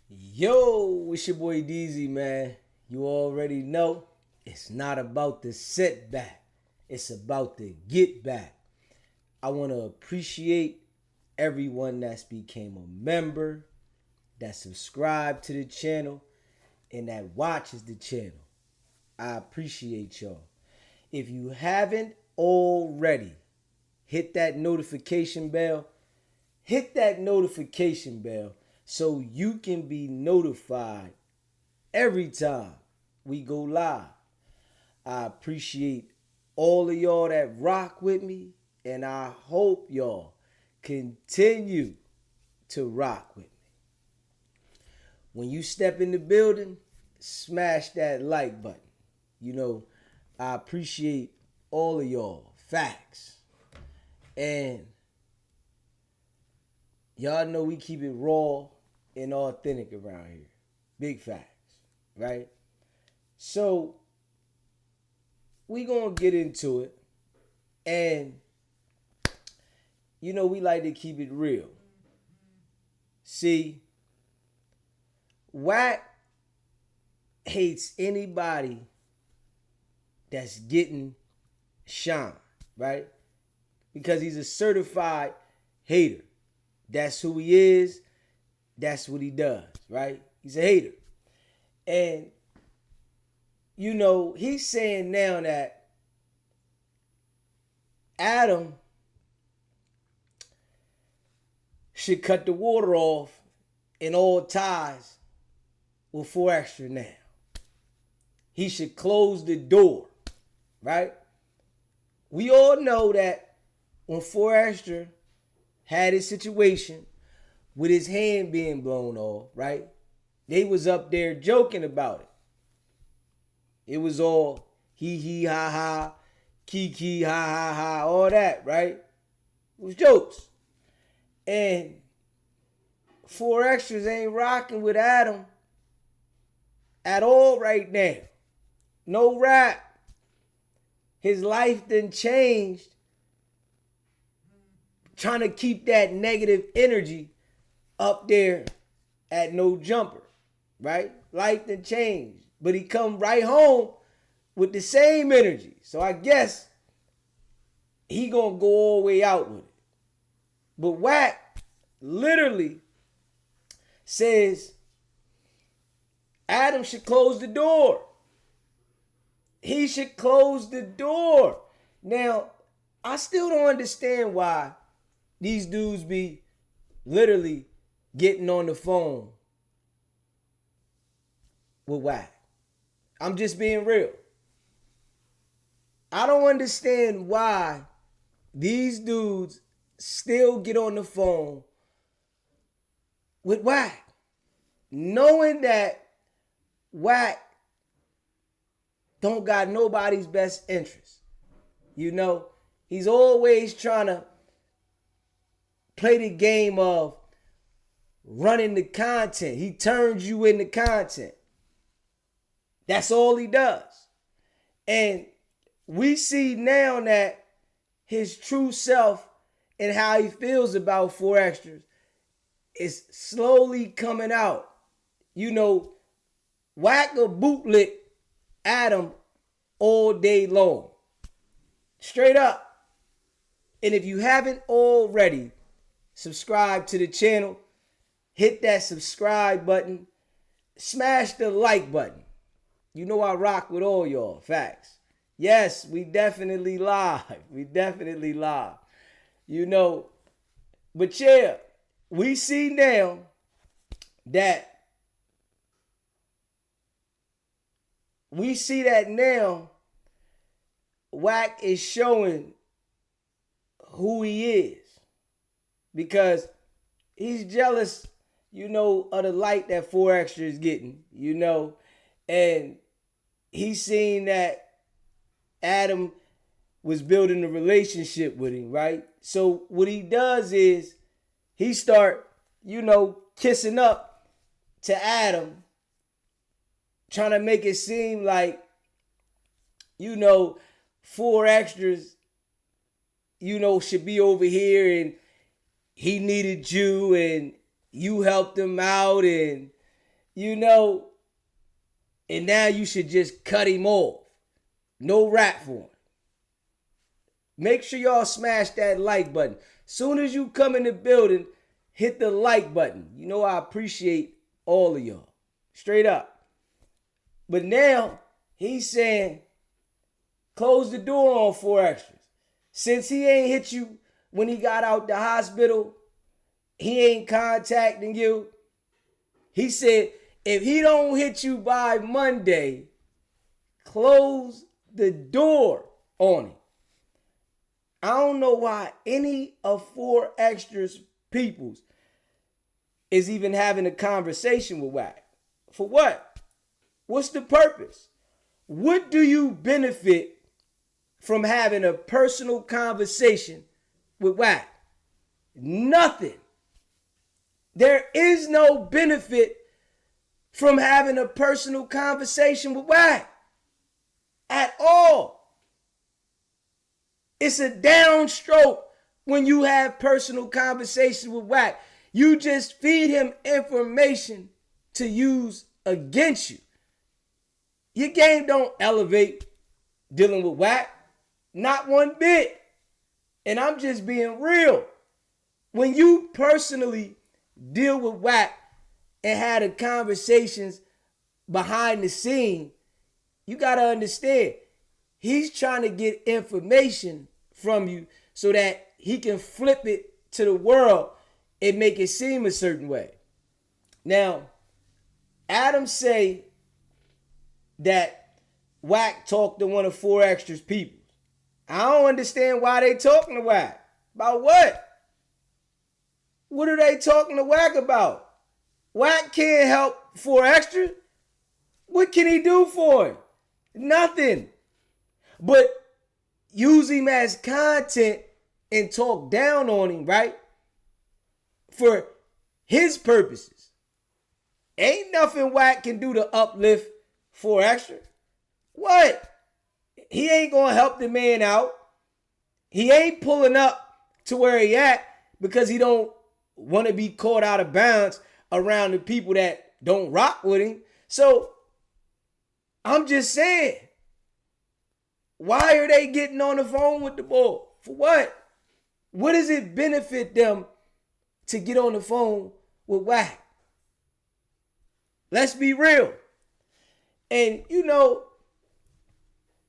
Yo, it's your boy DZ, man. You already know it's not about the setback, it's about the get back. I want to appreciate everyone that's became a member, that subscribed to the channel, and that watches the channel. I appreciate y'all. If you haven't already, hit that notification bell. Hit that notification bell so you can be notified every time we go live. I appreciate all of y'all that rock with me, and I hope y'all continue to rock with me. When you step in the building, smash that like button. You know, I appreciate all of y'all. Facts. And y'all know we keep it raw and authentic around here. Big facts, right? So, we gonna get into it. And, you know, we like to keep it real. See, Wack hates anybody that's getting shine, right? Because he's a certified hater. That's who he is. That's what he does, right? He's a hater. And, you know, he's saying now that Adam should cut the water off in all ties with 4XTRAS now. He should close the door, right? We all know that when 4XTRAS had his situation with his hand being blown off, right? They was up there joking about it. It was all hee ha ha, kiki ha ha ha, all that, right? It was jokes. And 4XTRAS ain't rocking with Adam at all right now. No rap. His life done changed. Trying to keep that negative energy up there at no jumper, right? Life done changed. But he come right home with the same energy. So I guess he gonna go all the way out with it. But Wack literally says Adam should close the door. He should close the door. Now, I still don't understand why these dudes be literally getting on the phone with Wack. I'm just being real. I don't understand why these dudes still get on the phone with Wack, knowing that Wack don't got nobody's best interest. You know, he's always trying to play the game of running the content. He turns you into content. That's all he does. And we see now that his true self and how he feels about 4XTRAS is slowly coming out. You know, Wack will bootlick Adam all day long. Straight up. And if you haven't already subscribed to the channel, hit that subscribe button. Smash the like button. You know I rock with all y'all. Facts. Yes, we definitely live. We definitely live. You know, but yeah, we see now that Wack is showing who he is. Because he's jealous, you know, of the light that 4XTRAS is getting, you know. And he's seen that Adam was building a relationship with him, right? So what he does is he start, you know, kissing up to Adam, trying to make it seem like, you know, 4XTRAS, you know, should be over here and he needed you and you helped him out and you know, and now you should just cut him off. No rap for him. Make sure y'all smash that like button. Soon as you come in the building, hit the like button. You know I appreciate all of y'all. Straight up. But now, he's saying, close the door on 4XTRAS. Since he ain't hit you when he got out the hospital, he ain't contacting you. He said, if he don't hit you by Monday, close the door on him. I don't know why any of 4XTRAS peoples is even having a conversation with Wack. For what? What's the purpose? What do you benefit from having a personal conversation with Wack? Nothing. There is no benefit from having a personal conversation with Wack at all. It's a downstroke when you have personal conversations with Wack. You just feed him information to use against you. Your game don't elevate dealing with Wack. Not one bit. And I'm just being real. When you personally deal with Wack and had the conversations behind the scene, you got to understand, he's trying to get information from you so that he can flip it to the world and make it seem a certain way. Now, Adam say that Wack talked to one of 4XTRAS people. I don't understand why they talking to Wack. About what? What are they talking to Wack about? Wack can't help 4XTRAS. What can he do for him? Nothing. But use him as content and talk down on him, right? For his purposes. Ain't nothing Wack can do to uplift 4XTRAS. What? He ain't gonna help the man out. He ain't pulling up to where he at because he don't want to be caught out of bounds around the people that don't rock with him. So I'm just saying, why are they getting on the phone with the boy? For what? What does it benefit them to get on the phone with Wack? Let's be real. And you know,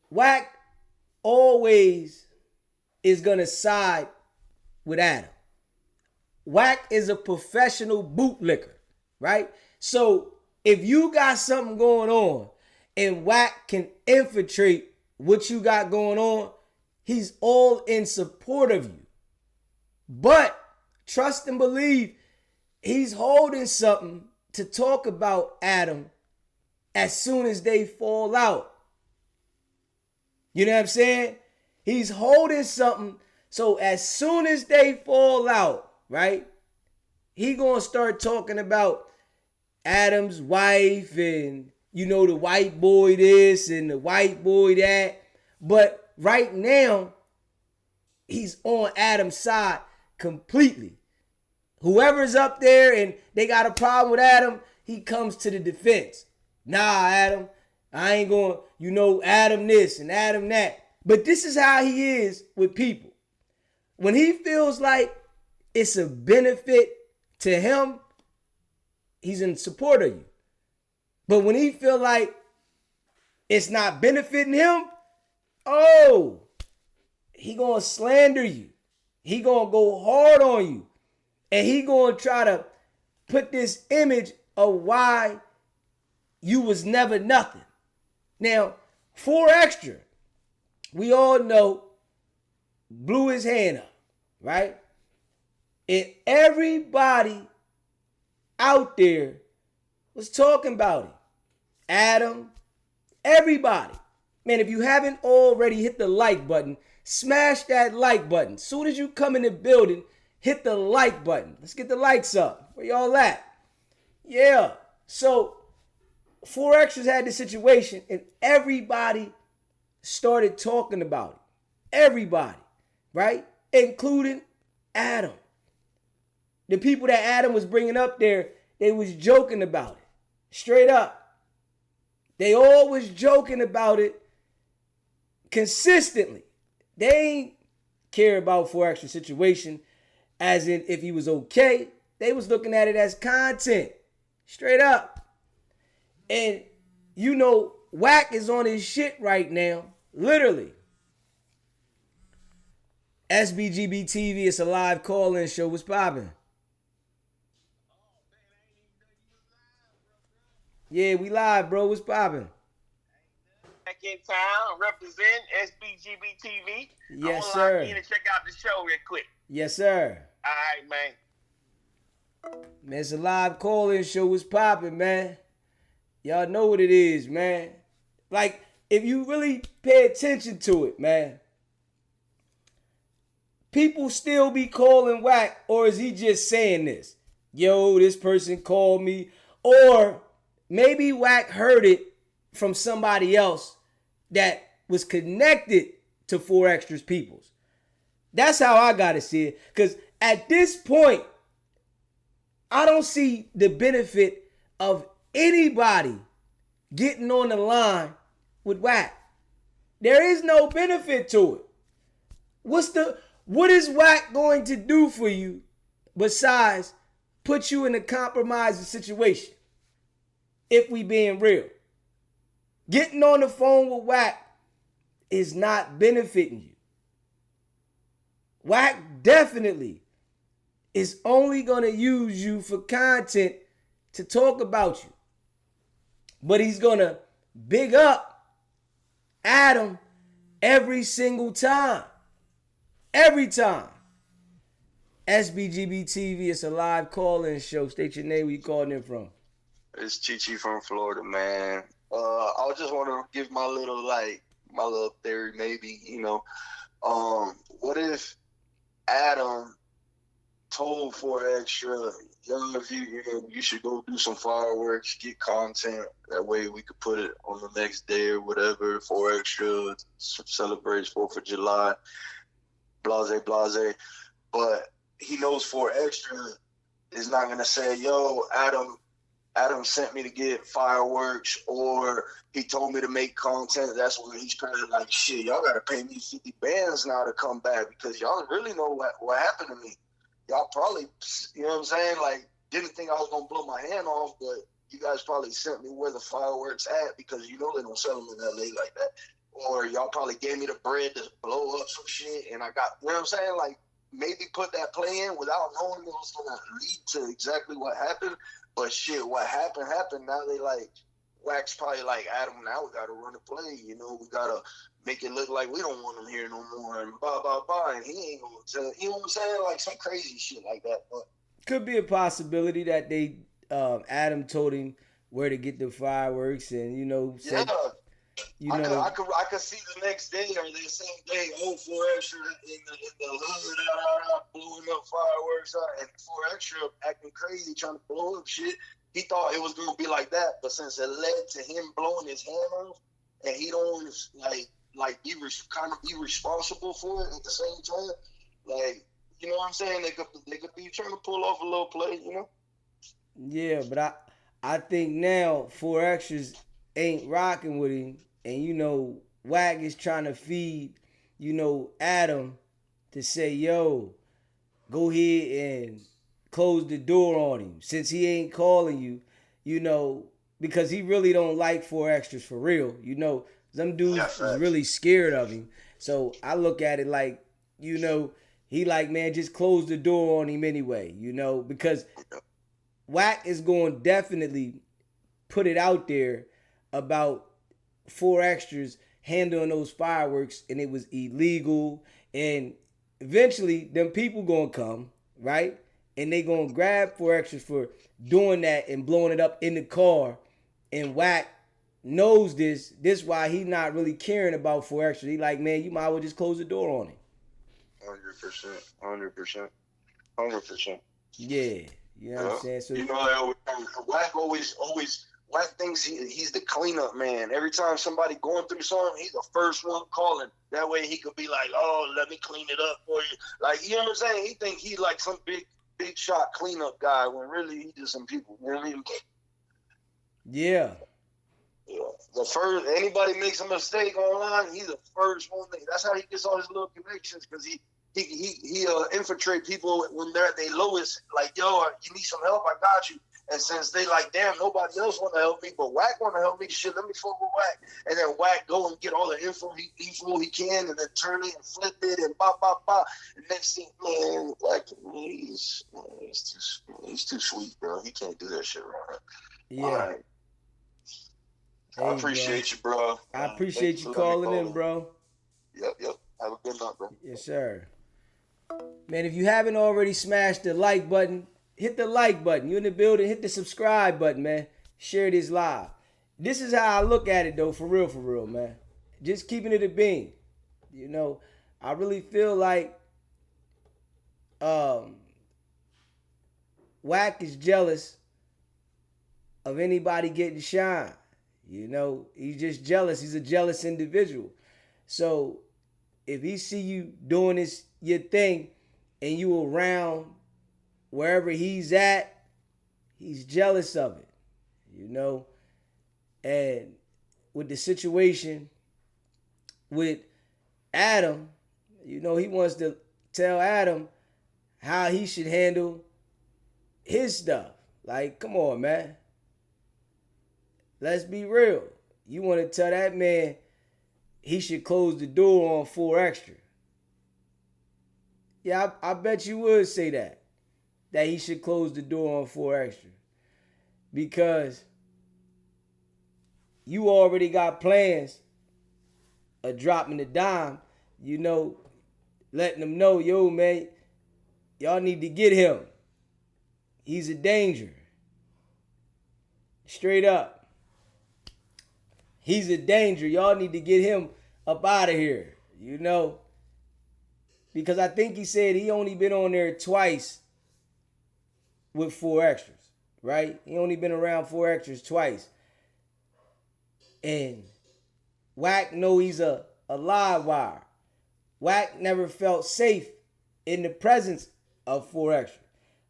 Wack always is going to side with Adam. Wack is a professional bootlicker, right? So if you got something going on and Wack can infiltrate what you got going on, he's all in support of you. But trust and believe, he's holding something to talk about Adam as soon as they fall out. You know what I'm saying? He's holding something so as soon as they fall out, right? He gonna start talking about Adam's wife and, you know, the white boy this and the white boy that. But right now, he's on Adam's side completely. Whoever's up there and they got a problem with Adam, he comes to the defense. Nah, Adam, I ain't going, you know, Adam this and Adam that. But this is how he is with people. When he feels like it's a benefit to him, he's in support of you. But when he feel like it's not benefiting him, oh, he gonna slander you. He gonna go hard on you. And he gonna try to put this image of why you was never nothing. Now, 4XTRAS, we all know, blew his hand up, right? And everybody out there was talking about him. Adam, everybody. Man, if you haven't already hit the like button, smash that like button. Soon as you come in the building, hit the like button. Let's get the likes up. Where y'all at? Yeah. So 4XTRAS had this situation and everybody started talking about it. Everybody, right? Including Adam. The people that Adam was bringing up there, they was joking about it. Straight up. They always joking about it consistently. They ain't care about 4XTRAS situation as in if he was okay. They was looking at it as content. Straight up. And you know, Wack is on his shit right now. Literally. SBGB TV, it's a live call-in show. What's poppin'? Yeah, we live, bro. What's poppin'? Back in town, represent SBGB TV. Yes, I sir. want to log in and check out the show real quick. Yes, sir. All right, man. Man, it's a live call-in show. What's poppin', man? Y'all know what it is, man. Like, if you really pay attention to it, man, people still be calling Wack, or is he just saying this? Yo, this person called me. Or maybe Wack heard it from somebody else that was connected to 4XTRAS peoples. That's how I gotta see it. Because at this point, I don't see the benefit of anybody getting on the line with Wack. There is no benefit to it. What is Wack going to do for you besides put you in a compromising situation? If we being real. Getting on the phone with Wack is not benefiting you. Wack definitely is only going to use you for content to talk about you. But he's going to big up Adam every single time. Every time. SBGB TV, it's a live call-in show. State your name, where you calling in from. It's Chi from Florida, man. I just want to give my little theory, maybe, what if Adam told 4XTRAS, if you should go do some fireworks, get content, that way we could put it on the next day or whatever, 4XTRAS celebrates 4th of July, blase, blase, but he knows 4XTRAS is not going to say, yo, Adam sent me to get fireworks, or he told me to make content. That's when he's kind of like, shit, y'all got to pay me 50 bands now to come back because y'all really know what happened to me. Y'all probably, you know what I'm saying, like, didn't think I was going to blow my hand off, but you guys probably sent me where the fireworks at because you know they don't sell them in LA like that. Or y'all probably gave me the bread to blow up some shit, and I got, you know what I'm saying, like, maybe put that play in without knowing it was going to lead to exactly what happened. But shit, what happened. Now they like, Wack's probably like, Adam, now we got to run the play. You know, we got to make it look like we don't want him here no more and blah, blah, blah. And he ain't going to tell, you know what I'm saying? Like some crazy shit like that. But could be a possibility that they, Adam told him where to get the fireworks and, said, I could see the next day or the same day, 4XTRAS in the hood, blowing up fireworks, and 4XTRAS acting crazy, trying to blow up shit. He thought it was gonna be like that, but since it led to him blowing his hand off, and he don't be responsible for it at the same time, like, you know what I'm saying? They could be trying to pull off a little play, you know? Yeah, but I think now 4XTRAS ain't rocking with him. And, Wack is trying to feed, Adam to say, yo, go ahead and close the door on him. Since he ain't calling you, because he really don't like 4XTRAS for real. Some dudes is really scared of him. So I look at it like, he like, man, just close the door on him anyway, because Wack is going to definitely put it out there about 4XTRAS handling those fireworks and it was illegal, and eventually them people gonna come, right? And they gonna grab 4XTRAS for doing that and blowing it up in the car. And Wack knows this. This why he not really caring about 4XTRAS. He like, man, you might as well just close the door on him. 100%. Yeah, you know what I'm saying? So Wack thinks he's the cleanup man. Every time somebody going through something, he's the first one calling. That way he could be like, oh, let me clean it up for you. Like, you know what I'm saying? He think he like some big shot cleanup guy when really he just some people. You know what I mean? Yeah. Yeah. The first anybody makes a mistake online, he's the first one. That's how he gets all his little connections because he infiltrate people when they're at their lowest. Like, yo, you need some help? I got you. And since they like, damn, nobody else want to help me, but Wack want to help me. Shit, let me fuck with Wack. And then Wack go and get all the info he can, and then turn it and flip it and bop bop bop. And next thing, man, Wack, he's too sweet, bro. He can't do that shit right. Yeah. All right. I appreciate you, bro. I appreciate you calling in, bro. Yep. Have a good night, bro. Yes, sir. Man, if you haven't already smashed the like button, hit the like button. You in the building, hit the subscribe button, man. Share this live. This is how I look at it, though, for real, man. Just keeping it a bean. You know, I really feel like Wack is jealous of anybody getting shine. You know, he's just jealous. He's a jealous individual. So if he see you doing your thing and you around wherever he's at, he's jealous of it, you know. And with the situation with Adam, you know, he wants to tell Adam how he should handle his stuff. Like, come on, man. Let's be real. You want to tell that man he should close the door on 4XTRA. Yeah, I bet you would say that he should close the door on 4XTRA. Because you already got plans of dropping the dime, you know, letting them know, yo, man, y'all need to get him. He's a danger. Straight up. He's a danger. Y'all need to get him up out of here, you know. Because I think he said he only been on there twice with 4XTRAS, right? He only been around 4XTRAS twice. And Wack know he's a live wire. Wack never felt safe in the presence of 4XTRA.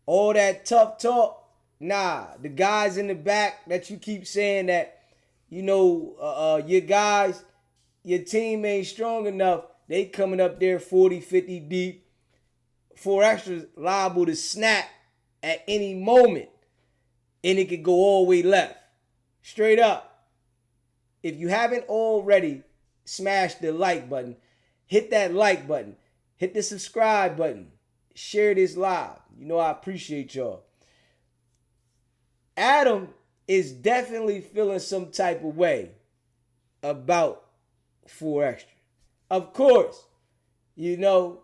All that tough talk, nah. The guys in the back that you keep saying that, you know, your guys, your team ain't strong enough. They coming up there 40, 50 deep. 4XTRA's liable to snap at any moment. And it could go all the way left. Straight up. If you haven't already smashed the like button, hit that like button. Hit the subscribe button. Share this live. You know I appreciate y'all. Adam is definitely feeling some type of way about 4XTRA. Of course, you know,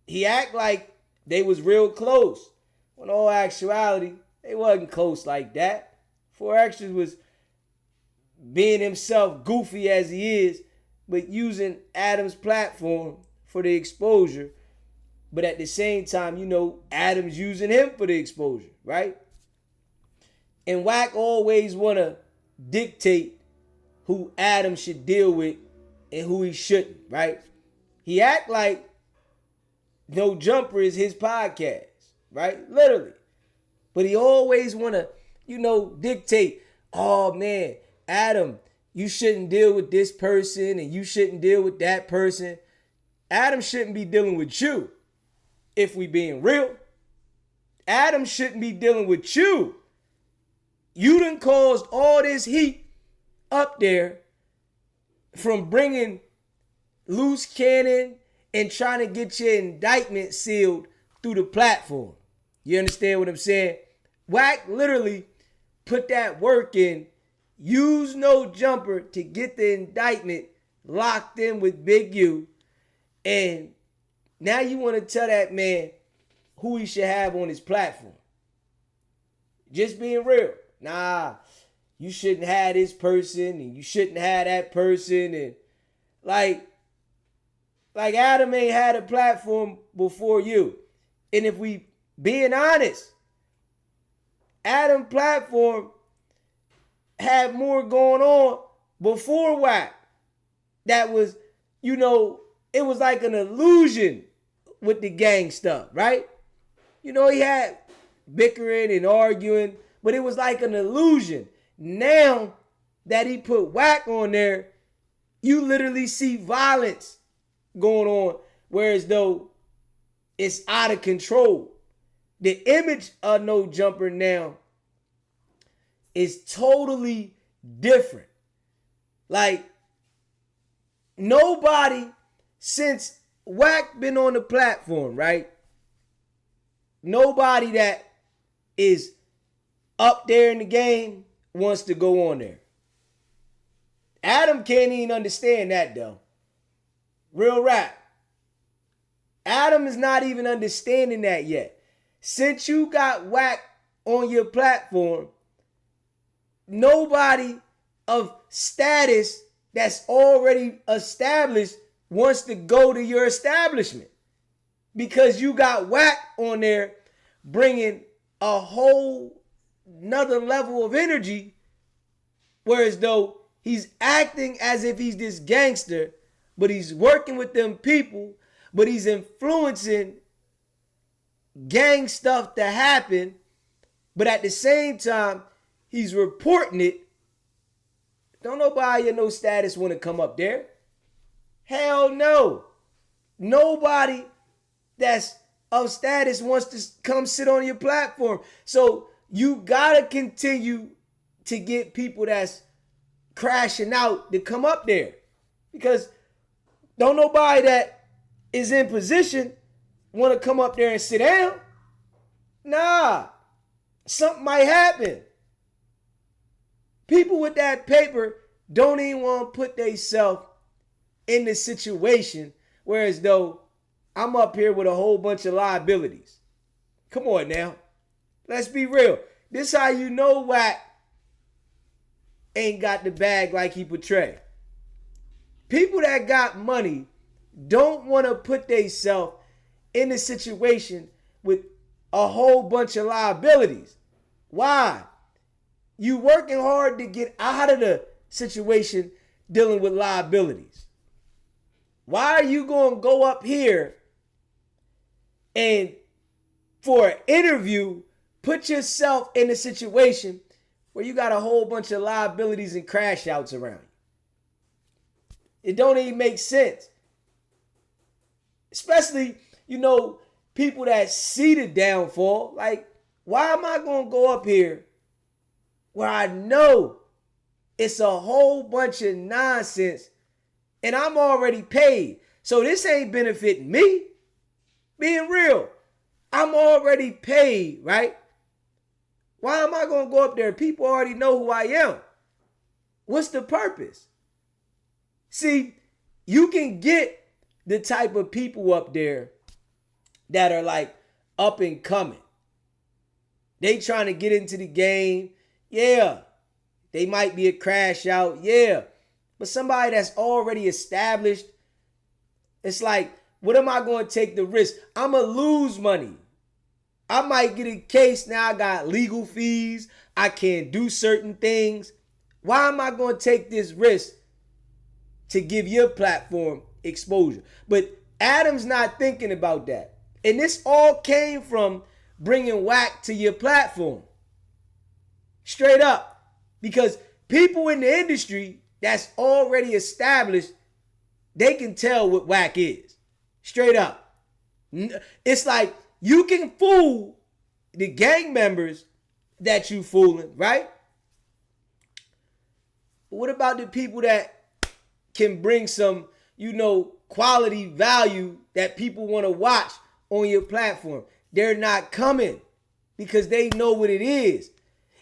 he act like they was real close. When all actuality, they wasn't close like that. 4XTRA was being himself, goofy as he is, but using Adam's platform for the exposure. But at the same time, you know, Adam's using him for the exposure, right? And Wack always want to dictate who Adam should deal with and who he shouldn't, right? He act like No Jumper is his podcast, right? Literally. But he always want to, you know, dictate, oh, man, Adam, you shouldn't deal with this person and you shouldn't deal with that person. Adam shouldn't be dealing with you, if we being real. Adam shouldn't be dealing with you. You done caused all this heat up there from bringing loose cannon and trying to get your indictment sealed through the platform. You understand what I'm saying? Wack literally put that work in, use No Jumper to get the indictment locked in with Big U, and now you want to tell that man who he should have on his platform. Just being real. Nah, you shouldn't have this person and you shouldn't have that person. And like Adam ain't had a platform before you. And if we being honest, Adam platform had more going on before Wack. That was, you know, it was like an illusion with the gang stuff, right? You know, he had bickering and arguing but it was like an illusion. Now that he put Wack on there, you literally see violence going on, whereas though it's out of control. The image of No Jumper now is totally different. Like, nobody since Wack been on the platform, right? Nobody that is up there in the game wants to go on there. Adam can't even understand that though. Real rap. Adam is not even understanding that yet. Since you got Wack on your platform, nobody of status that's already established wants to go to your establishment, because you got Wack on there bringing a whole another level of energy, whereas though he's acting as if he's this gangster, but he's working with them people, but he's influencing gang stuff to happen, but at the same time he's reporting it. Don't nobody in no status want to come up there. Hell no. Nobody that's of status wants to come sit on your platform. So you gotta continue to get people that's crashing out to come up there, because don't nobody that is in position want to come up there and sit down. Nah, something might happen. People with that paper don't even want to put themselves in the situation, whereas though I'm up here with a whole bunch of liabilities. Come on now. Let's be real. This how you know Wack ain't got the bag like he portrayed. People that got money don't want to put themselves in a situation with a whole bunch of liabilities. Why? You working hard to get out of the situation dealing with liabilities. Why are you going to go up here and for an interview put yourself in a situation where you got a whole bunch of liabilities and crash outs around you? It don't even make sense. Especially, people that see the downfall. Like, why am I going to go up here where I know it's a whole bunch of nonsense and I'm already paid? So this ain't benefiting me. Being real, I'm already paid, right? Why am I going to go up there? People already know who I am. What's the purpose? See, you can get the type of people up there that are like up and coming. They trying to get into the game. Yeah. They might be a crash out. Yeah. But somebody that's already established, it's like, what am I going to take the risk? I'm going to lose money. I might get a case. Now I got legal fees. I can't do certain things. Why am I going to take this risk to give your platform exposure? But Adam's not thinking about that. And this all came from bringing Wack to your platform. Straight up. Because people in the industry that's already established, they can tell what Wack is. Straight up. It's like you can fool the gang members that you fooling, right? What about the people that can bring some, quality value that people want to watch on your platform? They're not coming because they know what it is.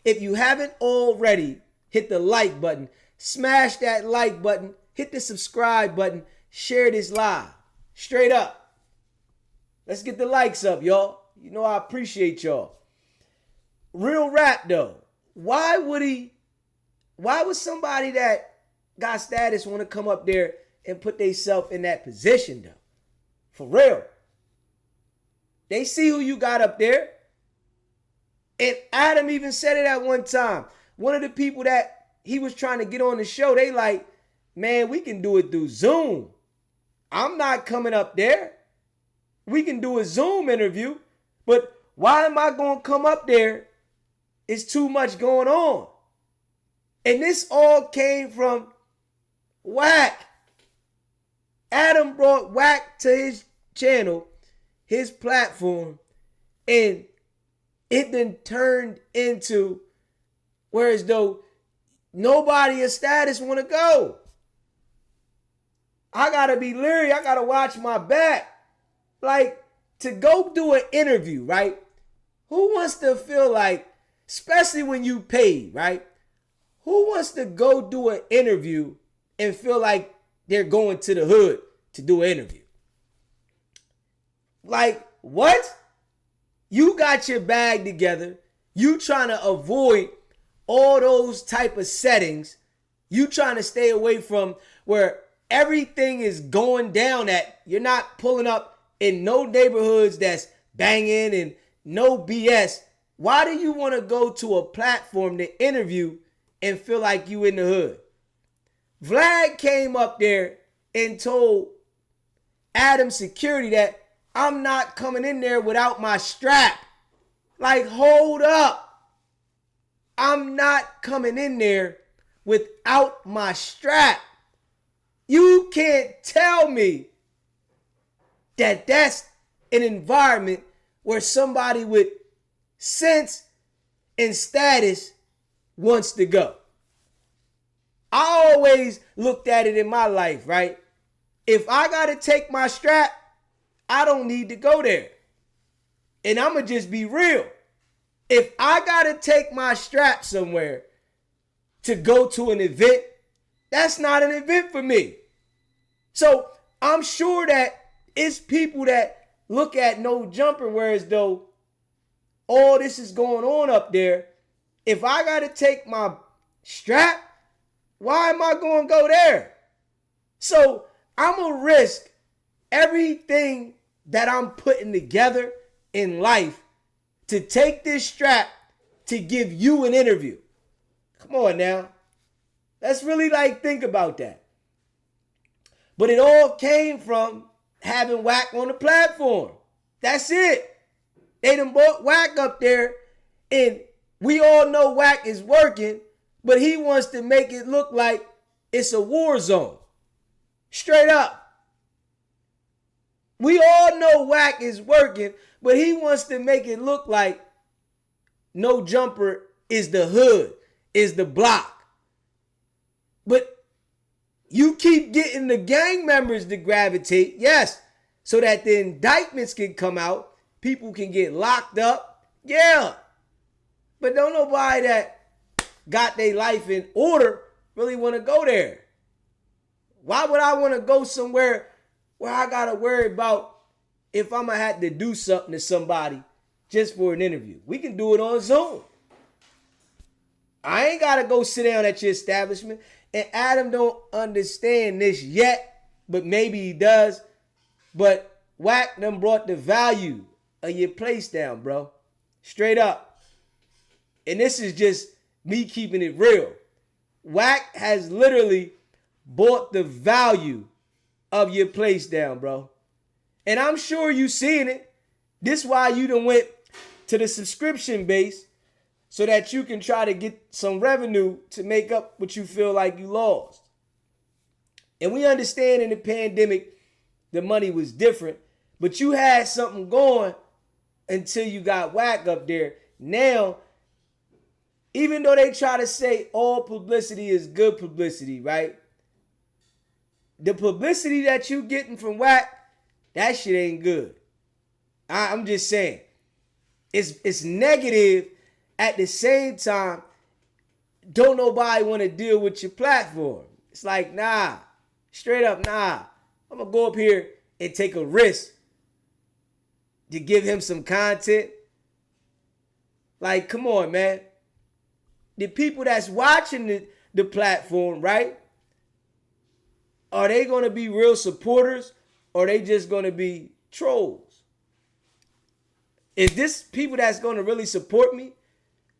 If you haven't already, hit the like button, smash that like button, hit the subscribe button, share this live. Straight up. Let's get the likes up, y'all. I appreciate y'all. Real rap though. Why would somebody that got status want to come up there and put themselves in that position though? For real. They see who you got up there. And Adam even said it at one time. One of the people that he was trying to get on the show, they like, man, we can do it through Zoom. I'm not coming up there. We can do a Zoom interview. But why am I going to come up there It's too much going on. And this all came from Wack. Adam brought Wack to his channel, his platform, and it then turned into where as though nobody in status want to go. I gotta be leery. I gotta watch my back. Like, to go do an interview, right? Who wants to feel like, especially when you pay, right? Who wants to go do an interview and feel like they're going to the hood to do an interview? Like, what? You got your bag together. You trying to avoid all those type of settings. You trying to stay away from where everything is going down at. You're not pulling up in no neighborhoods that's banging and no BS. Why do you want to go to a platform to interview and feel like you in the hood? Vlad came up there and told Adam Security that I'm not coming in there without my strap. Like, hold up. I'm not coming in there without my strap. You can't tell me that that's an environment where somebody with sense and status wants to go. I always looked at it in my life, right? If I got to take my strap, I don't need to go there. And I'm going to just be real. If I got to take my strap somewhere to go to an event, that's not an event for me. So I'm sure that it's people that look at No Jumper whereas though all this is going on up there. If I got to take my strap, why am I going to go there? So I'm going to risk everything that I'm putting together in life to take this strap to give you an interview. Come on now. Let's really think about that. But it all came from having Wack on the platform. That's it. They done brought Wack up there, and we all know Wack is working, but he wants to make it look like it's a war zone. Straight up. We all know Wack is working, but he wants to make it look like No Jumper is the hood, is the block. But you keep getting the gang members to gravitate, yes, so that the indictments can come out, people can get locked up, yeah. But don't nobody that got their life in order really want to go there. Why would I want to go somewhere where I got to worry about if I'm going to have to do something to somebody just for an interview? We can do it on Zoom. I ain't got to go sit down at your establishment. And Adam don't understand this yet, but maybe he does. But Wack done brought the value of your place down, bro. Straight up. And this is just me keeping it real. Wack has literally brought the value of your place down, bro. And I'm sure you seeing it. This is why you done went to the subscription base so that you can try to get some revenue to make up what you feel like you lost. And we understand in the pandemic, the money was different, but you had something going until you got Wack up there. Now, even though they try to say all publicity is good publicity, right? The publicity that you getting from Wack, that shit ain't good. I'm just saying. It's negative. At the same time, don't nobody want to deal with your platform. It's like, nah, straight up, nah. I'm going to go up here and take a risk to give him some content. Like, come on, man. The people that's watching the platform, right? Are they going to be real supporters or are they just going to be trolls? Is this people that's going to really support me?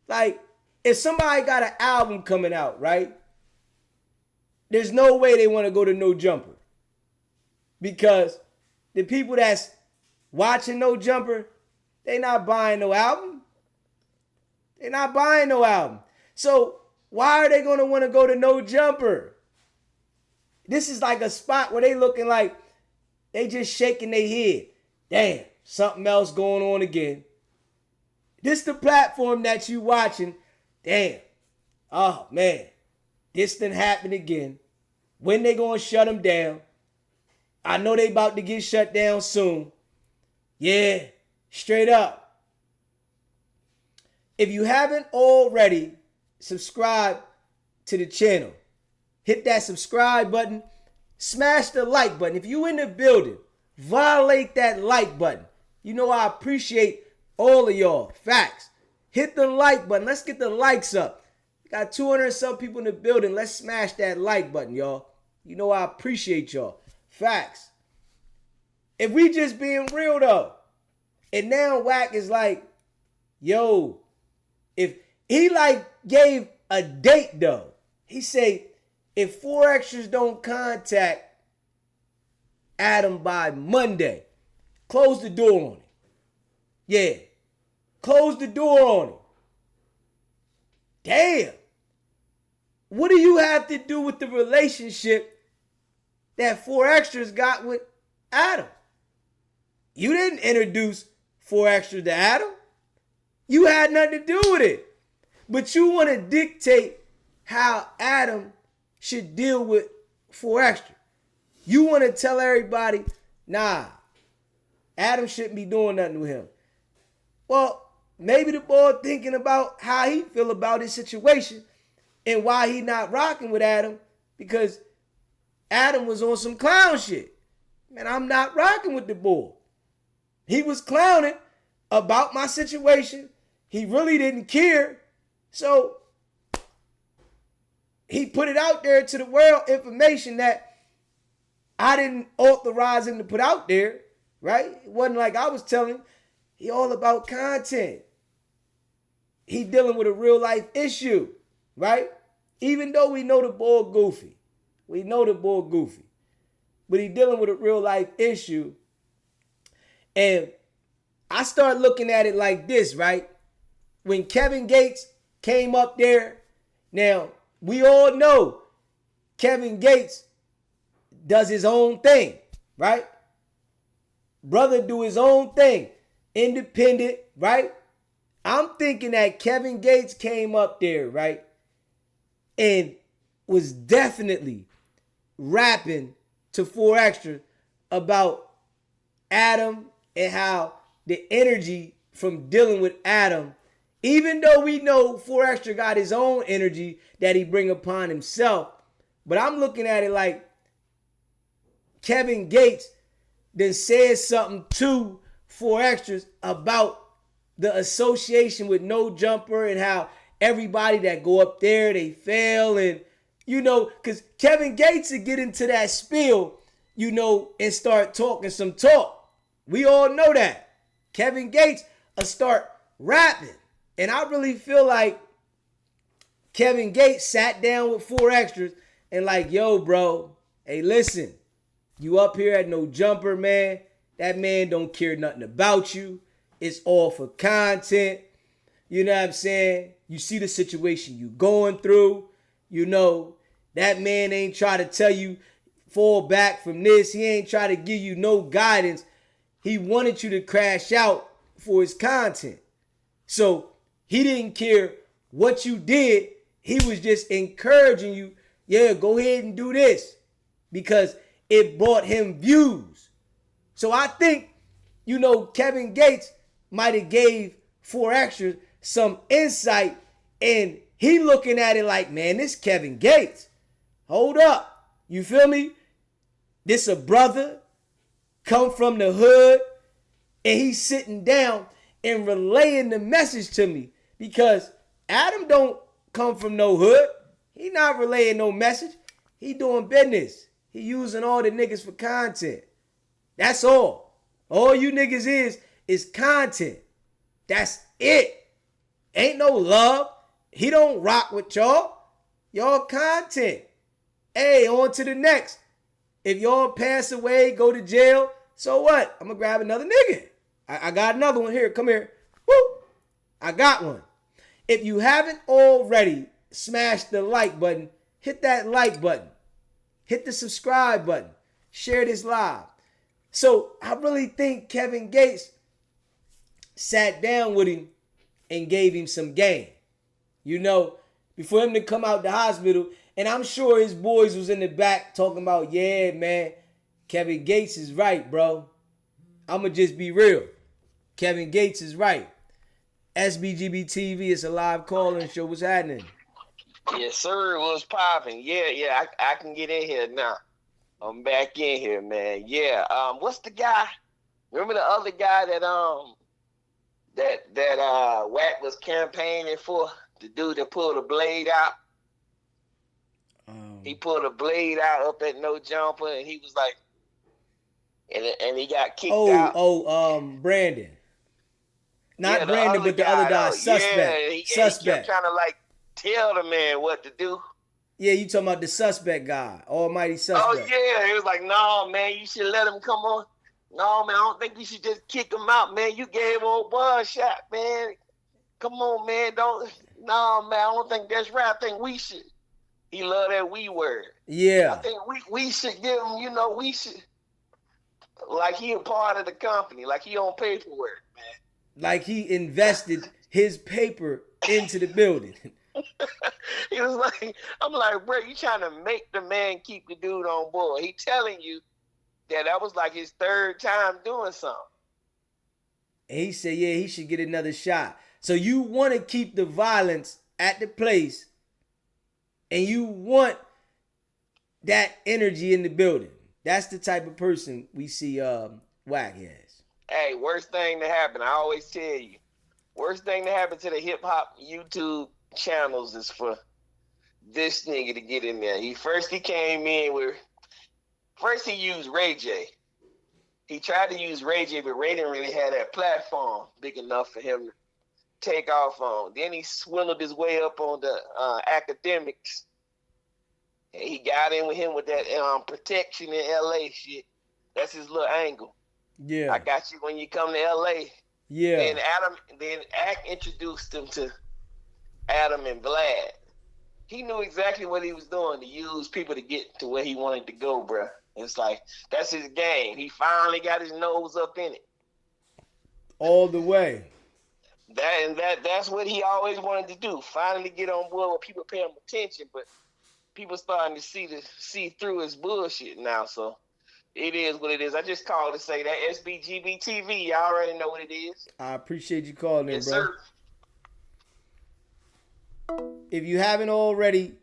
Like, if somebody got an album coming out, right? There's no way they want to go to No Jumper. Because the people that's watching No Jumper, they not buying no album. They're not buying no album. So why are they going to want to go to No Jumper? This is like a spot where they looking like they just shaking their head. Damn, something else going on again. This the platform that you watching. Damn. Oh, man. This done happened again. When they going to shut them down? I know they about to get shut down soon. Yeah, straight up. If you haven't already, subscribe to the channel. Hit that subscribe button. Smash the like button. If you in the building, violate that like button. You know I appreciate all of y'all. Facts. Hit the like button. Let's get the likes up. Got 200 some people in the building. Let's smash that like button, y'all. You know I appreciate y'all. Facts. If we just being real though, and now Wack is like, yo, if he like gave a date though, he say, if 4XTRAS don't contact Adam by Monday, close the door on him. Yeah, close the door on him. Damn. What do you have to do with the relationship that 4XTRAS got with Adam? You didn't introduce 4XTRAS to Adam. You had nothing to do with it. But you want to dictate how Adam should deal with 4XTRAS. You want to tell everybody, nah, Adam shouldn't be doing nothing with him. Well, maybe the boy thinking about how he feel about his situation and why he not rocking with Adam, because Adam was on some clown shit. Man, I'm not rocking with the boy. He was clowning about my situation. He really didn't care. So he put it out there to the world, information that I didn't authorize him to put out there, right? It wasn't like I was telling him. He all about content. He dealing with a real life issue, right? Even though we know the boy goofy. We know the boy goofy. But he dealing with a real life issue. And I start looking at it like this, right? When Kevin Gates came up there, now we all know Kevin Gates does his own thing, right? Brother do his own thing, independent, right? I'm thinking that Kevin Gates came up there, right? And was definitely rapping to 4XTRAS about Adam and how the energy from dealing with Adam, even though we know 4XTRAS got his own energy that he bring upon himself, but I'm looking at it like Kevin Gates then said something to 4XTRAS about the association with No Jumper and how everybody that go up there, they fail. And, you know, because Kevin Gates would get into that spiel, you know, and start talking some talk. We all know that. Kevin Gates will start rapping. And I really feel like Kevin Gates sat down with 4XTRAS and like, yo, bro, hey, listen, you up here at No Jumper, man. That man don't care nothing about you. It's all for content. You know what I'm saying? You see the situation you going through. You know, that man ain't try to tell you fall back from this. He ain't try to give you no guidance. He wanted you to crash out for his content. So he didn't care what you did. He was just encouraging you, yeah, go ahead and do this, because it brought him views. So I think, you know, Kevin Gates might have gave 4XTRAS some insight, and he looking at it like, man, this Kevin Gates. Hold up. You feel me? This a brother, come from the hood, and he's sitting down and relaying the message to me, because Adam don't come from no hood. He not relaying no message. He doing business. He using all the niggas for content. That's all. All you niggas is content. That's it. Ain't no love. He don't rock with y'all. Y'all content. Hey, on to the next. If y'all pass away, go to jail, so what? I'm going to grab another nigga. I got another one here. Come here. Woo. I got one. If you haven't already smashed the like button, hit that like button. Hit the subscribe button. Share this live. So I really think Kevin Gates sat down with him and gave him some game. You know, before him to come out the hospital. And I'm sure his boys was in the back talking about, yeah, man, Kevin Gates is right, bro. I'm going to just be real. Kevin Gates is right. SBGB TV is a live call-in show. What's happening? Yes, sir. It was popping. Yeah. I can get in here now. I'm back in here, man. Yeah. What's the guy? Remember the other guy that Wack was campaigning for? The dude that pulled a blade out. He pulled a blade out up at No Jumper, and he was like, and he got kicked out. Brandon. Not Brandon, but the other guy, Suspect. Yeah, he kept trying to like tell the man what to do. Yeah, you talking about the Suspect guy, Almighty Suspect. Oh yeah, he was like, no man, you should let him come on. No man, I don't think you should just kick him out, man. You gave old boy a shot, man. Come on, man. No man, I don't think that's right. I think we should. He loved that we word. Yeah. I think we should give him, we should, like he a part of the company, like he on paperwork, man. Like he invested his paper into the building. He was like, I'm like, bro, you trying to make the man keep the dude on board. He telling you that was like his third time doing something. And he said, yeah, he should get another shot. So you want to keep the violence at the place, and you want that energy in the building. That's the type of person we see Wack as. Hey, worst thing to happen, I always tell you, worst thing to happen to the hip-hop YouTube channels is for this nigga to get in there. He came in with, first he used Ray J. He tried to use Ray J, but Ray didn't really have that platform big enough for him to take off on. Then he swindled his way up on the academics. And he got in with him with that protection in LA shit. That's his little angle. Yeah. I got you when you come to LA. Yeah. Then Ack introduced him to Adam and Vlad. He knew exactly what he was doing to use people to get to where he wanted to go, bruh. It's like, that's his game. He finally got his nose up in it. All the way. That's what he always wanted to do. Finally get on board where people pay him attention, but people starting to see through his bullshit now. So it is what it is. I just called to say that SBGB TV. Y'all already know what it is. I appreciate you calling in, yes, bro. Sir. If you haven't already,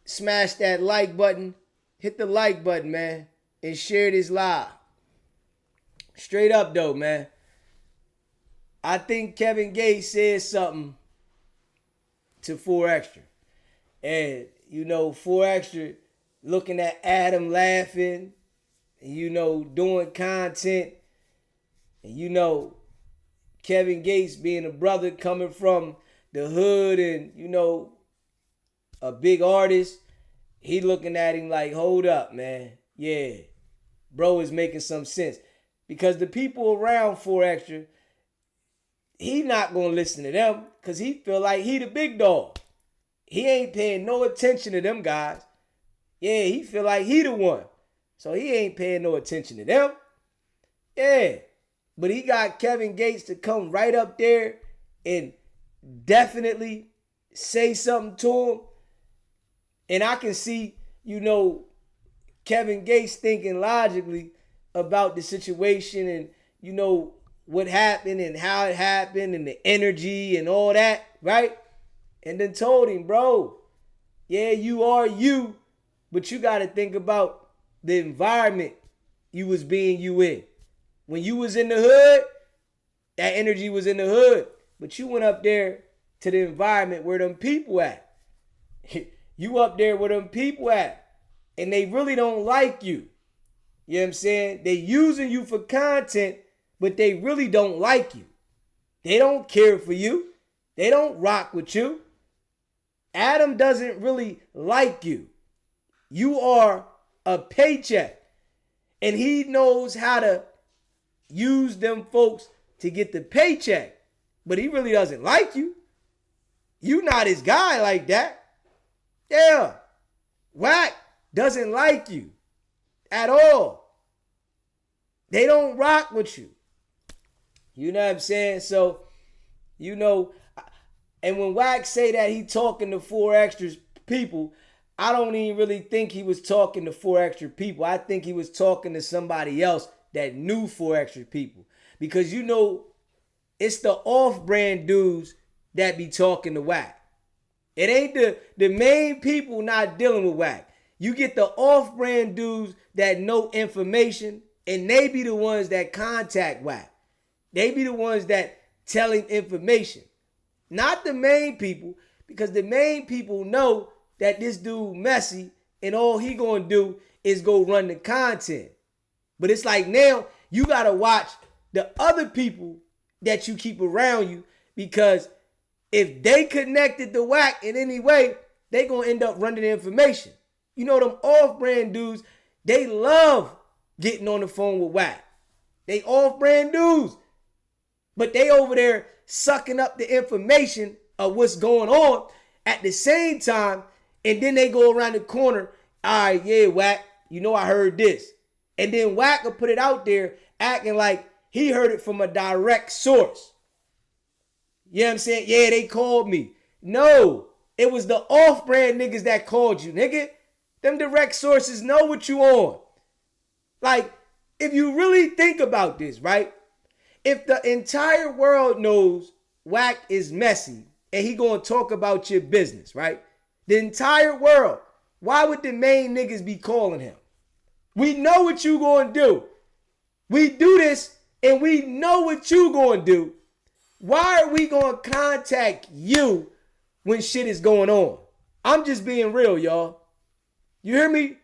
smash that like button. Hit the like button, man, and share this live. Straight up, though, man. I think Kevin Gates said something to 4XTRA. And, 4XTRA looking at Adam laughing, and, doing content. And, Kevin Gates being a brother coming from the hood and, a big artist. He looking at him like, hold up, man. Yeah, bro is making some sense. Because the people around 4XTRA, he not going to listen to them because he feel like he the big dog. He ain't paying no attention to them guys. Yeah, he feel like he the one. So he ain't paying no attention to them. Yeah, but he got Kevin Gates to come right up there and definitely say something to him. And I can see, Kevin Gates thinking logically about the situation and, what happened and how it happened and the energy and all that, right? And then told him, bro, yeah, you are you, but you got to think about the environment you was being you in. When you was in the hood, that energy was in the hood, but you went up there to the environment where them people at. You up there where them people at, and they really don't like you. You know what I'm saying? They using you for content, but they really don't like you. They don't care for you. They don't rock with you. Adam doesn't really like you. You are a paycheck. And he knows how to use them folks to get the paycheck. But he really doesn't like you. You not his guy like that. Yeah. Wack doesn't like you at all. They don't rock with you. You know what I'm saying? So, you know, and when Wack say that he talking to 4XTRAS people, I don't even really think he was talking to 4XTRA people. I think he was talking to somebody else that knew 4XTRA people. Because, you know, it's the off-brand dudes that be talking to Wack. It ain't the main people not dealing with Wack. You get the off-brand dudes that know information, and they be the ones that contact Wack. They be the ones that telling information. Not the main people, because the main people know that this dude messy, and all he gonna do is go run the content. But it's like now you gotta watch the other people that you keep around you, because if they connected to Wack in any way, they gonna end up running the information. You know them off-brand dudes, they love getting on the phone with Wack. They off-brand dudes. But they over there sucking up the information of what's going on at the same time, and then they go around the corner, all right, yeah, Wack, you know I heard this. And then Wack will put it out there acting like he heard it from a direct source. You know what I'm saying? Yeah, they called me. No, it was the off-brand niggas that called you, nigga. Them direct sources know what you on. Like, if you really think about this, right? If the entire world knows Wack is messy and he gonna talk about your business, right? The entire world, why would the main niggas be calling him? We know what you gonna do. We do this and we know what you gonna do. Why are we gonna contact you when shit is going on? I'm just being real, y'all. You hear me?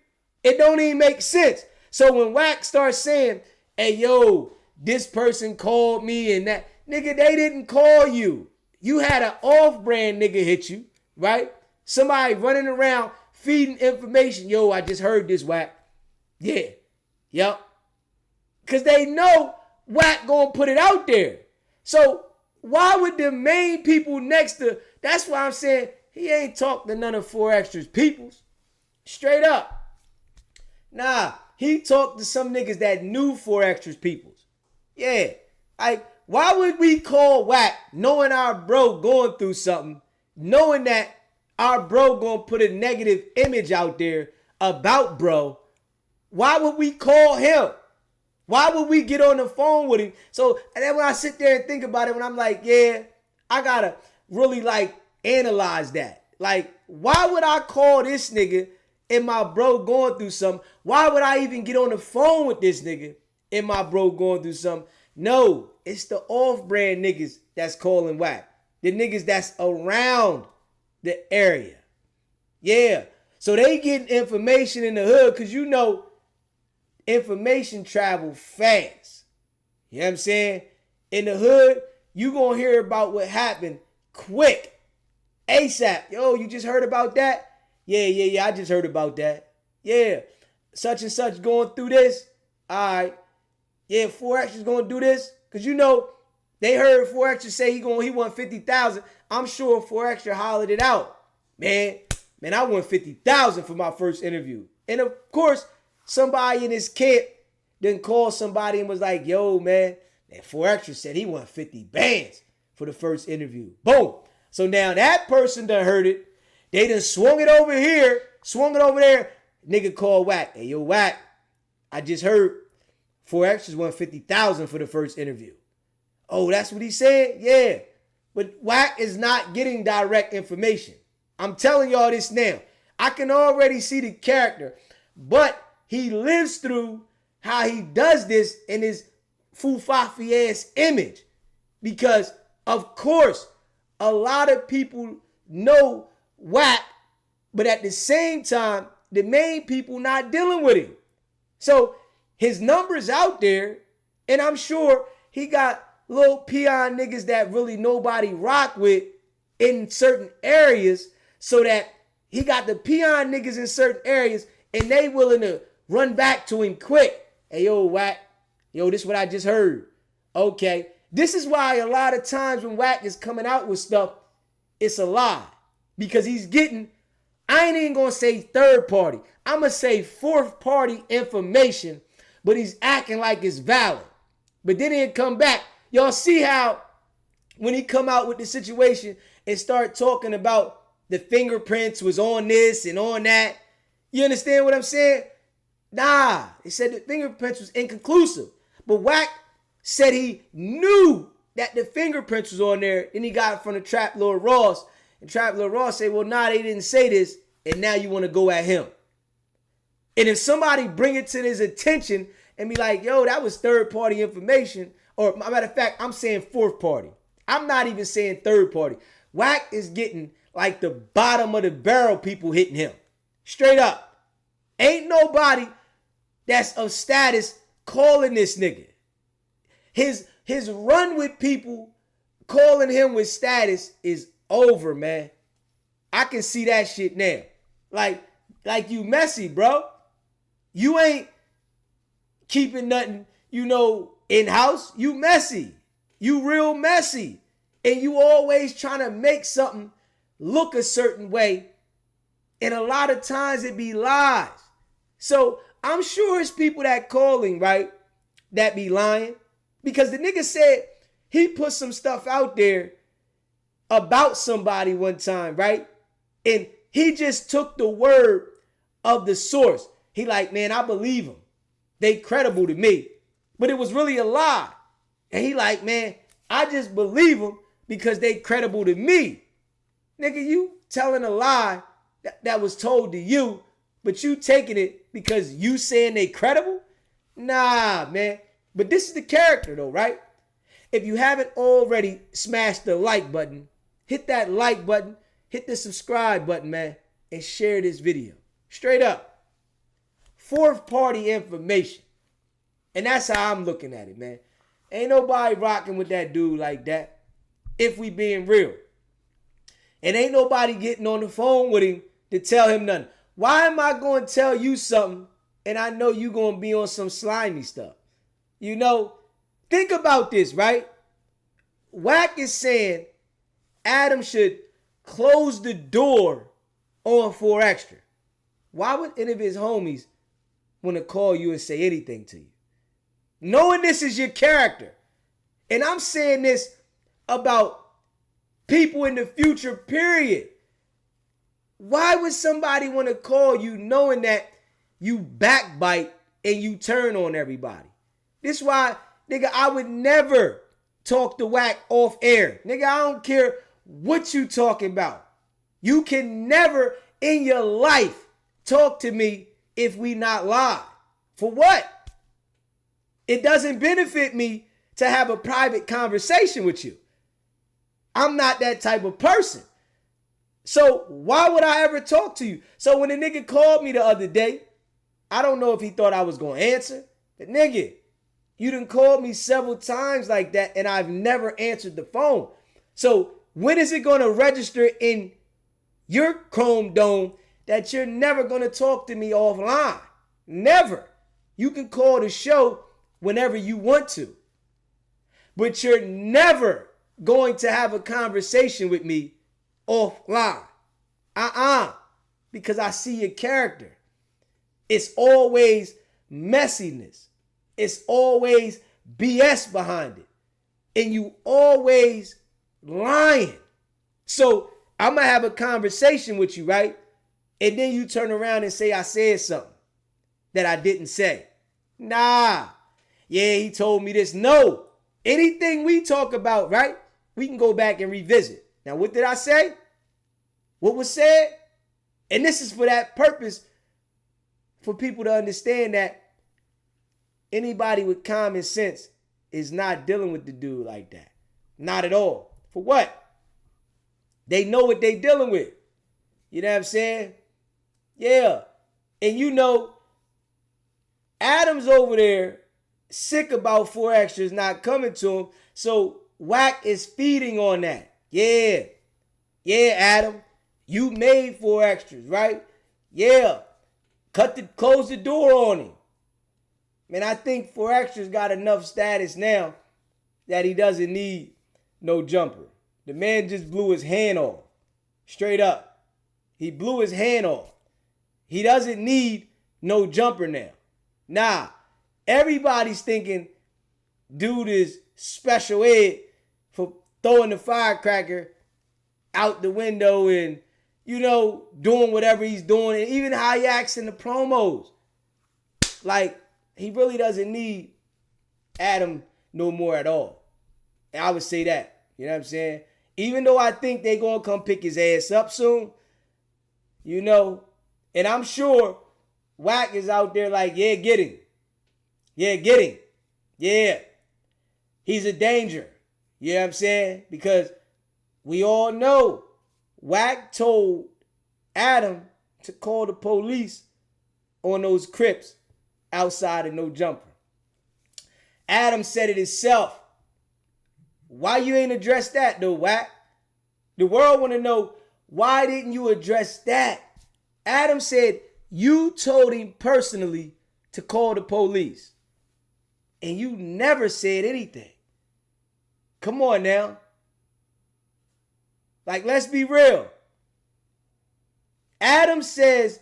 It don't even make sense. So when Wack starts saying, hey, yo, this person called me and that, nigga, they didn't call you. You had an off-brand nigga hit you, right? Somebody running around feeding information. Yo, I just heard this, Wack. Yeah. Yep. Because they know Wack gonna put it out there. So why would the main people next to, that's why I'm saying he ain't talked to none of 4XTRA's peoples. Straight up. Nah, he talked to some niggas that knew 4XTRA's peoples. Yeah. Like, why would we call Wack knowing our bro going through something, knowing that our bro gonna put a negative image out there about bro? Why would we call him? Why would we get on the phone with him? So, and then when I sit there and think about it, when I'm like, yeah, I gotta really like analyze that. Like, why would I call this nigga and my bro going through something? Why would I even get on the phone with this nigga and my bro going through something? No, it's the off-brand niggas that's calling Wack. The niggas that's around the area. Yeah. So they getting information in the hood because you know information travel fast. You know what I'm saying? In the hood, you gonna hear about what happened quick. ASAP. Yo, you just heard about that? Yeah, I just heard about that. Yeah. Such and such going through this. All right. Yeah, 4XTRA's gonna do this. Cause you know, they heard 4XTRA say he won 50,000. I'm sure 4XTRA hollered it out. Man, I won 50,000 for my first interview. And of course, somebody in his camp then called somebody and was like, yo, man, 4XTRA said he won 50 bands for the first interview. Boom. So now that person done heard it. They done swung it over here, swung it over there. Nigga called Wack. Hey, yo, Wack, I just heard 4XTRA won 50,000 for the first interview. Oh, that's what he said? Yeah. But Wack is not getting direct information. I'm telling y'all this now. I can already see the character, but he lives through how he does this in his foofafi ass image. Because, of course, a lot of people know Wack, but at the same time, the main people not dealing with him. So his numbers out there, and I'm sure he got little peon niggas that really nobody rock with in certain areas, so that he got the peon niggas in certain areas and they willing to run back to him quick. Hey, yo, Wack, yo, this is what I just heard. Okay. This is why a lot of times when Wack is coming out with stuff, it's a lie. Because he's getting, I ain't even gonna say third party. I'm gonna say fourth party information, but he's acting like it's valid. But then he'll come back. Y'all see how when he come out with the situation and start talking about the fingerprints was on this and on that. You understand what I'm saying? Nah, he said the fingerprints was inconclusive. But Wack said he knew that the fingerprints was on there. Then he got it from the Trap Lord Ross. And Trap Lord Ross said, well, nah, they didn't say this. And now you want to go at him. And if somebody bring it to his attention and be like, yo, that was third party information. Or matter of fact, I'm saying fourth party. I'm not even saying third party. Wack is getting like the bottom of the barrel people hitting him. Straight up. Ain't nobody that's of status calling this nigga. His run with people calling him with status is over, man. I can see that shit now. Like you messy, bro. You ain't keeping nothing, in-house. You messy. You real messy. And you always trying to make something look a certain way. And a lot of times it be lies. So I'm sure it's people that calling, right, that be lying. Because the nigga said he put some stuff out there about somebody one time, right? And he just took the word of the source. He like, man, I believe him. They credible to me. But it was really a lie. And he like, man, I just believe them because they credible to me. Nigga, you telling a lie that was told to you, but you taking it because you saying they credible? Nah, man. But this is the character though, right? If you haven't already smashed the like button, hit that like button, hit the subscribe button, man, and share this video. Straight up. Fourth party information. And that's how I'm looking at it, man. Ain't nobody rocking with that dude like that, if we being real. And ain't nobody getting on the phone with him to tell him nothing. Why am I going to tell you something and I know you going to be on some slimy stuff? Think about this, right? Wack is saying Adam should close the door on 4XTRA. Why would any of his homies want to call you and say anything to you? Knowing this is your character. And I'm saying this about people in the future, period. Why would somebody want to call you knowing that you backbite and you turn on everybody? This is why, nigga, I would never talk to Wack off air. Nigga, I don't care what you talking about. You can never in your life talk to me if we not live. For what? It doesn't benefit me to have a private conversation with you. I'm not that type of person. So why would I ever talk to you? So when the nigga called me the other day, I don't know if he thought I was going to answer. But nigga, you done called me several times like that and I've never answered the phone. So when is it going to register in your Chrome Dome that you're never going to talk to me offline? Never. You can call the show whenever you want to. But you're never going to have a conversation with me offline. Because I see your character. It's always messiness. It's always BS behind it. And you always lying. So I'm going to have a conversation with you, right? And then you turn around and say I said something that I didn't say. Nah. Yeah, he told me this. No. Anything we talk about, right? We can go back and revisit. Now, what did I say? What was said? And this is for that purpose, for people to understand that anybody with common sense is not dealing with the dude like that. Not at all. For what? They know what they dealing with. You know what I'm saying? Yeah. And Adam's over there sick about 4XTRAS not coming to him. So Wack is feeding on that. Yeah. Yeah, Adam. You made 4XTRAS, right? Yeah. Close the door on him. Man, I think 4XTRA's got enough status now that he doesn't need no jumper. The man just blew his hand off. Straight up. He blew his hand off. He doesn't need no jumper now. Nah, everybody's thinking dude is special ed for throwing the firecracker out the window and, you know, doing whatever he's doing, and even how he acts in the promos. Like, he really doesn't need Adam no more at all. And I would say that. You know what I'm saying? Even though I think they're going to come pick his ass up soon, you know, and I'm sure Wack is out there like, yeah, get him. Yeah, get him. Yeah. He's a danger. You know what I'm saying? Because we all know Wack told Adam to call the police on those Crips outside of No Jumper. Adam said it himself. Why you ain't address that though, Wack? The world want to know, why didn't you address that? Adam said you told him personally to call the police. And you never said anything. Come on now. Like, let's be real. Adam says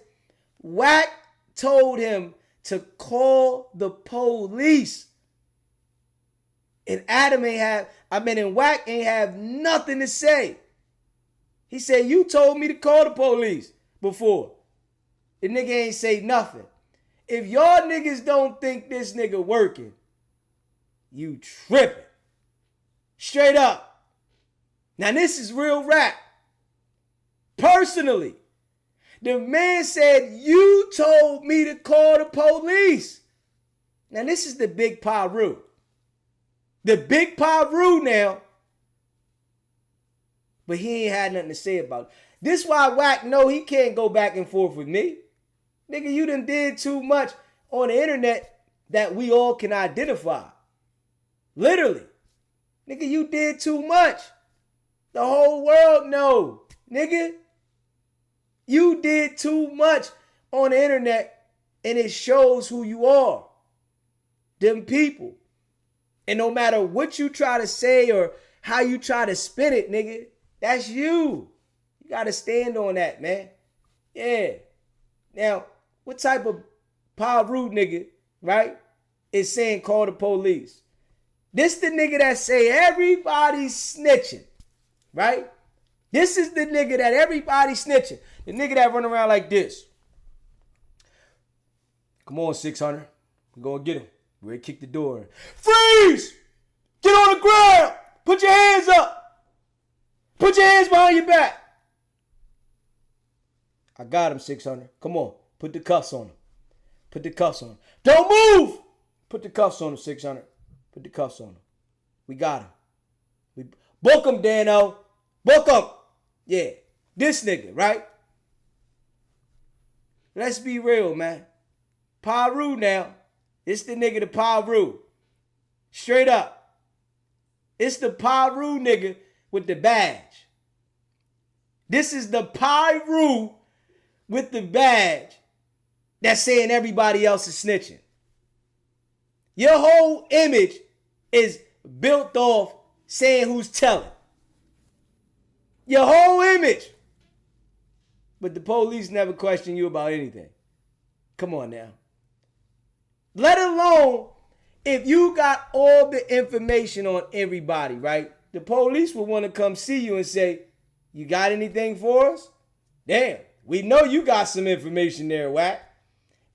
Wack told him to call the police. And Wack ain't have nothing to say. He said, you told me to call the police before. The nigga ain't say nothing. If y'all niggas don't think this nigga working, you tripping. Straight up. Now this is real rap. Personally, the man said, you told me to call the police. Now this is the big Pyru. The big Pyru now. But he ain't had nothing to say about it. This why Wack know he can't go back and forth with me. Nigga, you done did too much on the internet that we all can identify. Literally. Nigga, you did too much. The whole world know. Nigga, you did too much on the internet, and it shows who you are. Them people. And no matter what you try to say or how you try to spin it, nigga, that's you. You got to stand on that, man. Yeah. Now, what type of Pyru nigga, right, is saying call the police? This the nigga that say everybody's snitching, right? This is the nigga that everybody's snitching. The nigga that run around like this. Come on, 600. We're going to get him. We're going to kick the door in. Freeze! Get on the ground! Put your hands up! Put your hands behind your back! I got him, 600. Come on. Put the cuffs on him. Put the cuffs on him. Don't move! Put the cuffs on him, 600. Put the cuffs on him. We got him. Book him, Dano. Book him. Yeah. This nigga, right? Let's be real, man. Pyru now. It's the nigga, the Pyru. Straight up. It's the Pyru nigga with the badge. This is the Pyru with the badge that's saying everybody else is snitching. Your whole image is built off saying who's telling. Your whole image. But the police never question you about anything. Come on now. Let alone if you got all the information on everybody, right? The police will want to come see you and say, you got anything for us? Damn, we know you got some information there, Wack.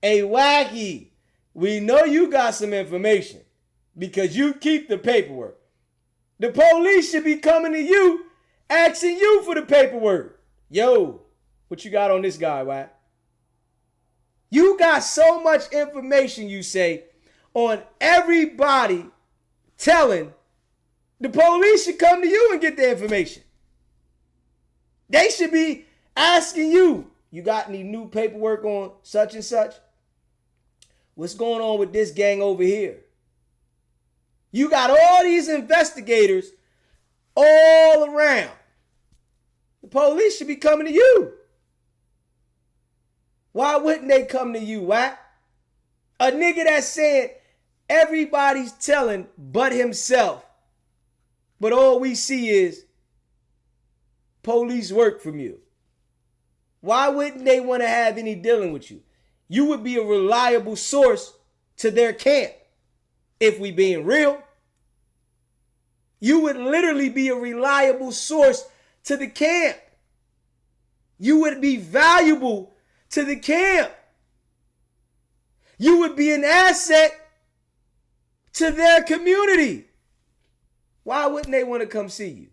Hey, Wacky, we know you got some information because you keep the paperwork. The police should be coming to you, asking you for the paperwork. Yo, what you got on this guy, Wack? You got so much information, you say, on everybody telling. The police should come to you and get the information. They should be asking you, you got any new paperwork on such and such? What's going on with this gang over here? You got all these investigators all around. The police should be coming to you. Why wouldn't they come to you, Wack? A nigga that said everybody's telling but himself. But all we see is police work from you? Why wouldn't they want to have any dealing with you? You would be a reliable source to their camp. If we being real, you would literally be a reliable source to the camp. You would be valuable to the camp. You would be an asset to their community. Why wouldn't they want to come see you?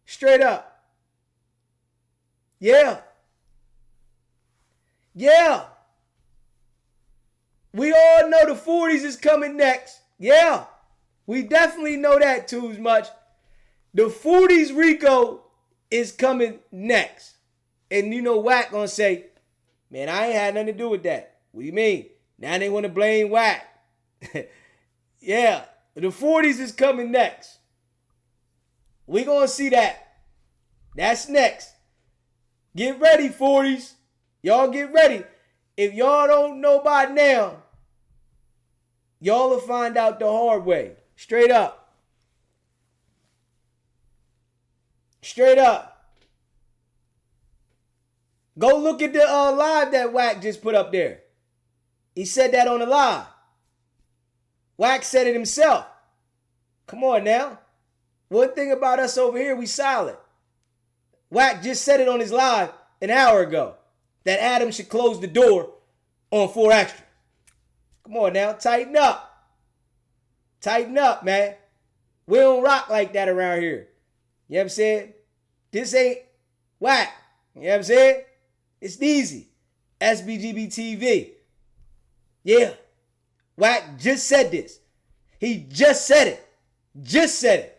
Straight up. Yeah. Yeah. We all know the 40s is coming next. Yeah. We definitely know that too as much. The 40s Rico is coming next. And you know Wack gonna say, man, I ain't had nothing to do with that. What do you mean? Now they want to blame Wack. Yeah. The 40s is coming next. We gonna see that. That's next. Get ready, 40s. Y'all get ready. If y'all don't know by now, y'all will find out the hard way. Straight up. Straight up. Go look at the live that Wack just put up there. He said that on the live. Wack said it himself. Come on now. One thing about us over here, we solid. Wack just said it on his live an hour ago. That Adam should close the door on 4XTRAS. Come on now, tighten up. Tighten up, man. We don't rock like that around here. You know what I'm saying? This ain't Wack. You know what I'm saying? It's easy. SBGB TV. Yeah. Wack just said this. He just said it. Just said it.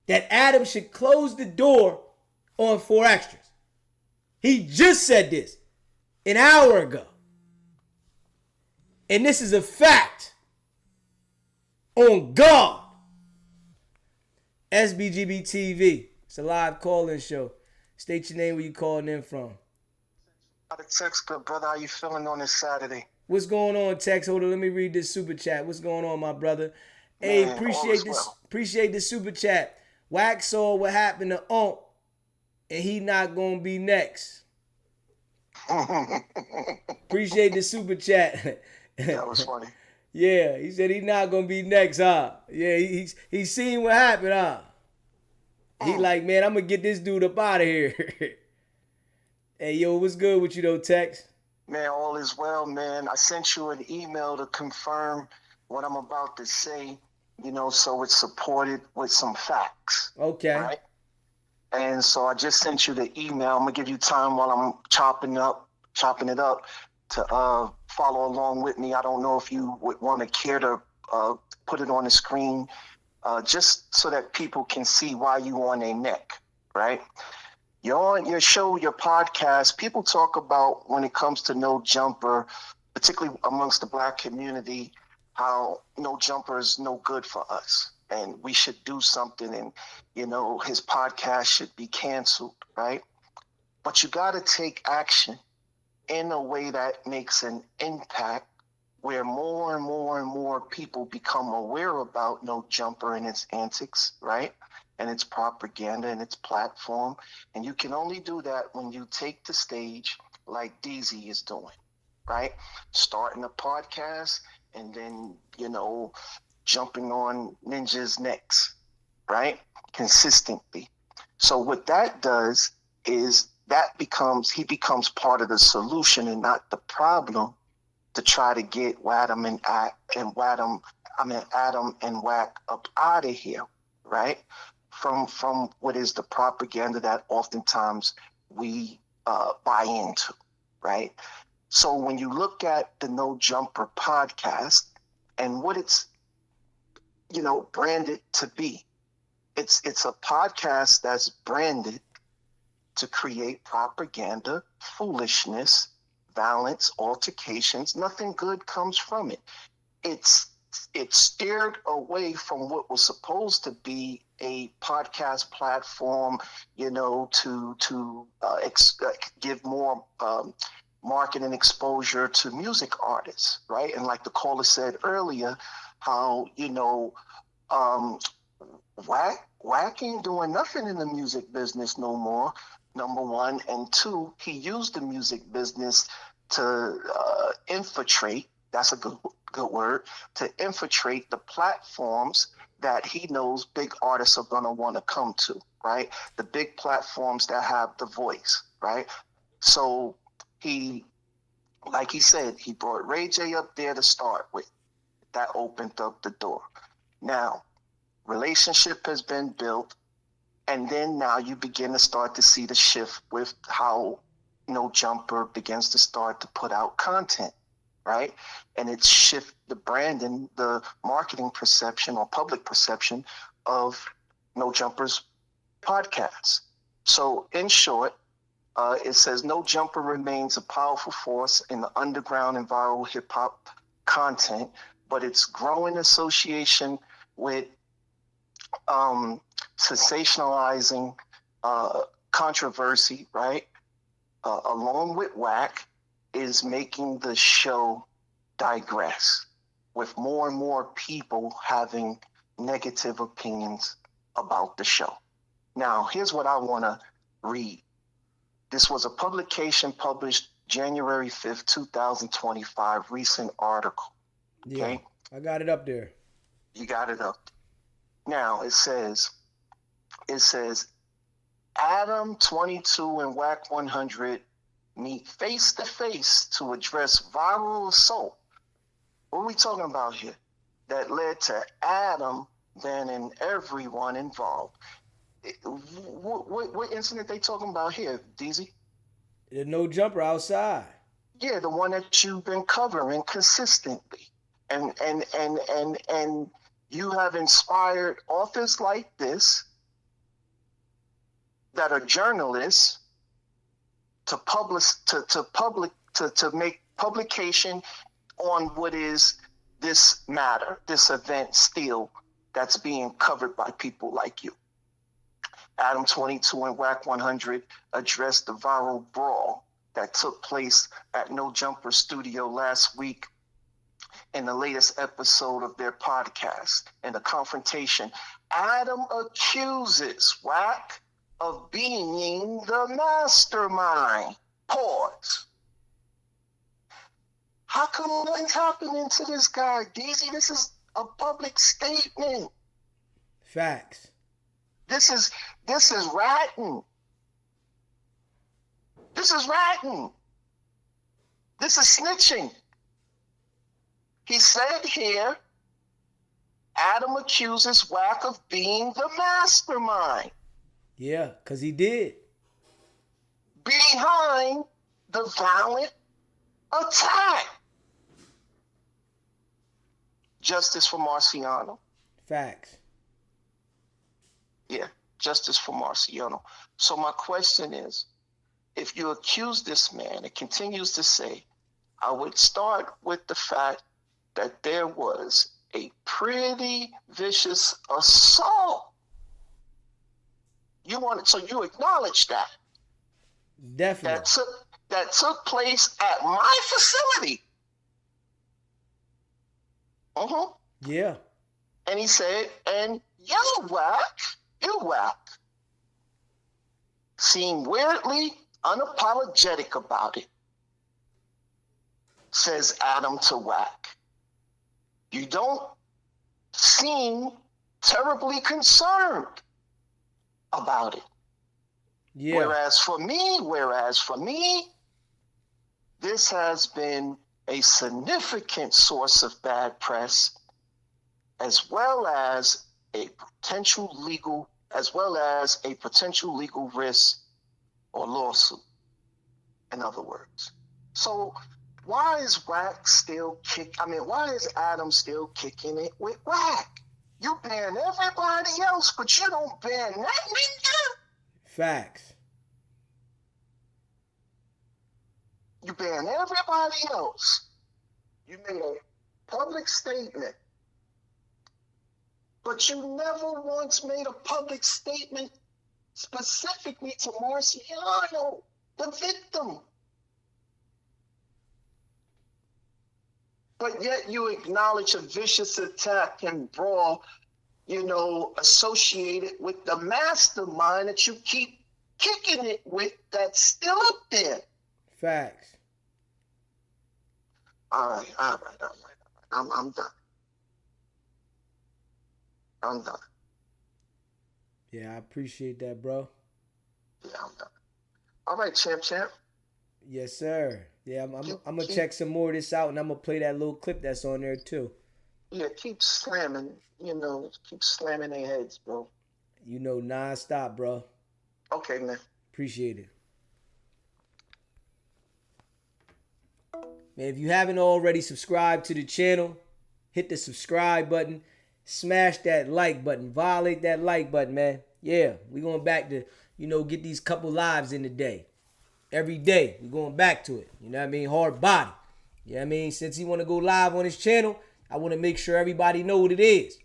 That Adam should close the door on 4XTRAS. He just said this an hour ago. And this is a fact. On God. SBGB TV. It's a live call-in show. State your name, where you calling in from. Out of text, good brother. How you feeling on this Saturday? What's going on, Tex? Hold on, let me read this super chat. What's going on, my brother? Hey, Man, appreciate this. well. Appreciate the super chat. Wack saw what happened to Ump, and he not gonna be next. Appreciate the super chat. That was funny. Yeah, he said he's not gonna be next, huh? Yeah, he's seen what happened, huh? He like, man, I'm gonna get this dude up out of here. Hey, yo, what's good with you though, Tex? Man, all is well, man. I sent you an email to confirm what I'm about to say, so it's supported with some facts. Okay. Right? And so I just sent you the email. I'm gonna give you time while I'm chopping it up to follow along with me. I don't know if you would want to care to put it on the screen, just so that people can see why you on their neck, right? You're on your show, your podcast, people talk about when it comes to No Jumper, particularly amongst the Black community, how No Jumper is no good for us and we should do something, and, his podcast should be canceled, right? But you got to take action in a way that makes an impact, where more and more and more people become aware about No Jumper and its antics, right? And its propaganda and its platform. And you can only do that when you take the stage like DZ is doing, right? Starting a podcast and then, jumping on ninjas' necks, right? Consistently. So what that does is he becomes part of the solution and not the problem, to try to get Adam and Wack up out of here, right? From what is the propaganda that oftentimes we buy into, right? So when you look at the No Jumper podcast and what it's, branded to be, it's a podcast that's branded to create propaganda, foolishness, violence, altercations. Nothing good comes from it. It's steered away from what was supposed to be a podcast platform, to give more marketing exposure to music artists, right? And like the caller said earlier, how Wack Wack ain't doing nothing in the music business no more, number one. And two, he used the music business to infiltrate, that's a good word, to infiltrate the platforms that he knows big artists are going to want to come to, right? The big platforms that have the voice, right? So he, like he said, he brought Ray J up there to start with. That opened up the door. Now, relationship has been built, and then now you begin to start to see the shift with how No Jumper begins to start to put out content, right? And it shifts the branding, the marketing perception or public perception of No Jumper's podcast. So in short, it says No Jumper remains a powerful force in the underground and viral hip hop content, but its growing association with sensationalizing controversy, right, along with Wack, is making the show digress, with more and more people having negative opinions about the show. Now, here's what I want to read. This was a publication published January 5th, 2025, recent article. Okay? Yeah, I got it up there. You got it up. Now, it says, Adam 22 and Wack 100 meet face to face to address viral assault. What are we talking about here? That led to Adam banning everyone involved. What incident they talking about here, DZ? The No Jumper outside. Yeah, the one that you've been covering consistently. And you have inspired authors like this that are journalists to make publication on what is this matter, this event still that's being covered by people like you. Adam 22 and Wack 100 addressed the viral brawl that took place at No Jumper Studio last week in the latest episode of their podcast. In the confrontation, Adam accuses Wack of being the mastermind. Pause. How come nothing's happening to this guy, DZ? This is a public statement. Facts. This is ratting. This is ratting. This is snitching. He said here, Adam accuses Wack of being the mastermind. Yeah, because he did. Behind the violent attack. Justice for Marciano. Facts. Yeah, justice for Marciano. So my question is, if you accuse this man, it continues to say, I would start with the fact that there was a pretty vicious assault. So you acknowledge that. Definitely. That took place at my facility. Yeah. And he said, and you Wack, seem weirdly unapologetic about it, says Adam to Wack. You don't seem terribly concerned about it. Yeah. Whereas for me, this has been a significant source of bad press, as well as a potential legal risk or lawsuit, in other words. So why is Wack why is Adam still kicking it with Wack? You ban everybody else, but you don't ban that nigga. Facts. You ban everybody else. You made a public statement, but you never once made a public statement specifically to Marciano, the victim. But yet you acknowledge a vicious attack and brawl you know, associated with the mastermind that you keep kicking it with that's still up there. Facts. All right. I'm done. I'm done. Yeah, I appreciate that, bro. Yeah, I'm done. All right, champ. Yes, sir. Yeah, I'm gonna check some more of this out, and I'm gonna play that little clip that's on there too. Yeah, keep slamming. You know, keep slamming their heads, bro. You know, non-stop, bro. Okay, man. Appreciate it. Man, if you haven't already subscribed to the channel, hit the subscribe button. Smash that like button. Violate that like button, man. Yeah, we going back to, you know, get these couple lives in the day. Every day, we going back to it. You know what I mean? Hard body. You know what I mean? Since he want to go live on his channel, I want to make sure everybody know what it is.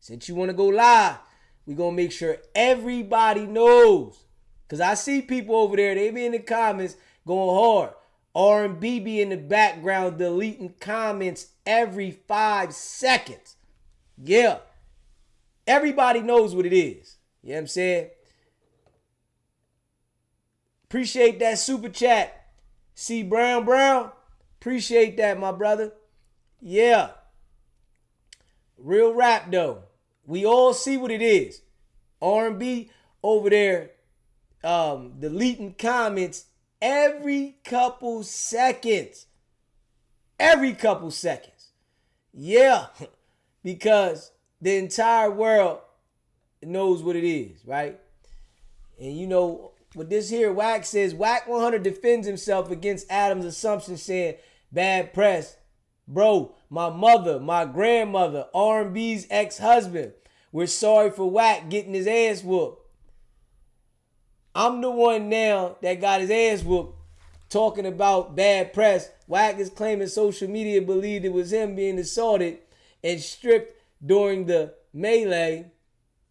Since you want to go live, we going to make sure everybody knows. Because I see people over there, they be in the comments going hard. R&B be in the background deleting comments every 5 seconds. Yeah. Everybody knows what it is. You know what I'm saying? Appreciate that super chat. C. Brown. Appreciate that, my brother. Yeah. Real rap, though. We all see what it is. R&B over there deleting comments every couple seconds. Every couple seconds. Yeah. Because the entire world knows what it is, right? And you know, with this here, Wack says, Wack 100 defends himself against Adam's assumption saying, bad press. Bro, my mother, my grandmother, R&B's ex-husband. We're sorry for Wack getting his ass whooped. I'm the one now that got his ass whooped talking about bad press. Wack is claiming social media believed it was him being assaulted and stripped during the melee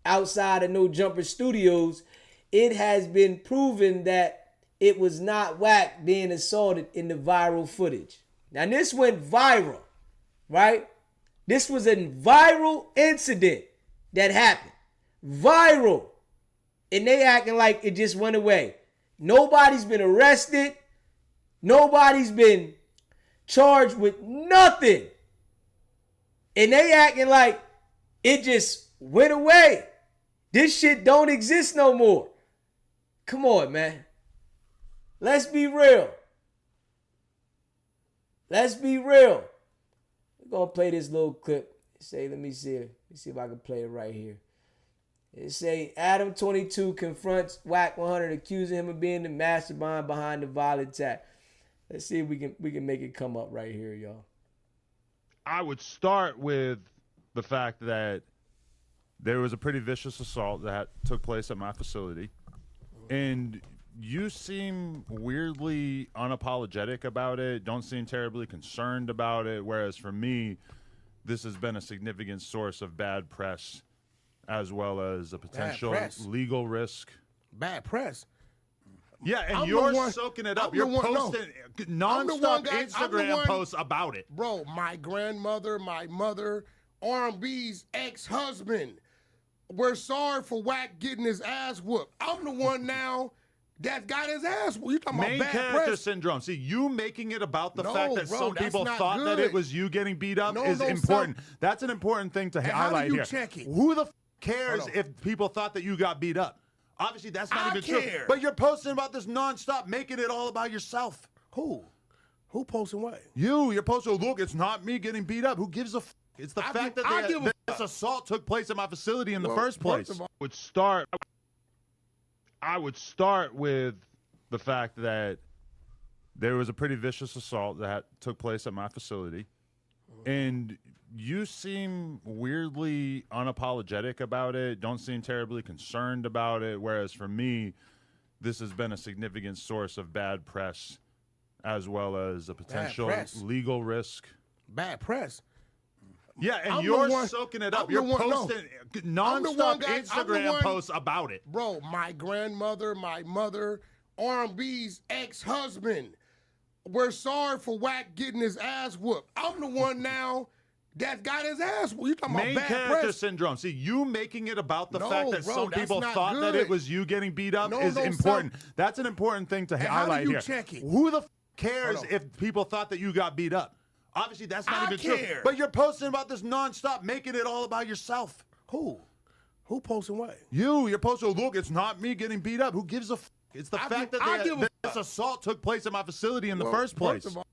outside of No Jumper Studios. It has been proven that it was not Wack being assaulted in the viral footage. Now this went viral, right? This was a viral incident that happened. Viral. And they acting like it just went away. Nobody's been arrested. Nobody's been charged with nothing. And they acting like it just went away. This shit don't exist no more. Come on, man. Let's be real. Let's be real. We're going to play this little clip. Let me see if I can play it right here. It say Adam 22 confronts Wack 100, accusing him of being the mastermind behind the violent attack. Let's see if we can make it come up right here, y'all. I would start with the fact that there was a pretty vicious assault that took place at my facility, and you seem weirdly unapologetic about it, don't seem terribly concerned about it, whereas for me, this has been a significant source of bad press as well as a potential legal risk. Bad press. Yeah, and you're soaking it up. You're posting nonstop Instagram posts about it. Bro, my grandmother, my mother, R&B's ex-husband. We're sorry for Wack getting his ass whooped. I'm the one now that got his ass whooped. You talking Main about bad character press? syndrome. See, you making it about the No, fact that bro, some that's people not thought that good. it was you getting beat up is important. That's an important thing to And highlight how do you here. check it? Who the cares if people thought that you got beat up? Obviously, that's not even true. But you're posting about this nonstop, making it all about yourself. Who? Who posting what? You're posting, look, it's not me getting beat up. Who gives a f? It's the fact that this assault took place at my facility in the first place. I would start with the fact that there was a pretty vicious assault that took place at my facility, and you seem weirdly unapologetic about it, don't seem terribly concerned about it, whereas for me, this has been a significant source of bad press as well as a potential legal risk. Bad press. Yeah, and you're soaking it up. You're posting nonstop Instagram posts about it. Bro, my grandmother, my mother, R&B's ex-husband. We're sorry for Wack getting his ass whooped. I'm the one now that got his ass. You talking Main about bad character press? syndrome. See, you making it about the No, fact that bro, some that's people not thought that good. it was you getting beat up No, is no, important. That's an important thing to And how do highlight you here. check it? Who the cares Hold on. if people thought that you got beat up? Obviously, that's not I even true. care. But you're posting about this nonstop, making it all about yourself. Who? Who posting what? You're posting, look, it's not me getting beat up. Who gives a f? It's the I fact give- I that give a this assault took place at my facility in the Well, first place. of all,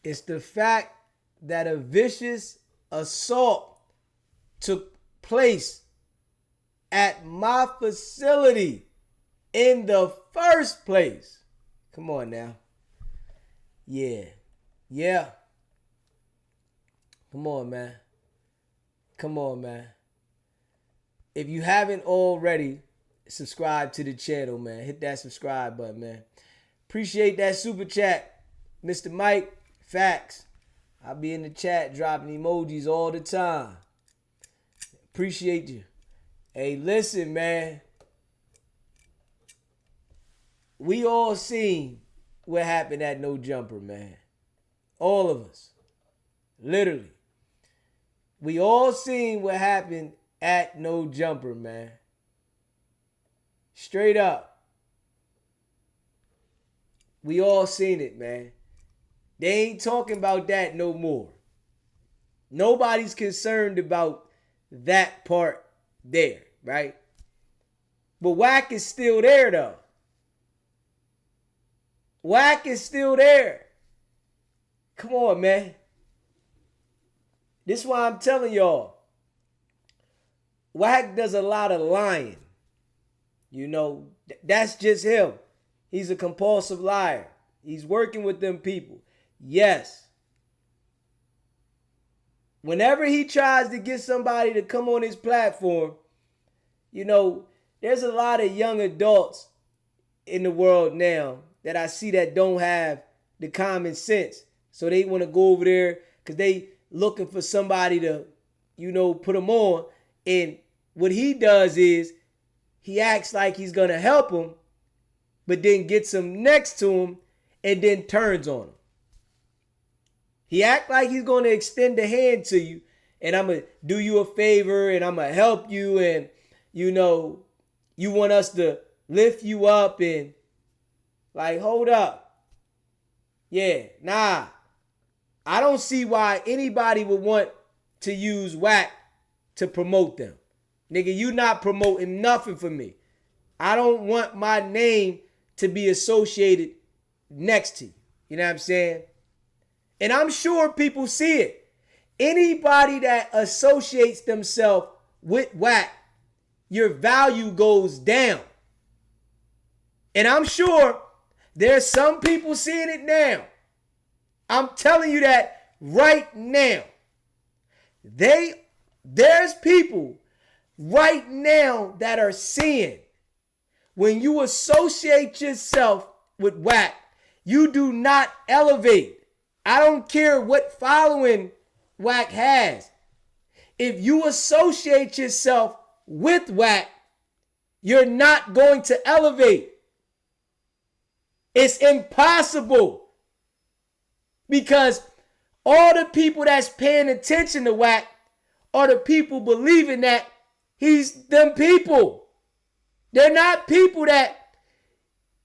It's the fact that a vicious assault took place at my facility in the first place. Come on now. Yeah. Come on, man. Come on, man. If you haven't already, subscribe to the channel, man. Hit that subscribe button, man. Appreciate that super chat, Mr. Mike. Facts. I'll be in the chat dropping emojis all the time. Appreciate you. Hey, listen, man. We all seen what happened at No Jumper, man. All of us. Literally. We all seen what happened at No Jumper, man. Straight up. We all seen it, man. They ain't talking about that no more. Nobody's concerned about that part there, right? But Wack is still there, though. Wack is still there. Come on, man. This is why I'm telling y'all. Wack does a lot of lying. You know, that's just him. He's a compulsive liar. He's working with them people. Yes. Whenever he tries to get somebody to come on his platform, you know, there's a lot of young adults in the world now that I see that don't have the common sense. So they want to go over there because they looking for somebody to, you know, put them on. And what he does is he acts like he's going to help them, but then gets them next to him and then turns on them. He act like he's going to extend a hand to you and I'm going to do you a favor and I'm going to help you and, you know, you want us to lift you up and like, hold up. Yeah, nah. I don't see why anybody would want to use Wack to promote them. Nigga, you not promoting nothing for me. I don't want my name to be associated next to you. You know what I'm saying? And I'm sure people see it. Anybody that associates themselves with Wack, your value goes down. And I'm sure there's some people seeing it now. I'm telling you that right now. There's people right now that are seeing when you associate yourself with Wack, you do not elevate. I don't care what following Wack has. If you associate yourself with Wack, you're not going to elevate. It's impossible. Because all the people that's paying attention to Wack are the people believing that he's them people. They're not people that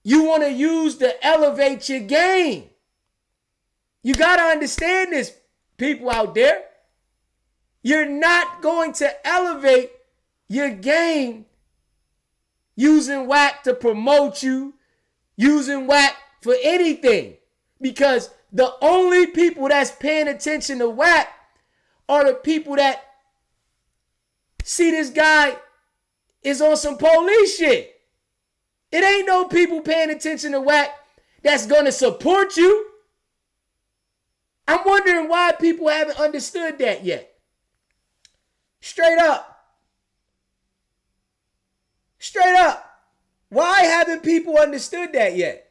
you want to use to elevate your game. You got to understand this, people out there. You're not going to elevate your game using Wack to promote you, using Wack for anything. Because the only people that's paying attention to Wack are the people that see this guy is on some police shit. It ain't no people paying attention to Wack that's going to support you. I'm wondering why people haven't understood that yet. Straight up. Straight up. Why haven't people understood that yet?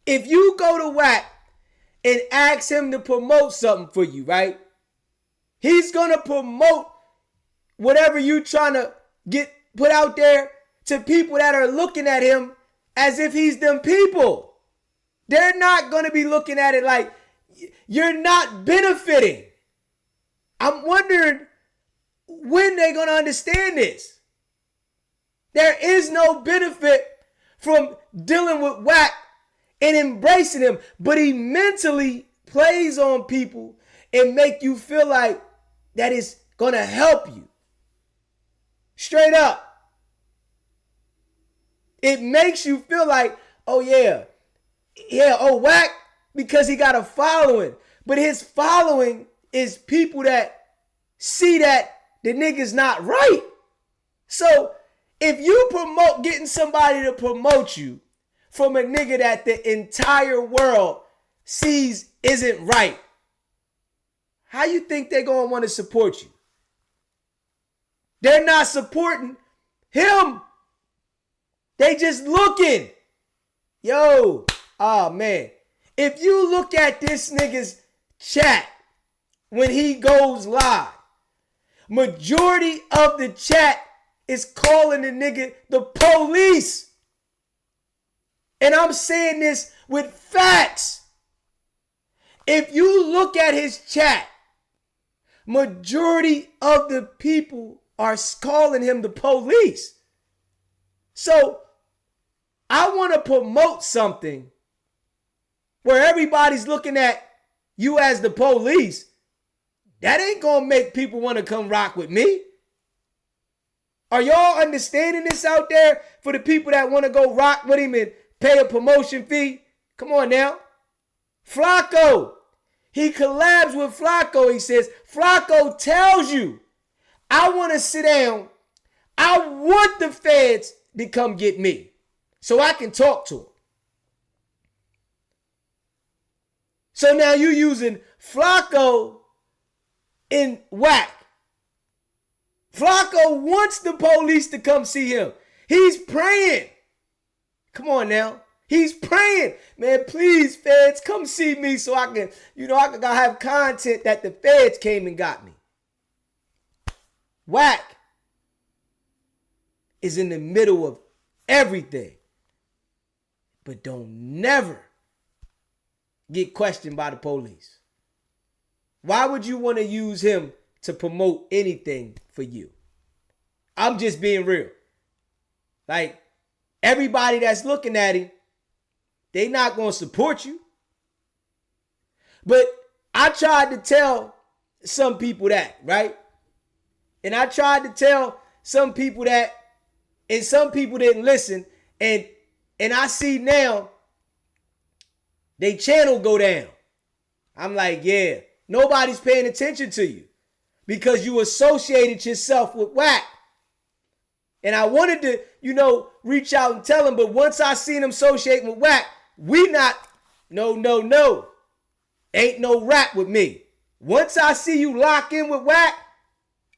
If you go to Wack and ask him to promote something for you, right? He's going to promote whatever you trying to get put out there to people that are looking at him as if he's them people. They're not going to be looking at it like you're not benefiting. I'm wondering when they're going to understand this. There is no benefit from dealing with Wack and embracing him, but he mentally plays on people and make you feel like that is going to help you. Straight up. It makes you feel like, oh yeah, Wack, because he got a following. But his following is people that see that the nigga's not right. So if you promote getting somebody to promote you from a nigga that the entire world sees isn't right, how you think they're going to want to support you? They're not supporting him. They just looking. Yo, oh man. If you look at this nigga's chat when he goes live, majority of the chat is calling the nigga the police. And I'm saying this with facts. If you look at his chat, majority of the people are calling him the police. So I want to promote something where everybody's looking at you as the police. That ain't going to make people want to come rock with me. Are y'all understanding this out there for the people that want to go rock with him and pay a promotion fee? Come on now. Flacco. He collabs with Flacco. He says, Flacco tells you, I want to sit down. I want the feds to come get me so I can talk to him. So now you're using Flacco in Wack. Flacco wants the police to come see him. He's praying. Come on now. He's praying. Man, please, feds, come see me so I can, I can have content that the feds came and got me. Wack is in the middle of everything, but don't never get questioned by the police. Why would you want to use him to promote anything for you? I'm just being real. Like, everybody that's looking at him, they not going to support you. But I tried to tell some people that, right? And I tried to tell some people that, and some people didn't listen. And I see now they channel go down. I'm like, yeah, nobody's paying attention to you because you associated yourself with Wack. And I wanted to, reach out and tell him, but once I seen him associating with Wack, no. Ain't no rap with me. Once I see you lock in with Wack,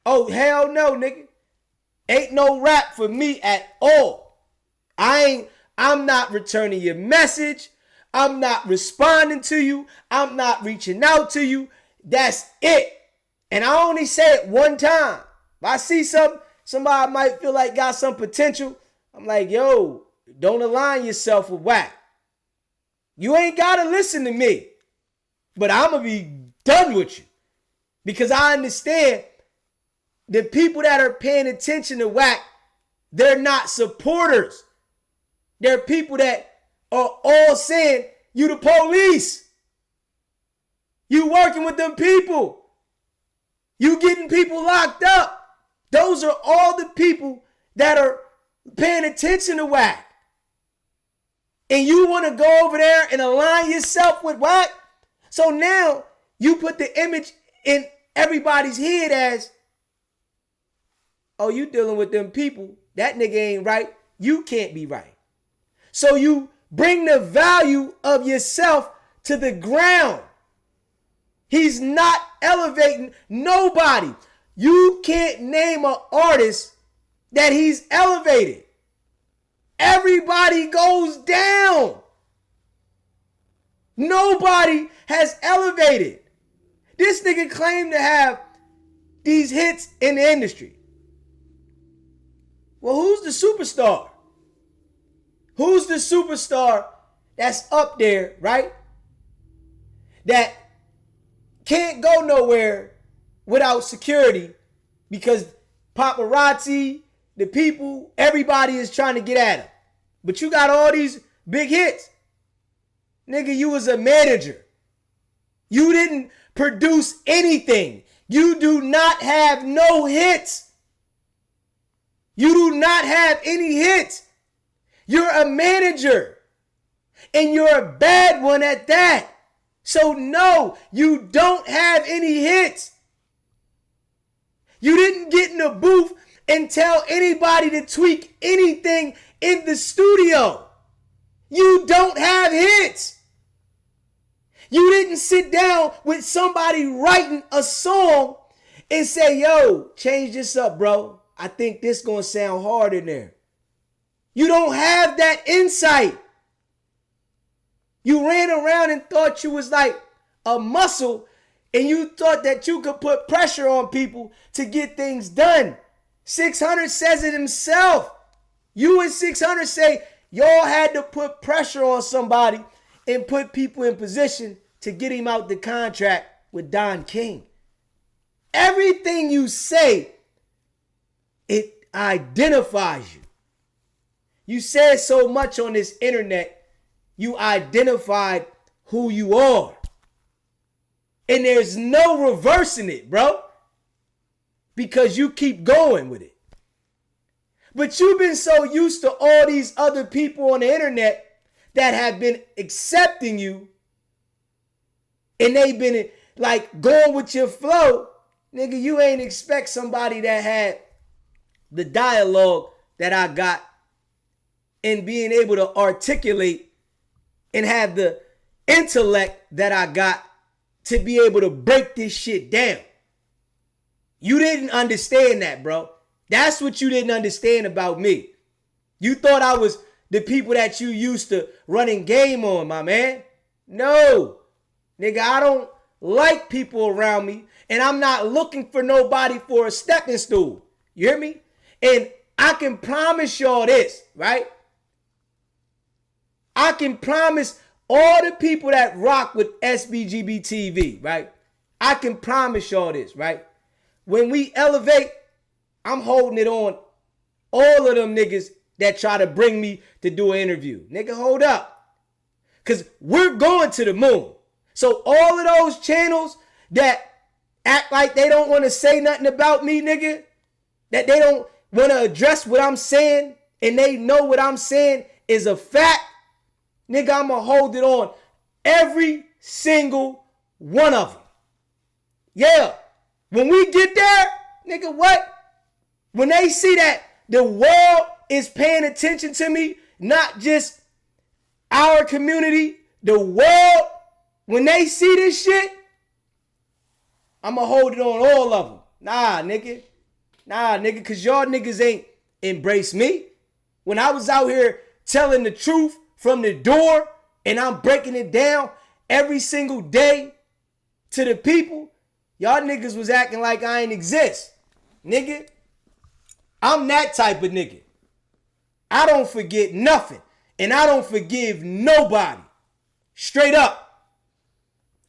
oh, hell no, nigga. Ain't no rap for me at all. I'm not returning your message. I'm not responding to you. I'm not reaching out to you. That's it. And I only say it one time. If I see somebody might feel like got some potential, I'm like, yo, don't align yourself with Wack. You ain't got to listen to me. But I'm going to be done with you. Because I understand the people that are paying attention to Wack, they're not supporters. They're people that are all saying, you the police. You working with them people. You getting people locked up. Those are all the people that are paying attention to Wack. And you want to go over there and align yourself with Wack? So now you put the image in everybody's head as, oh, you dealing with them people. That nigga ain't right. You can't be right. So you bring the value of yourself to the ground. He's not elevating nobody. You can't name an artist that he's elevated. Everybody goes down. Nobody has elevated. This nigga claimed to have these hits in the industry. Well, who's the superstar? Who's the superstar that's up there, right? That can't go nowhere without security because paparazzi, the people, everybody is trying to get at him. But you got all these big hits. Nigga, you was a manager. You didn't produce anything. You do not have no hits. You do not have any hits. You're a manager. And you're a bad one at that. So no, you don't have any hits. You didn't get in the booth and tell anybody to tweak anything in the studio. You don't have hits. You didn't sit down with somebody writing a song and say, yo, change this up, bro. I think this gonna sound hard in there. You don't have that insight. You ran around and thought you was like a muscle and you thought that you could put pressure on people to get things done. 600 says it himself. You and 600 say y'all had to put pressure on somebody and put people in position to get him out the contract with Don King. Everything you say, it identifies you. You said so much on this internet, you identified who you are. And there's no reversing it, bro. Because you keep going with it. But you've been so used to all these other people on the internet that have been accepting you. And they've been like going with your flow. Nigga, you ain't expect somebody that had the dialogue that I got and being able to articulate and have the intellect that I got to be able to break this shit down. You didn't understand that, bro. That's what you didn't understand about me. You thought I was the people that you used to running game on, my man. No. Nigga, I don't like people around me, and I'm not looking for nobody for a stepping stool. You hear me? And I can promise y'all this, right? I can promise all the people that rock with SBGB TV, right? I can promise y'all this, right? When we elevate, I'm holding it on all of them niggas that try to bring me to do an interview. Nigga, hold up. Because we're going to the moon. So all of those channels that act like they don't want to say nothing about me, nigga, that they don't want to address what I'm saying, and they know what I'm saying is a fact, nigga, I'm going to hold it on every single one of them. Yeah. When we get there, nigga, what? When they see that the world is paying attention to me, not just our community, the world, when they see this shit, I'm going to hold it on all of them. Nah, nigga, because y'all niggas ain't embrace me. When I was out here telling the truth from the door and I'm breaking it down every single day to the people, y'all niggas was acting like I ain't exist. Nigga, I'm that type of nigga. I don't forget nothing. And I don't forgive nobody. Straight up.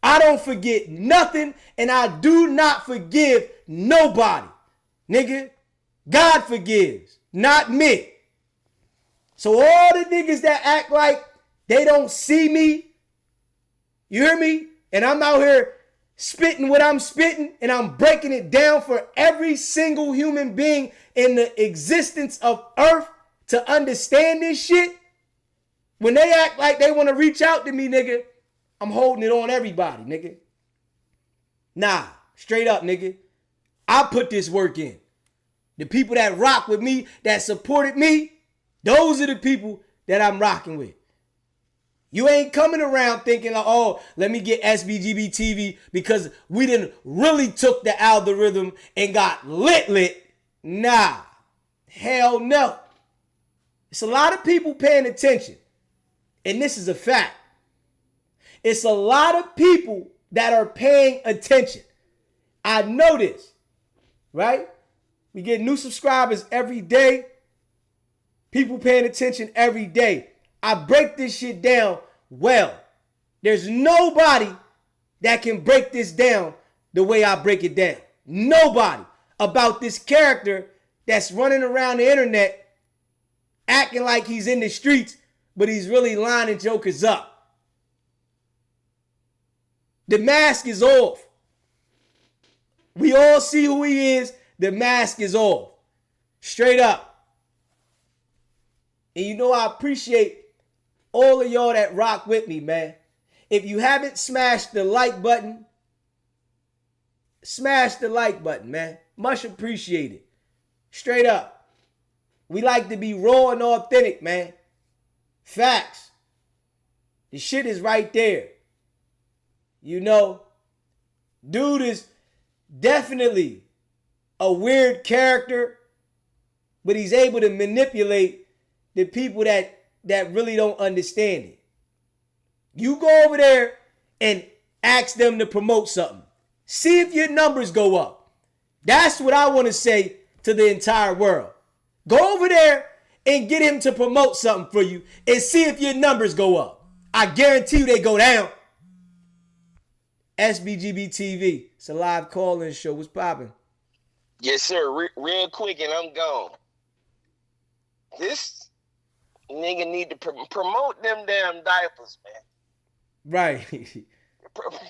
I don't forget nothing, and I do not forgive nobody. Nigga, God forgives, not me. So all the niggas that act like they don't see me, you hear me? And I'm out here spitting what I'm spitting, and I'm breaking it down for every single human being in the existence of Earth to understand this shit. When they act like they want to reach out to me, nigga, I'm holding it on everybody, nigga. Nah, straight up, nigga. I put this work in. The people that rock with me, that supported me, those are the people that I'm rocking with. You ain't coming around thinking, like, oh, let me get SBGB TV because we done really took the algorithm and got lit. Nah, hell no. It's a lot of people paying attention. And this is a fact. It's a lot of people that are paying attention. I know this, right? We get new subscribers every day. People paying attention every day. I break this shit down well. There's nobody that can break this down the way I break it down. Nobody about this character that's running around the internet acting like he's in the streets, but he's really lining jokers up. The mask is off. We all see who he is. The mask is off. Straight up. And you know I appreciate all of y'all that rock with me, man. If you haven't smashed the like button, smash the like button, man. Much appreciated. Straight up. We like to be raw and authentic, man. Facts. The shit is right there. You know, dude is definitely a weird character, but he's able to manipulate the people that really don't understand it. You go over there and ask them to promote something. See if your numbers go up. That's what I want to say to the entire world. Go over there and get him to promote something for you and see if your numbers go up. I guarantee you they go down. SBGB TV. It's a live call-in show. What's popping? Yes, sir. Real quick, and I'm gone. This nigga need to promote them damn diapers, man. Right.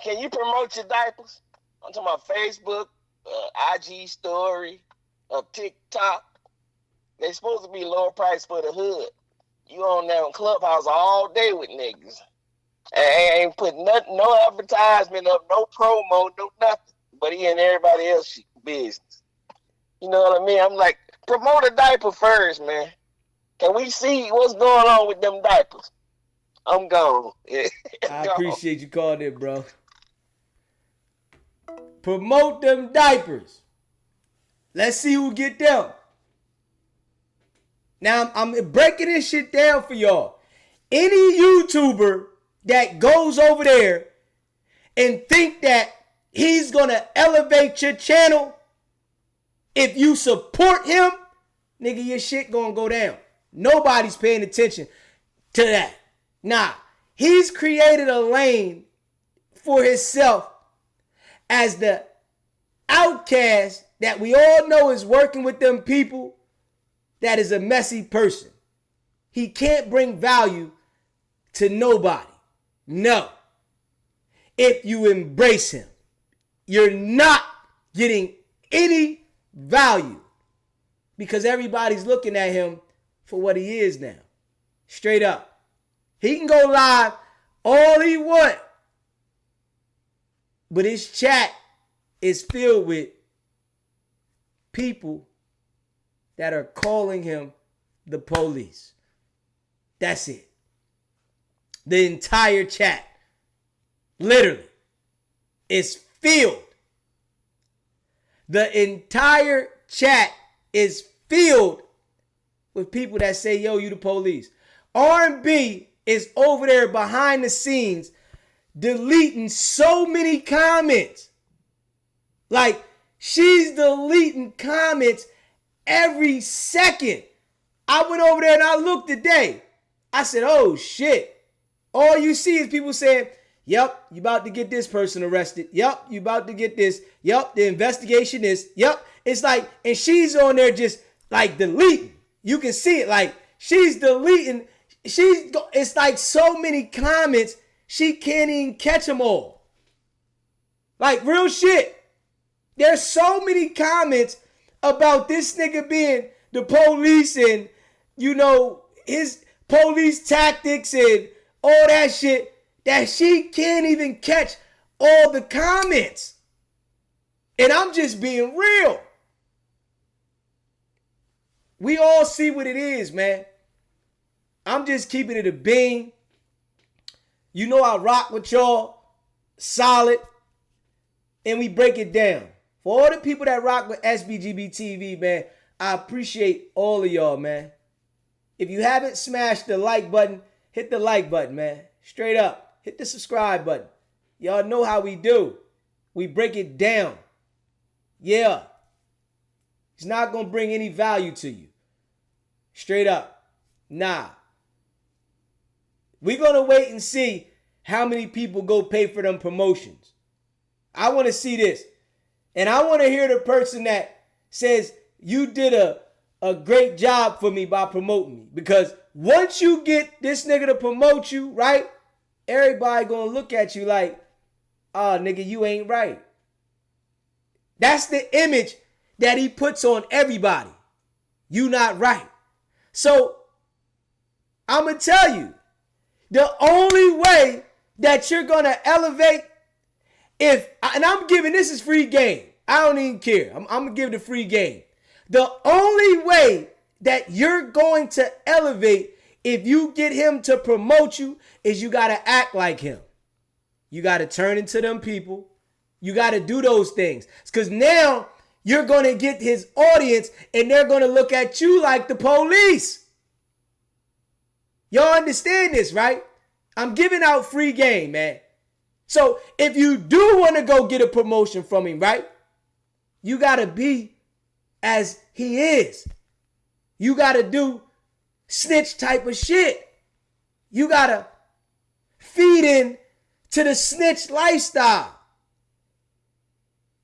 Can you promote your diapers? I'm talking about Facebook, IG story, TikTok. They supposed to be lower price for the hood. You on there on Clubhouse all day with niggas. I ain't put nothing, no advertisement up, no promo, no nothing. But he and everybody else business. You know what I mean? I'm like, promote a diaper first, man. Can we see what's going on with them diapers? I'm gone. I appreciate you calling in, bro. Promote them diapers. Let's see who get them. Now, I'm breaking this shit down for y'all. Any YouTuber that goes over there and think that he's going to elevate your channel, if you support him, nigga, your shit going to go down. Nobody's paying attention to that. Nah, he's created a lane for himself as the outcast that we all know is working with them people that is a messy person. He can't bring value to nobody. No. If you embrace him, you're not getting any value because everybody's looking at him for what he is now. Straight up. He can go live all he want, but his chat is filled with people that are calling him the police. That's it. The entire chat, literally, is filled. The entire chat is filled with people that say, yo, you the police. R&B is over there behind the scenes deleting so many comments. Like, she's deleting comments every second. I went over there and I looked today. I said, oh shit. All you see is people saying, yep, you about to get this person arrested. Yep, you about to get this. Yep, the investigation is. Yep. It's like, and she's on there just like deleting. You can see it. Like, she's deleting. It's like so many comments, she can't even catch them all. Like, real shit. There's so many comments about this nigga being the police and, you know, his police tactics and all that shit that she can't even catch all the comments. And I'm just being real. We all see what it is, man. I'm just keeping it a bean. You know I rock with y'all. Solid. And we break it down. For all the people that rock with SBGB TV, man, I appreciate all of y'all, man. If you haven't smashed the like button, hit the like button, man. Straight up. Hit the subscribe button. Y'all know how we do. We break it down. Yeah. It's not going to bring any value to you. Straight up. Nah. We're going to wait and see how many people go pay for them promotions. I want to see this. And I want to hear the person that says, you did a great job for me by promoting me. Because once you get this nigga to promote you, right, everybody going to look at you like, oh, nigga, you ain't right. That's the image that he puts on everybody. You not right. So, I'm going to tell you, the only way that you're going to elevate, and I'm giving, this is free game. I don't even care. I'm going to give the free game. The only way that you're going to elevate if you get him to promote you is you got to act like him. You got to turn into them people. You got to do those things. Because now you're going to get his audience and they're going to look at you like the police. Y'all understand this, right? I'm giving out free game, man. So if you do want to go get a promotion from him, right? You got to be as he is. You got to do snitch type of shit. You got to feed in to the snitch lifestyle.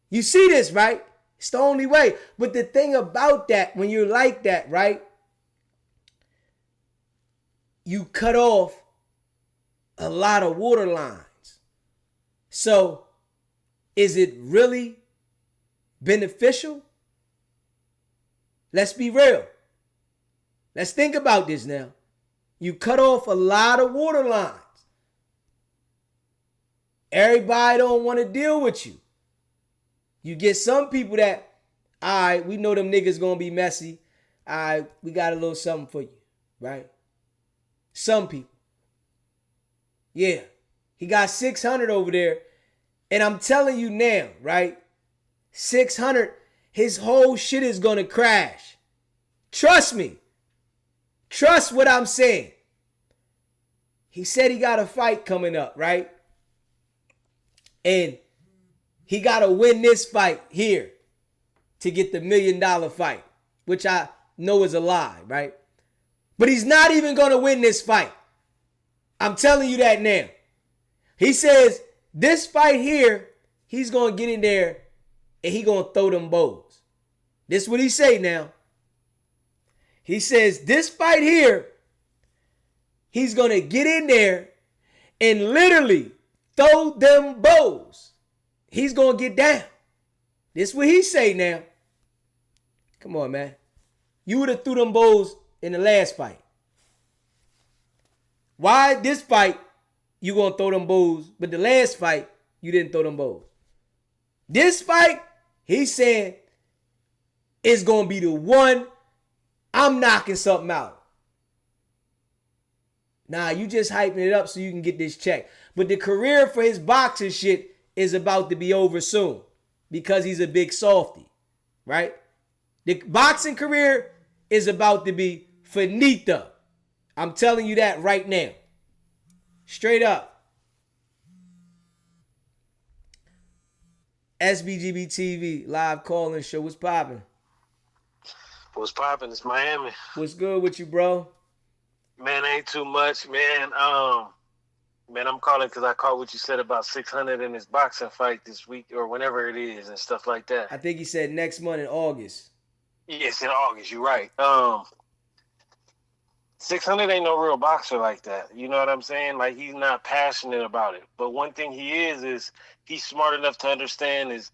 You see this, right? It's the only way. But the thing about that, when you're like that, right? You cut off a lot of water lines. So, is it really beneficial? Let's be real. Let's think about this now. You cut off a lot of water lines. Everybody don't want to deal with you. You get some people that, all right, we know them niggas gonna be messy. All right, we got a little something for you, right? Some people. Yeah, he got 600 over there. And I'm telling you now, right? 600, his whole shit is gonna crash. Trust me. Trust what I'm saying. He said he got a fight coming up, right? And he got to win this fight here to get the $1 million fight, which I know is a lie, right? But he's not even going to win this fight. I'm telling you that now. He says this fight here, he's going to get in there and he going to throw them bows. This is what he say now. He says this fight here, he's going to get in there and literally throw them bows. He's going to get down. This is what he say now. Come on, man. You would have threw them bows in the last fight. Why this fight, you going to throw them bows, but the last fight, you didn't throw them bows? This fight, he's saying, is going to be the one I'm knocking something out. Nah, you just hyping it up so you can get this check. But the career for his boxing shit is about to be over soon because he's a big softy, right? The boxing career is about to be finito. I'm telling you that right now. Straight up. SBGB TV live calling show. What's popping? What's popping? It's Miami. What's good with you, bro? Man, ain't too much, man. Man, I'm calling because I caught what you said about 600 in his boxing fight this week or whenever it is and stuff like that. I think he said next month in August. Yes, in August. You're right. 600 ain't no real boxer like that. You know what I'm saying? Like, he's not passionate about it. But one thing he is he's smart enough to understand is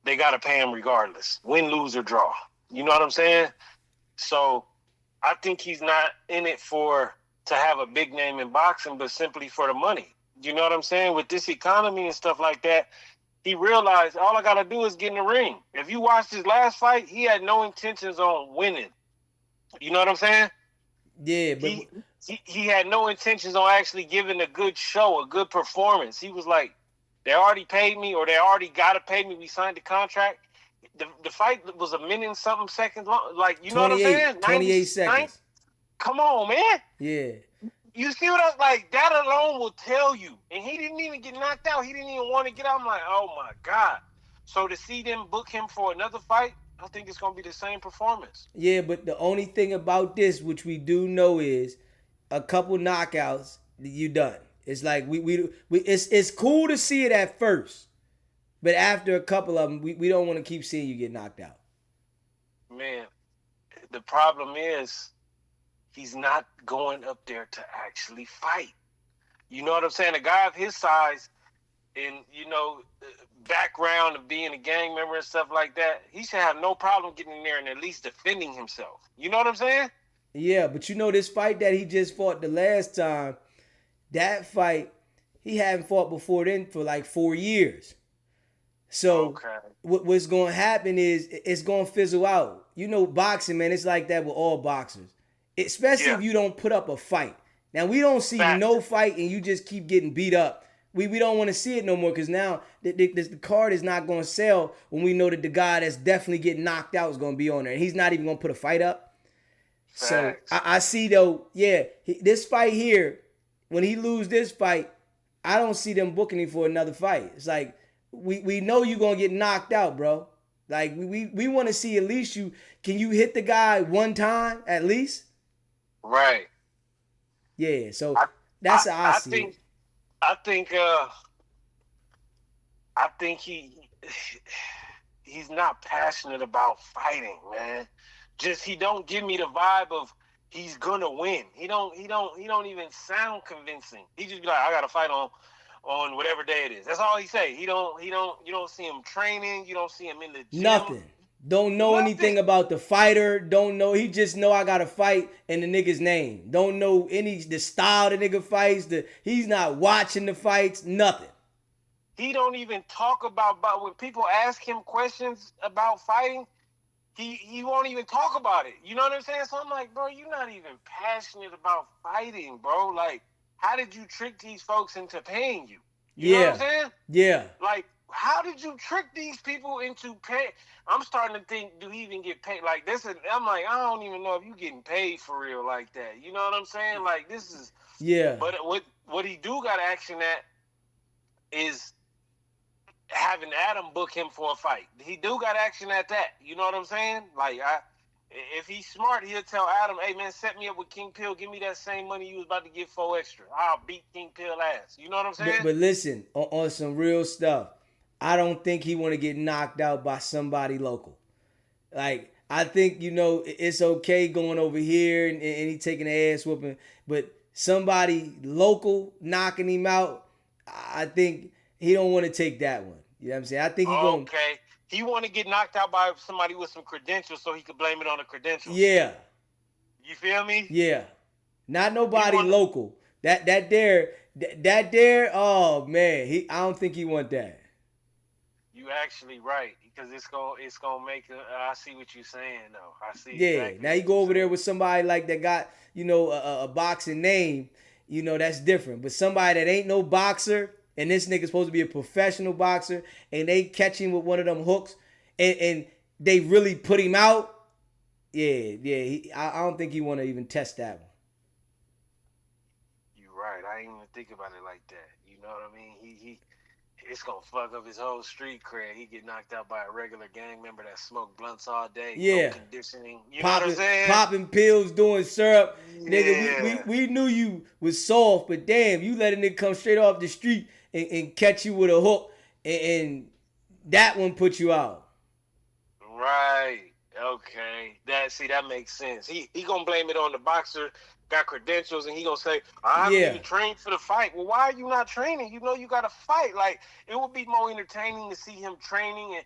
they got to pay him regardless. Win, lose, or draw. You know what I'm saying? So I think he's not in it to have a big name in boxing, but simply for the money. You know what I'm saying? With this economy and stuff like that, he realized all I got to do is get in the ring. If you watched his last fight, he had no intentions on winning. You know what I'm saying? Yeah, but he had no intentions on actually giving a good show, a good performance. He was like, they already paid me or they already got to pay me. We signed the contract. The fight was a minute and something seconds long. Like, you know what I'm saying? 28 seconds. Come on, man. Yeah. You see what I was like? That alone will tell you. And he didn't even get knocked out. He didn't even want to get out. I'm like, oh, my God. So to see them book him for another fight, I think it's going to be the same performance. Yeah, but the only thing about this, which we do know, is a couple knockouts you done. It's like it's cool to see it at first, but after a couple of them, we don't want to keep seeing you get knocked out. Man, the problem is he's not going up there to actually fight. You know what I'm saying? A guy of his size and, background of being a gang member and stuff like that, he should have no problem getting in there and at least defending himself. You know what I'm saying? Yeah, but this fight that he just fought the last time, that fight, he hadn't fought before then for like 4 years. So what's going to happen is it's going to fizzle out. Boxing, man, it's like that with all boxers. Especially if you don't put up a fight. Now, we don't see no fight and you just keep getting beat up. We don't want to see it no more because now the card is not going to sell when we know that the guy that's definitely getting knocked out is going to be on there. And he's not even going to put a fight up. Facts. So I see, though, this fight here, when he lose this fight, I don't see them booking him for another fight. It's like, we know you're going to get knocked out, bro. Like, we want to see at least can you hit the guy one time at least? Right. Yeah, so that's how I see it. I think he's not passionate about fighting, man. Just he don't give me the vibe of he's gonna win. He don't even sound convincing. He just be like, I got to fight on whatever day it is. That's all he say. You don't see him training. You don't see him in the gym. Nothing. Don't know anything about the fighter. Don't know. He just know I gotta fight in the nigga's name. Don't know the style the nigga fights. He's not watching the fights. Nothing. He don't even talk about when people ask him questions about fighting. He won't even talk about it. You know what I'm saying? So I'm like, bro, you're not even passionate about fighting, bro. Like, how did you trick these folks into paying you? You know what I'm saying? Yeah. Like, how did you trick these people into pay? I'm starting to think, do he even get paid? Like this? I'm like, I don't even know if you getting paid for real like that. You know what I'm saying? Like this is. Yeah. But what he do got action at is having Adam book him for a fight. He do got action at that. You know what I'm saying? Like if he's smart, he'll tell Adam, hey man, set me up with King Pill. Give me that same money you was about to give 4XTRAS. I'll beat King Pill ass. You know what I'm saying? But listen, on some real stuff. I don't think he want to get knocked out by somebody local. Like, I think, it's okay going over here and he taking an ass whooping, but somebody local knocking him out, I think he don't want to take that one. You know what I'm saying? I think he going to... Okay. He want to get knocked out by somebody with some credentials so he could blame it on the credentials. Yeah. You feel me? Yeah. Not nobody local. That there, oh, man. I don't think he want that. You actually right because it's gonna make. I see what you're saying though. I see. Yeah. Exactly now you go over there with somebody like that got a boxing name. That's different. But somebody that ain't no boxer and this nigga's supposed to be a professional boxer and they catch him with one of them hooks and they really put him out. Yeah. I don't think he want to even test that one. You're right. I ain't even think about it like that. You know what I mean? It's gonna fuck up his whole street cred. He get knocked out by a regular gang member that smoked blunts all day. Yeah. No conditioning. You know what I'm saying? Popping pills, doing syrup. Yeah. Nigga, we knew you was soft, but damn, you let a nigga come straight off the street and catch you with a hook and that one put you out. Right. Okay. That makes sense. He gonna blame it on the boxer. Got credentials and he gonna say, I haven't even trained for the fight. Well, why are you not training? You gotta fight. Like, it would be more entertaining to see him training and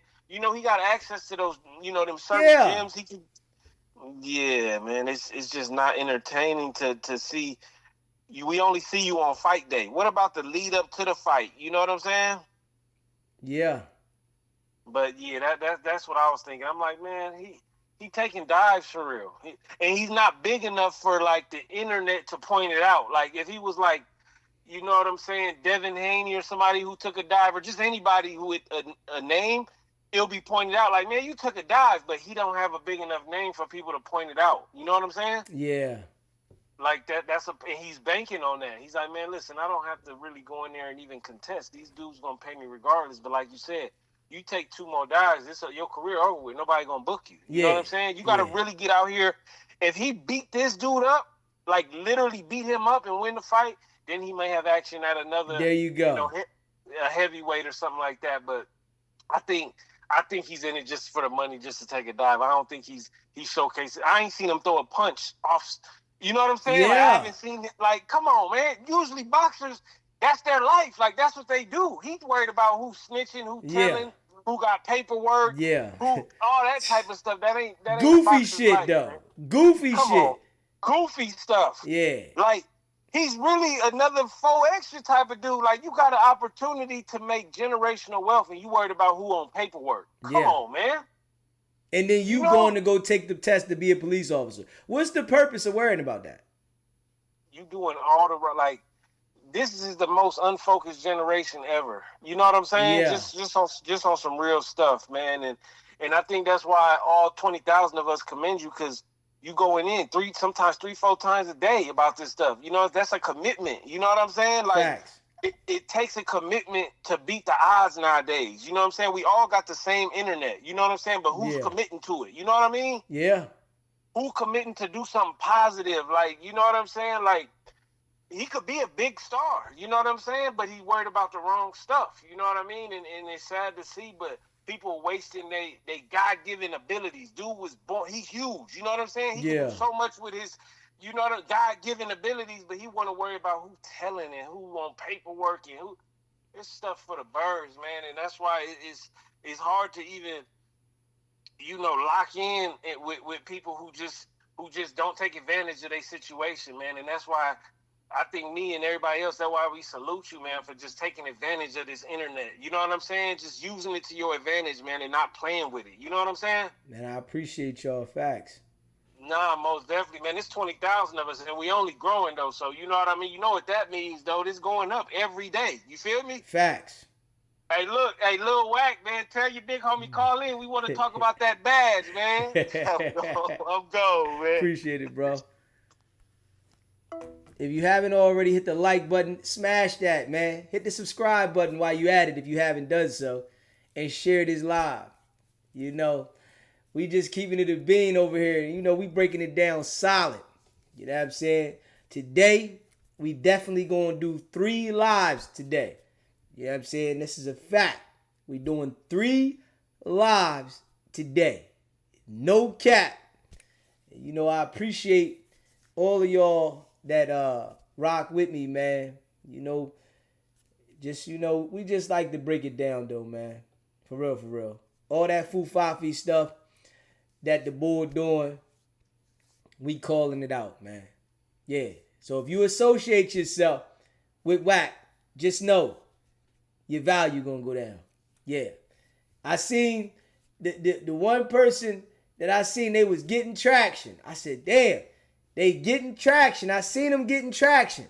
he got access to those, them certain gyms. He can. Yeah, man, it's just not entertaining to see you. We only see you on fight day. What about the lead up to the fight? You know what I'm saying? Yeah. But yeah, that's what I was thinking. I'm like, man, he taking dives for real. And he's not big enough for, like, the internet to point it out. Like, if he was, like, you know what I'm saying, Devin Haney or somebody who took a dive or just anybody who with a name, it'll be pointed out. Like, man, you took a dive, but he don't have a big enough name for people to point it out. You know what I'm saying? Yeah. Like, and he's banking on that. He's like, man, listen, I don't have to really go in there and even contest. These dudes going to pay me regardless. But like you said, you take 2 more dives, your career over with. Nobody gonna book you. You know what I'm saying? You gotta really get out here. If he beat this dude up, like literally beat him up and win the fight, then he may have action at another. There you go. You know, a heavyweight or something like that. But I think he's in it just for the money, just to take a dive. I don't think he's showcasing. I ain't seen him throw a punch off. You know what I'm saying? Yeah. Like, I haven't seen it. Like, come on, man. Usually boxers, that's their life. Like, that's what they do. He's worried about who's snitching, who telling, who got paperwork, who all that type of stuff. That ain't goofy shit life, though. Man. Goofy Come shit. on. Goofy stuff. Yeah. Like, he's really another 4XTRA type of dude. Like, you got an opportunity to make generational wealth, and you worried about who on paperwork. Come on, man. And then you going to go take the test to be a police officer. What's the purpose of worrying about that? You doing all the like. This is the most unfocused generation ever. You know what I'm saying? Yeah. Just on some real stuff, man. And I think that's why all 20,000 of us commend you, because you going in sometimes 3-4 times a day about this stuff. You know, that's a commitment. You know what I'm saying? Like, it takes a commitment to beat the odds nowadays. You know what I'm saying? We all got the same internet. You know what I'm saying? But who's committing to it? You know what I mean? Yeah. Who committing to do something positive? Like, you know what I'm saying? Like, he could be a big star. You know what I'm saying? But he's worried about the wrong stuff. You know what I mean? And it's sad to see, but people wasting they God-given abilities. Dude was born, he's huge. You know what I'm saying? He can do so much with his, you know, the God-given abilities, but he want to worry about who telling and who on paperwork and who. It's stuff for the birds, man. And that's why it's hard to even, you know, lock in with people who just don't take advantage of their situation, man. And that's why I think me and everybody else, that's why we salute you, man, for just taking advantage of this internet. You know what I'm saying? Just using it to your advantage, man, and not playing with it. You know what I'm saying? Man, I appreciate y'all. Facts. Nah, most definitely, man. It's 20,000 of us, and we only growing, though. So, you know what I mean? You know what that means, though. This going up every day. You feel me? Facts. Hey, look. Hey, Lil Wack, man. Tell your big homie call in. We want to talk about that badge, man. I'm going, man. Appreciate it, bro. If you haven't already, hit the like button. Smash that, man. Hit the subscribe button while you at it if you haven't done so. And share this live. You know, we just keeping it a bean over here. You know, we breaking it down solid. You know what I'm saying? Today, we definitely going to do 3 lives today. You know what I'm saying? This is a fact. We doing 3 lives today. No cap. You know, I appreciate all of y'all that rock with me, man. You know, we just like to break it down though, man. For real. All that fufafi stuff that the boy doing, we calling it out, man. Yeah. So if you associate yourself with Wack, just know your value gonna go down. Yeah. I seen the one person that I seen, they was getting traction. I said, damn. They getting traction. I seen them getting traction.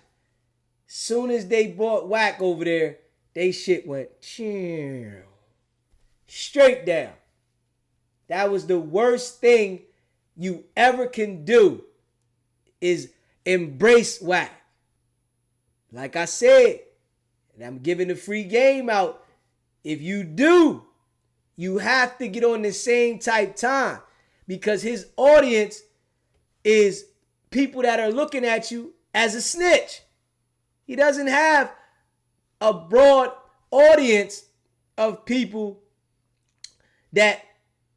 Soon as they bought Wack over there, they shit went straight down. That was the worst thing you ever can do, is embrace Wack. Like I said, and I'm giving the free game out. If you do, you have to get on the same type time, because his audience is people that are looking at you as a snitch. He doesn't have a broad audience of people that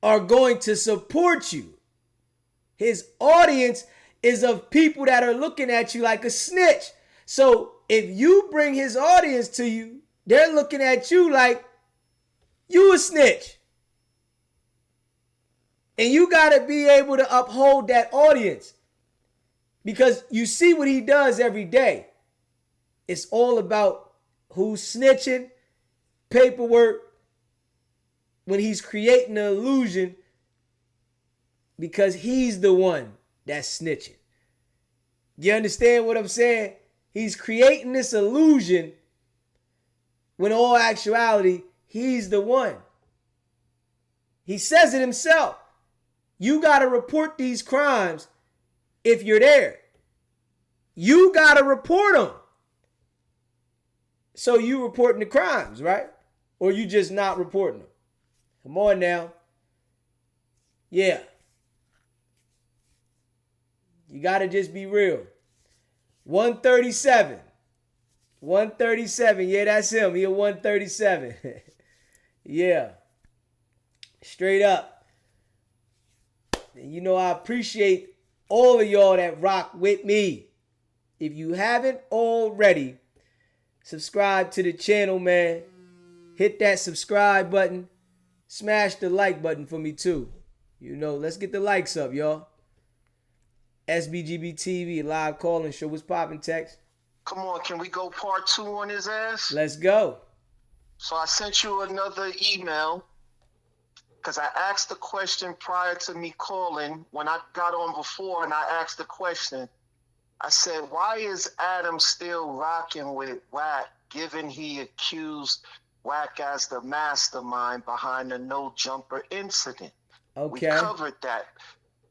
are going to support you. His audience is of people that are looking at you like a snitch. So if you bring his audience to you, they're looking at you like you a snitch. And you got to be able to uphold that audience. Because you see what he does every day. It's all about who's snitching, paperwork, when he's creating an illusion, because he's the one that's snitching. You understand what I'm saying? He's creating this illusion when in all actuality, he's the one. He says it himself. You got to report these crimes if you're there. You got to report them. So you reporting the crimes, right? Or you just not reporting them? Come on now. Yeah. You got to just be real. 137. 137. Yeah, that's him. He a 137. Yeah. Straight up. And you know, I appreciate all of y'all that rock with me. If you haven't already, subscribe to the channel, man. Hit that subscribe button. Smash the like button for me, too. You know, let's get the likes up, y'all. SBGB TV, live calling show. What's poppin', Tex? Come on, can we go part 2 on his ass? Let's go. So I sent you another email because I asked the question prior to me calling when I got on before, and I asked the question. I said, why is Adam still rocking with Wack, given he accused Wack as the mastermind behind the no jumper incident? Okay. We covered that,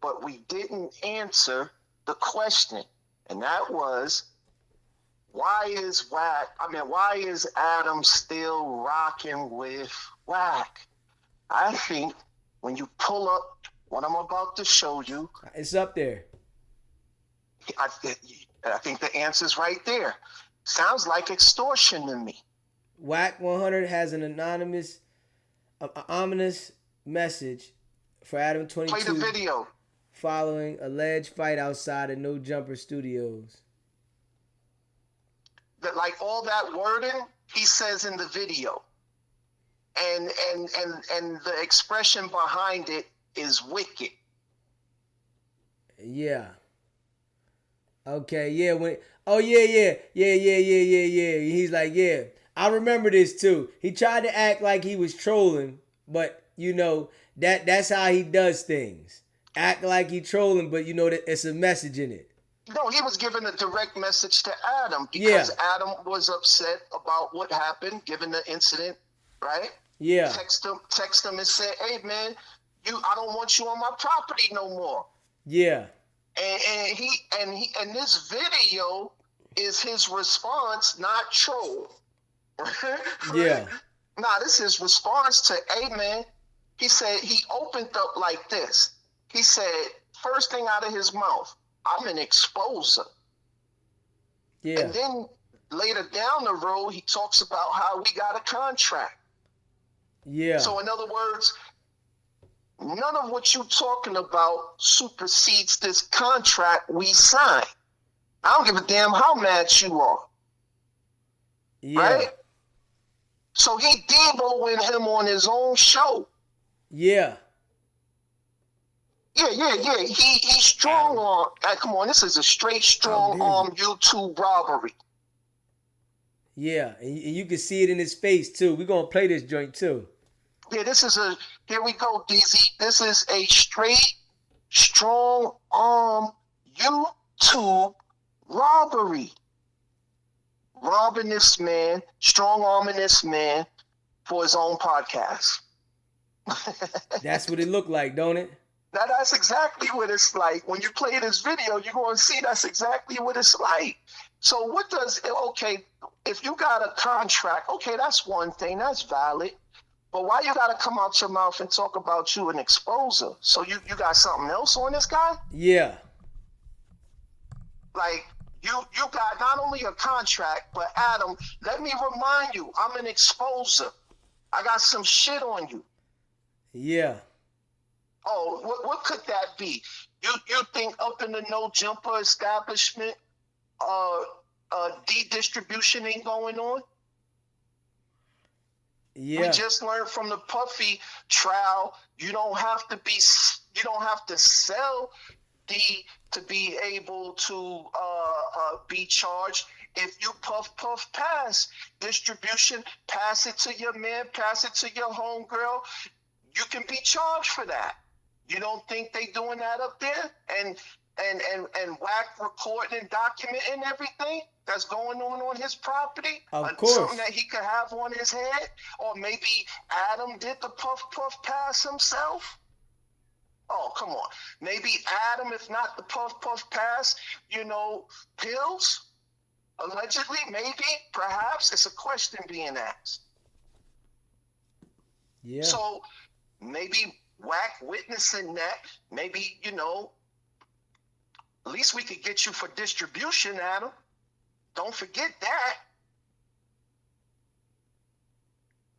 but we didn't answer the question, and that was, why is Adam still rocking with Wack? I think when you pull up what I'm about to show you, It's up there. I think the answer's right there. Sounds like extortion to me. Wack 100 has an ominous message for Adam 22. Play the video. Following alleged fight outside of No Jumper Studios. That, like, all that wording he says in the video, and the expression behind it is wicked. Yeah. Okay, yeah. Yeah. He's like, yeah, I remember this too. He tried to act like he was trolling, but you know, that's how he does things. Act like he trolling, but you know that it's a message in it. No, he was giving a direct message to Adam because Adam was upset about what happened, given the incident, right? Yeah. Text him and said, "Hey man, I don't want you on my property no more." Yeah. And this video is his response, not troll. Yeah. Nah, this is his response to, "Hey man," he said, he opened up like this. He said, first thing out of his mouth, "I'm an exposer." Yeah. And then later down the road, he talks about how we got a contract. Yeah. So in other words, none of what you're talking about supersedes this contract we signed. I don't give a damn how mad you are. Yeah. Right? So he Deboing him on his own show. Yeah. Yeah. He's strong arm. Come on, this is a straight strong arm YouTube robbery. Yeah. And you can see it in his face too. We're gonna play this joint too. Yeah, here we go, DZ. This is a straight, strong arm YouTube robbery. Robbing this man, strong arming this man for his own podcast. That's what it looked like, don't it? That's exactly what it's like. When you play this video, you're going to see that's exactly what it's like. So if you got a contract, okay, that's one thing, that's valid. But why you got to come out your mouth and talk about you an exposer? So you got something else on this guy? Yeah. Like, you got not only a contract, but Adam, let me remind you, I'm an exposer. I got some shit on you. Yeah. Oh, what could that be? You think up in the no jumper establishment, de-distribution ain't going on? Yeah. We just learned from the Puffy trial, you don't have to sell to be able to be charged. If you puff pass distribution, pass it to your man, pass it to your homegirl, you can be charged for that. You don't think they doing that up there? And Wack recording and documenting everything that's going on his property? Of course. Something that he could have on his head? Or maybe Adam did the puff pass himself? Oh, come on. Maybe Adam, if not the puff pass, pills? Allegedly, maybe, perhaps. It's a question being asked. Yeah. So maybe Wack witnessing that, maybe, at least we could get you for distribution, Adam. Don't forget that.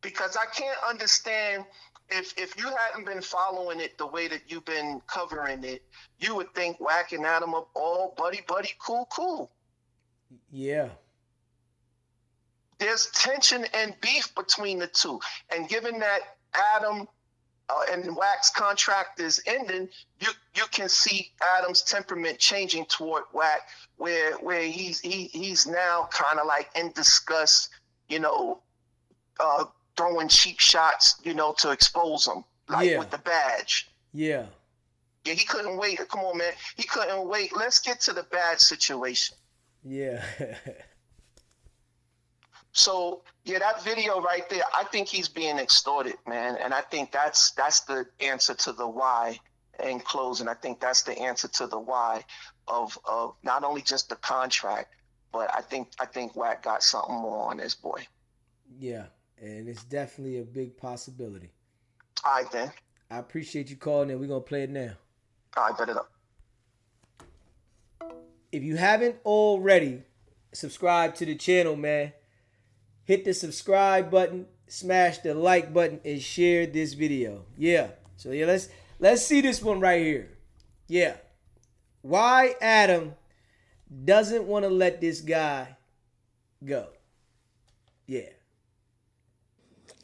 because I can't understand if you hadn't been following it the way that you've been covering it, you would think Wack and Adam are all buddy, cool. Yeah. There's tension and beef between the two. And given that Adam and Wack's contract is ending, you can see Adam's temperament changing toward Wack, where he's now kind of like in disgust, throwing cheap shots, to expose him, like with the badge. Yeah. Yeah, he couldn't wait. Come on, man. He couldn't wait. Let's get to the badge situation. Yeah. So, yeah, that video right there, I think he's being extorted, man. And I think that's the answer to the why. In closing, I think that's the answer to the why of not only just the contract, but I think Wack got something more on this boy. Yeah, and it's definitely a big possibility. All right, then. I appreciate you calling in. We're going to play it now. All right, bet it up. If you haven't already, subscribe to the channel, man. Hit the subscribe button, smash the like button, and share this video. Yeah. So yeah, let's see this one right here. Yeah. Why Adam doesn't want to let this guy go. Yeah.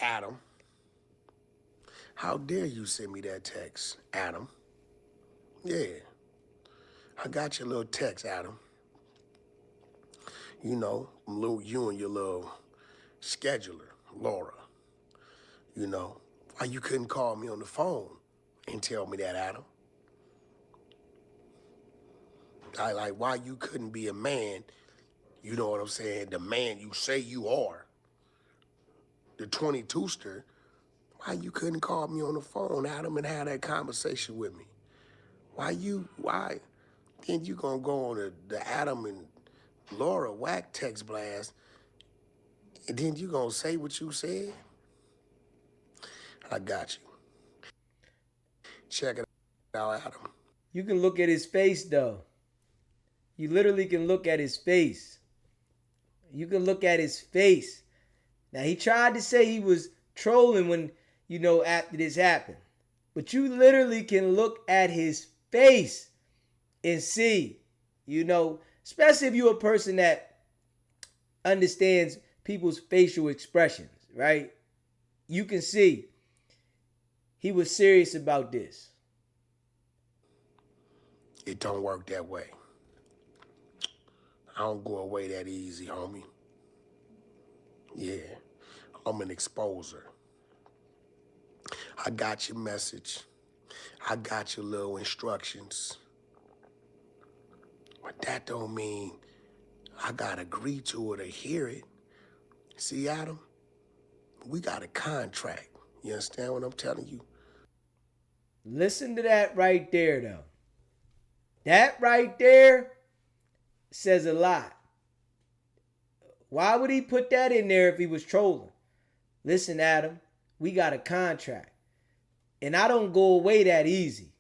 Adam, how dare you send me that text, Adam? Yeah. I got your little text, Adam. You and your little scheduler, Laura. Why you couldn't call me on the phone and tell me that, Adam? Why you couldn't be a man, you know what I'm saying, the man you say you are, the 22ster, why you couldn't call me on the phone, Adam, and have that conversation with me? Why? Then you gonna go on the Adam and Laura Wack text blast, and then you gonna say what you said? I got you. Check it out, Adam. You can look at his face, though. You literally can look at his face. You can look at his face. Now, he tried to say he was trolling when, after this happened. But you literally can look at his face and see, especially if you're a person that understands people's facial expressions, right? You can see he was serious about this. It don't work that way. I don't go away that easy, homie. Yeah, I'm an exposer. I got your message. I got your little instructions. But that don't mean I gotta agree to it or hear it. See, Adam, we got a contract. You understand what I'm telling you? Listen to that right there, though. That right there says a lot. Why would he put that in there if he was trolling? Listen, Adam, we got a contract. And I don't go away that easy.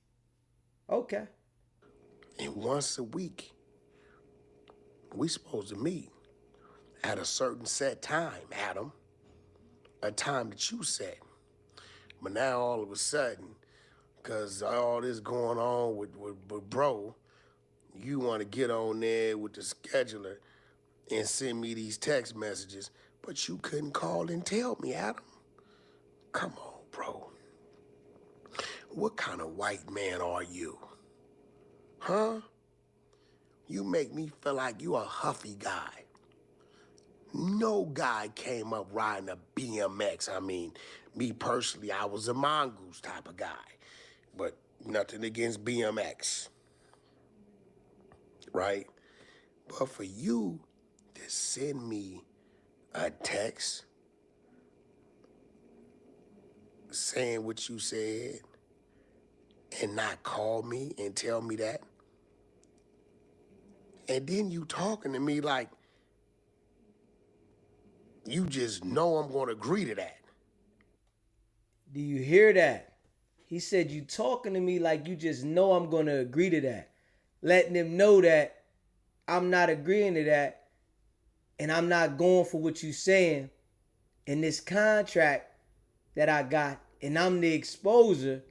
Okay. And once a week, we supposed to meet at a certain set time, Adam. A time that you set. But now all of a sudden, because all this going on with bro, you want to get on there with the scheduler and send me these text messages, but you couldn't call and tell me, Adam. Come on, bro. What kind of white man are you? Huh? You make me feel like you a huffy guy. No guy came up riding a BMX. I mean, me personally, I was a mongoose type of guy. But nothing against BMX. Right? But for you to send me a text saying what you said and not call me and tell me that, and then you talking to me like you just know I'm going to agree to that. Do you hear that? He said, you talking to me like you just know I'm going to agree to that. Letting him know that I'm not agreeing to that and I'm not going for what you saying in this contract that I got and I'm the exposer,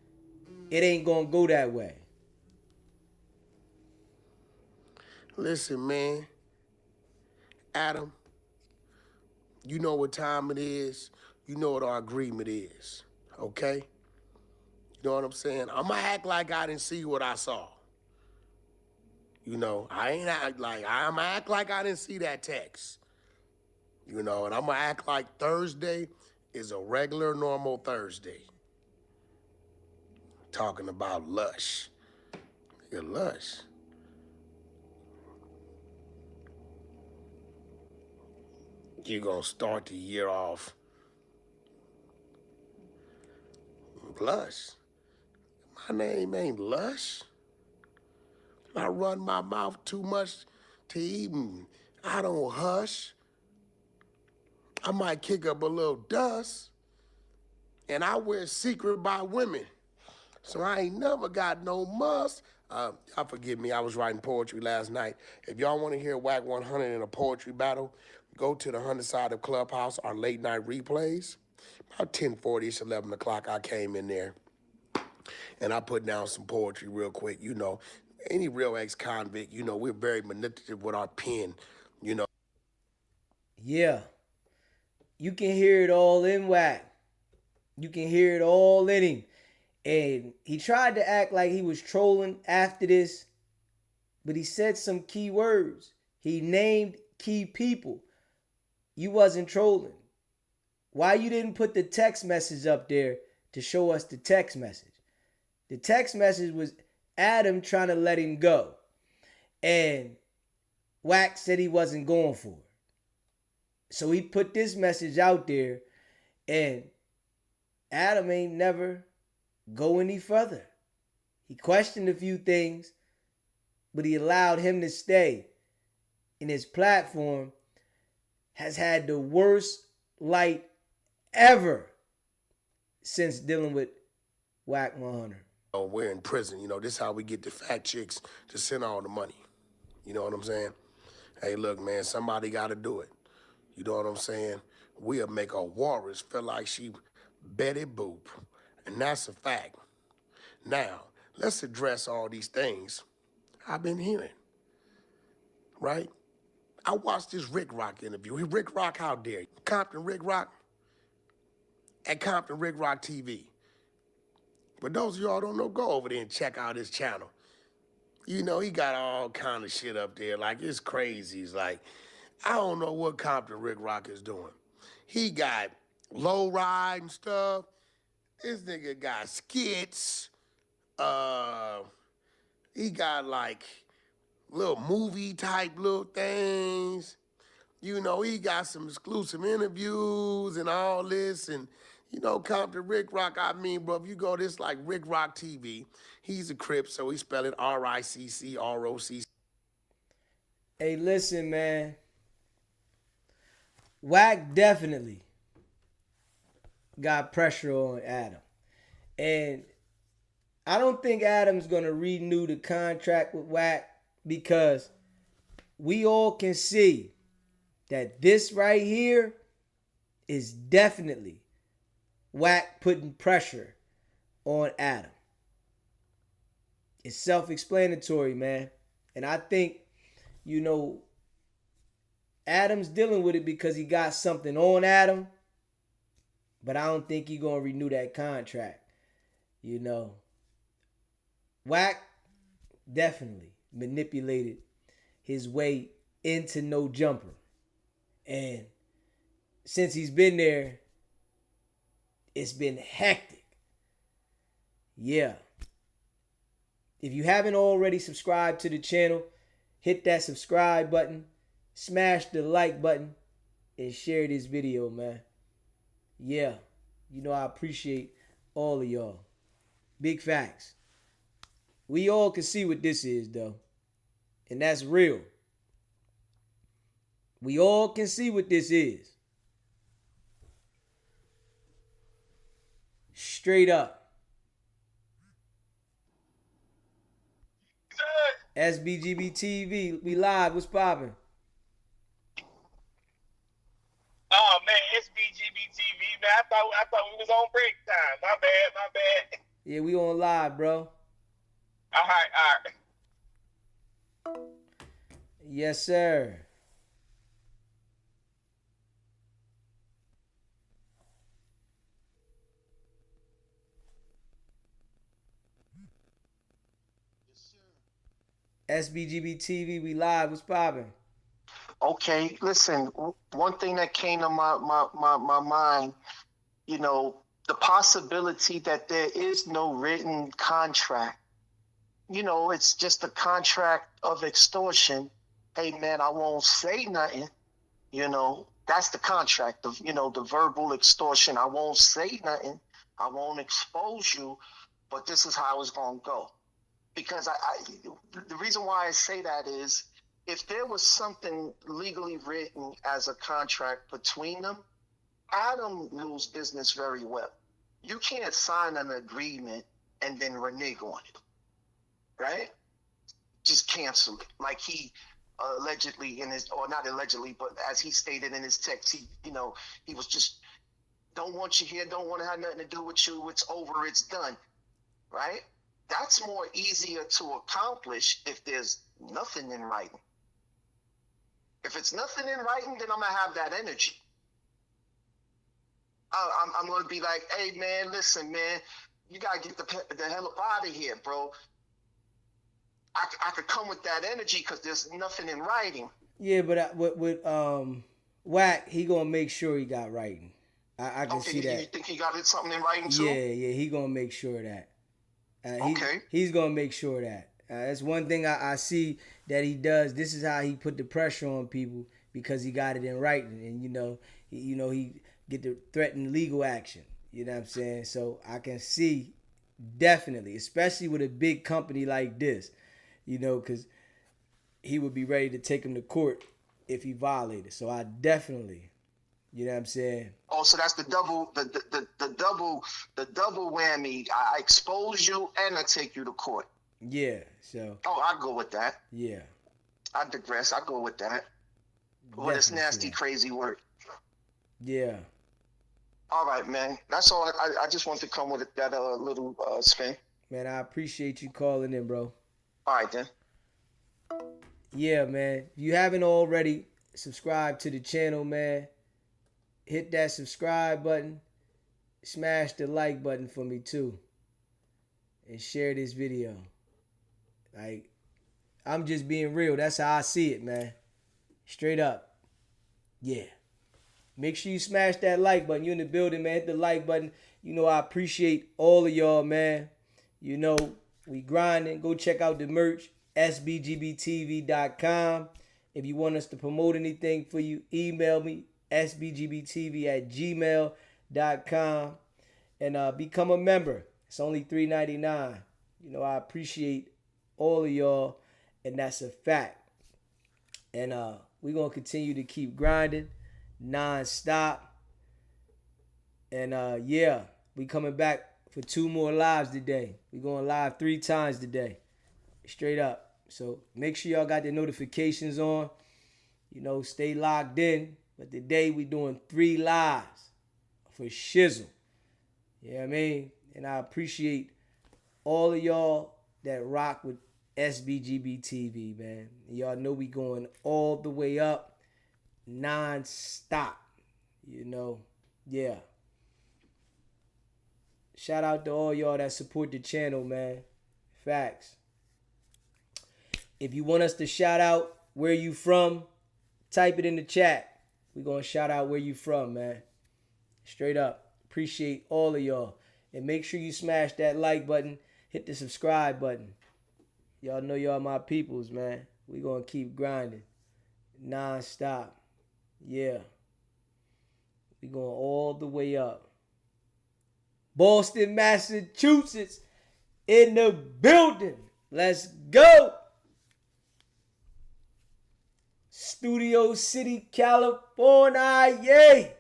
it ain't gonna go that way. Listen, man. Adam, you know what time it is. You know what our agreement is. Okay? You know what I'm saying? I'm gonna act like I didn't see what I saw. You know, I'm gonna act like I didn't see that text. You know, and I'm gonna act like Thursday is a regular, normal Thursday. Talking about Lush. You're Lush. You're gonna start the year off Lush. My name ain't Lush. I run my mouth too much to even, I don't hush. I might kick up a little dust, and I wear secret by women. So I ain't never got no muss. Y'all forgive me, I was writing poetry last night. If y'all want to hear Wack 100 in a poetry battle, go to the 100 side of Clubhouse, our late night replays. About 10:40-ish, 11 o'clock, I came in there, and I put down some poetry real quick. You know, any real ex-convict, you know, we're very manipulative with our pen, you know. Yeah. You can hear it all in Wack. You can hear it all in him. And he tried to act like he was trolling after this, but he said some key words. He named key people. You wasn't trolling. Why you didn't put the text message up there to show us the text message? The text message was Adam trying to let him go. And Wack said he wasn't going for it. So he put this message out there, and Adam ain't never go any further. He questioned a few things, but he allowed him to stay. And his platform has had the worst light ever since dealing with Wack 100. We're in prison. You know, this is how we get the fat chicks to send all the money. You know what I'm saying? Hey, look, man, somebody got to do it. You know what I'm saying? We'll make a walrus feel like she Betty Boop. And that's a fact. Now, let's address all these things I've been hearing, right? I watched this Rick Rock interview. Rick Rock, how dare you? Compton Rick Rock at Compton Rick Rock TV. But those of y'all don't know, go over there and check out his channel. You know, he got all kind of shit up there. Like, it's crazy. It's like, I don't know what Compton Rick Rock is doing. He got low ride and stuff. This nigga got skits. He got like little movie type little things. You know, he got some exclusive interviews and all this. And, you know, Compton Rick Rock, I mean, bro, if you go this like Rick Rock TV, he's a Crip, so he spell it RICCROC. Hey, listen, man. Wack definitely got pressure on Adam. And I don't think Adam's going to renew the contract with Wack, because we all can see that this right here is definitely Wack putting pressure on Adam. It's self-explanatory, man. And I think, you know, Adam's dealing with it because he got something on Adam, but I don't think he's going to renew that contract. You know, Wack definitely manipulated his way into No Jumper. And since he's been there, it's been hectic. Yeah. If you haven't already subscribed to the channel, hit that subscribe button, smash the like button, and share this video, man. Yeah. You know, I appreciate all of y'all. Big facts. We all can see what this is, though. And that's real. We all can see what this is. Straight up. SBGB TV, we live. What's poppin'? Oh man, SBGB I thought we was on break time. My bad. Yeah, we on live, bro. All right. Yes, sir. SBGB TV, we live. What's poppin'? Okay, listen, one thing that came to my mind, you know, the possibility that there is no written contract. You know, it's just a contract of extortion. Hey, man, I won't say nothing. You know, that's the contract of, you know, the verbal extortion. I won't say nothing. I won't expose you, but this is how it's going to go. Because the reason why I say that is if there was something legally written as a contract between them, Adam knows business very well. You can't sign an agreement and then renege on it, right? Just cancel it. Like he allegedly in his, or not allegedly, but as he stated in his text, he was just, don't want you here, don't want to have nothing to do with you, it's over, it's done, right? That's more easier to accomplish if there's nothing in writing. If it's nothing in writing, then I'm going to have that energy. I'm going to be like, hey, man, listen, man, you got to get the hell up out of here, bro. I could come with that energy because there's nothing in writing. Yeah, but with Wack, he going to make sure he got writing. I can see that. You think he got something in writing too? Yeah, he going to make sure of that. Okay. He's going to make sure of that. That's one thing I see that he does. This is how he put the pressure on people because he got it in writing. And, he get to threaten legal action. You know what I'm saying? So I can see definitely, especially with a big company like this, because he would be ready to take him to court if he violated. So I definitely, you know what I'm saying? Oh, so that's the double whammy. I expose you and I take you to court. Yeah, so. Oh, I go with that. Yeah. I digress. I go with that. But it's nasty, crazy work. Yeah. All right, man. That's all. I just want to come with that little spin. Man, I appreciate you calling in, bro. All right, then. Yeah, man. If you haven't already subscribed to the channel, man, hit that subscribe button. Smash the like button for me, too. And share this video. Like, I'm just being real. That's how I see it, man. Straight up. Yeah. Make sure you smash that like button. You in the building, man. Hit the like button. I appreciate all of y'all, man. We grinding. Go check out the merch. sbgbtv.com. If you want us to promote anything for you, email me. sbgbtv@gmail.com. And become a member. It's only $3.99. I appreciate all of y'all, and that's a fact. And we're going to continue to keep grinding non-stop. And we coming back for 2 more lives today. We're going live 3 times today. Straight up. So make sure y'all got the notifications on. Stay locked in. But today we doing 3 lives for shizzle. You know what I mean? And I appreciate all of y'all that rock with SBGB TV, man. Y'all know we going all the way up, non-stop. Yeah. Shout out to all y'all that support the channel, man. Facts. If you want us to shout out where you from, type it in the chat. We're going to shout out where you from, man. Straight up. Appreciate all of y'all. And make sure you smash that like button. Hit the subscribe button. Y'all know y'all my peoples, man. We going to keep grinding. Non-stop. Yeah. We going all the way up. Boston, Massachusetts. In the building. Let's go. Studio City, California. Yay.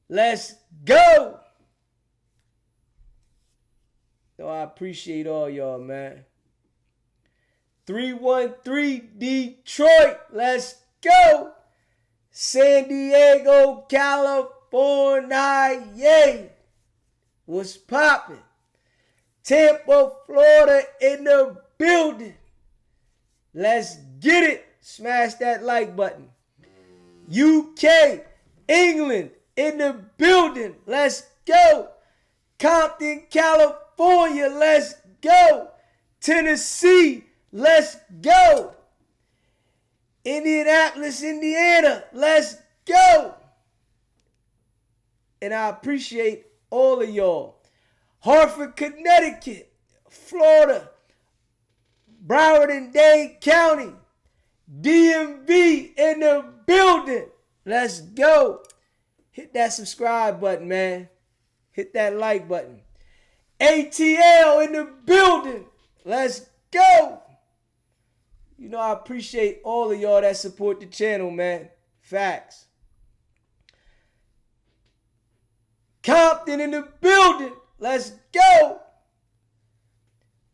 Let's go. So I appreciate all y'all, man. 313 Detroit. Let's go. San Diego, California. California. What's poppin'? Tampa, Florida in the building. Let's get it. Smash that like button. UK, England in the building. Let's go. Compton, California. Let's go. Tennessee. Let's go. Indianapolis, Indiana. Let's go. And I appreciate all of y'all. Hartford, Connecticut, Florida, Broward and Dade County, DMV in the building. Let's go. Hit that subscribe button, man. Hit that like button. ATL in the building. Let's go. You know, I appreciate all of y'all that support the channel, man. Facts. Compton in the building. Let's go.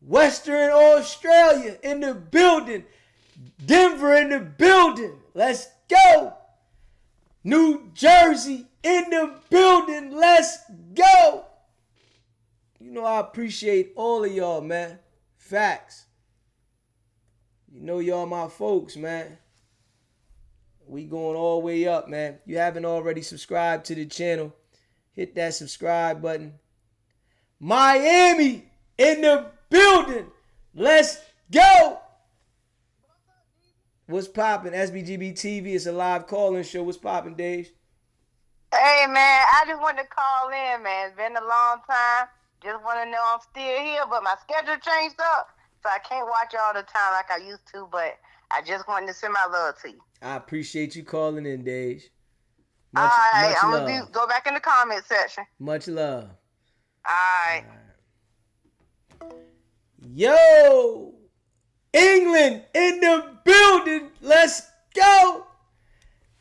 Western Australia in the building. Denver in the building. Let's go. New Jersey in the building. Let's go. You know, I appreciate all of y'all, man. Facts. You know y'all my folks, man. We going all the way up, man. If you haven't already subscribed to the channel, hit that subscribe button. Miami in the building. Let's go. What's poppin'? SBGB TV. It's a live call-in show. What's poppin', Dave? Hey, man. I just wanted to call in, man. It's been a long time. Just want to know I'm still here, but my schedule changed up, so I can't watch all the time like I used to, but I just wanted to send my love to you. I appreciate you calling in, Dave. All right. I'm going to go back in the comment section. Much love. All right. Yo, England in the building. Let's go.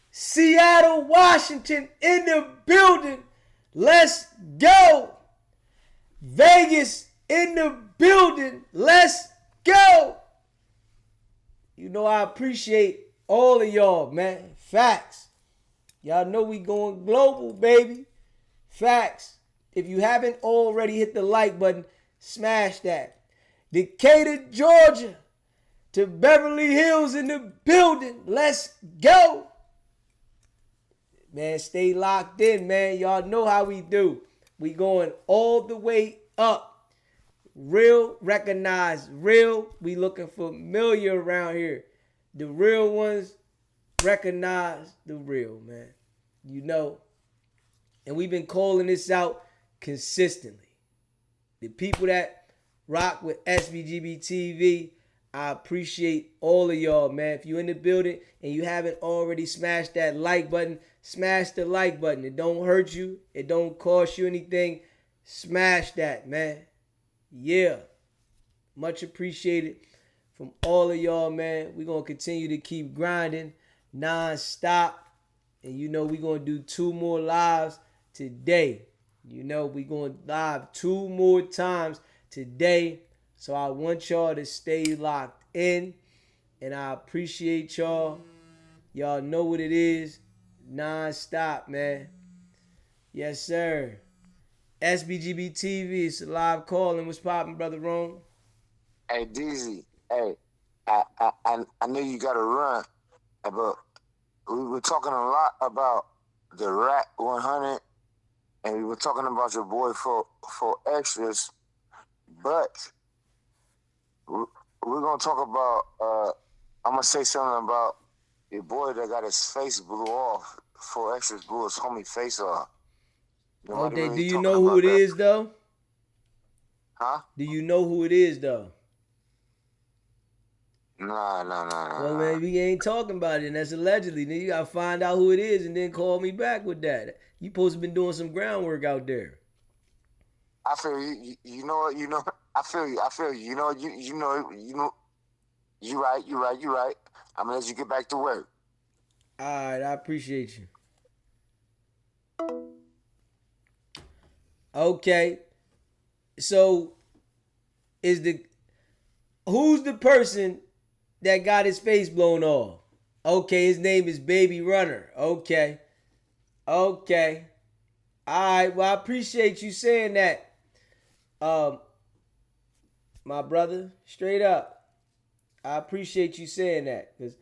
Seattle, Washington in the building. Let's go. Vegas in the building. Let's go. You know, I appreciate all of y'all, man. Facts. Y'all know we going global, baby. Facts. If you haven't already hit the like button, smash that. Decatur, Georgia to Beverly Hills in the building. Let's go. Man, stay locked in, man. Y'all know how we do. We going all the way up. Real, recognized, real. We looking familiar around here. The real ones recognize the real, man. You know. And we've been calling this out consistently. The people that rock with SBGB TV, I appreciate all of y'all, man. If you're in the building and you haven't already smashed that like button, smash the like button. It don't hurt you. It don't cost you anything. Smash that, man. Yeah. Much appreciated from all of y'all, man. We're going to continue to keep grinding non-stop. And you know we're going to do 2 more lives today. You know we're going live 2 more times today. So I want y'all to stay locked in. And I appreciate y'all. Y'all know what it is. Non-stop, man. Yes, sir. SBGB TV. It's a live calling. What's poppin', Brother Rome? Hey, DZ. Hey, I know you got to run, but we were talking a lot about the Rat 100, and we were talking about your boy 4XTRAS, but we're going to talk about, I'm going to say something about your boy that got his face blew off. 4XTRAS blew his homie face off. Okay, really do you know who it is, though? Huh? Do you know who it is, though? Nah. Well, man, we ain't talking about it, and that's allegedly. Then you gotta find out who it is, and then call me back with that. You supposed to been doing some groundwork out there. I feel you. You know. I feel you. You know. You right. I'm gonna let you get back to work. All right, I appreciate you. Okay, so who's the person that got his face blown off? Okay, his name is Baby Runner. Okay. All right, well, I appreciate you saying that. My brother, straight up. I appreciate you saying that because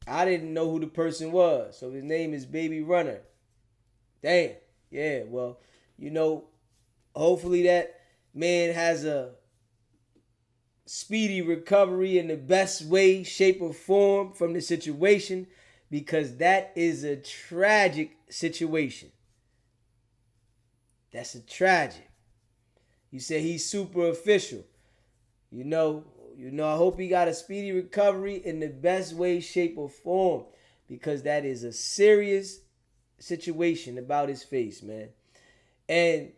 I didn't know who the person was. So his name is Baby Runner. Damn. Yeah, well, hopefully that man has a speedy recovery in the best way, shape, or form from the situation because that is a tragic situation. That's a tragic. You said he's super official. I hope he got a speedy recovery in the best way, shape, or form because that is a serious situation about his face, man. And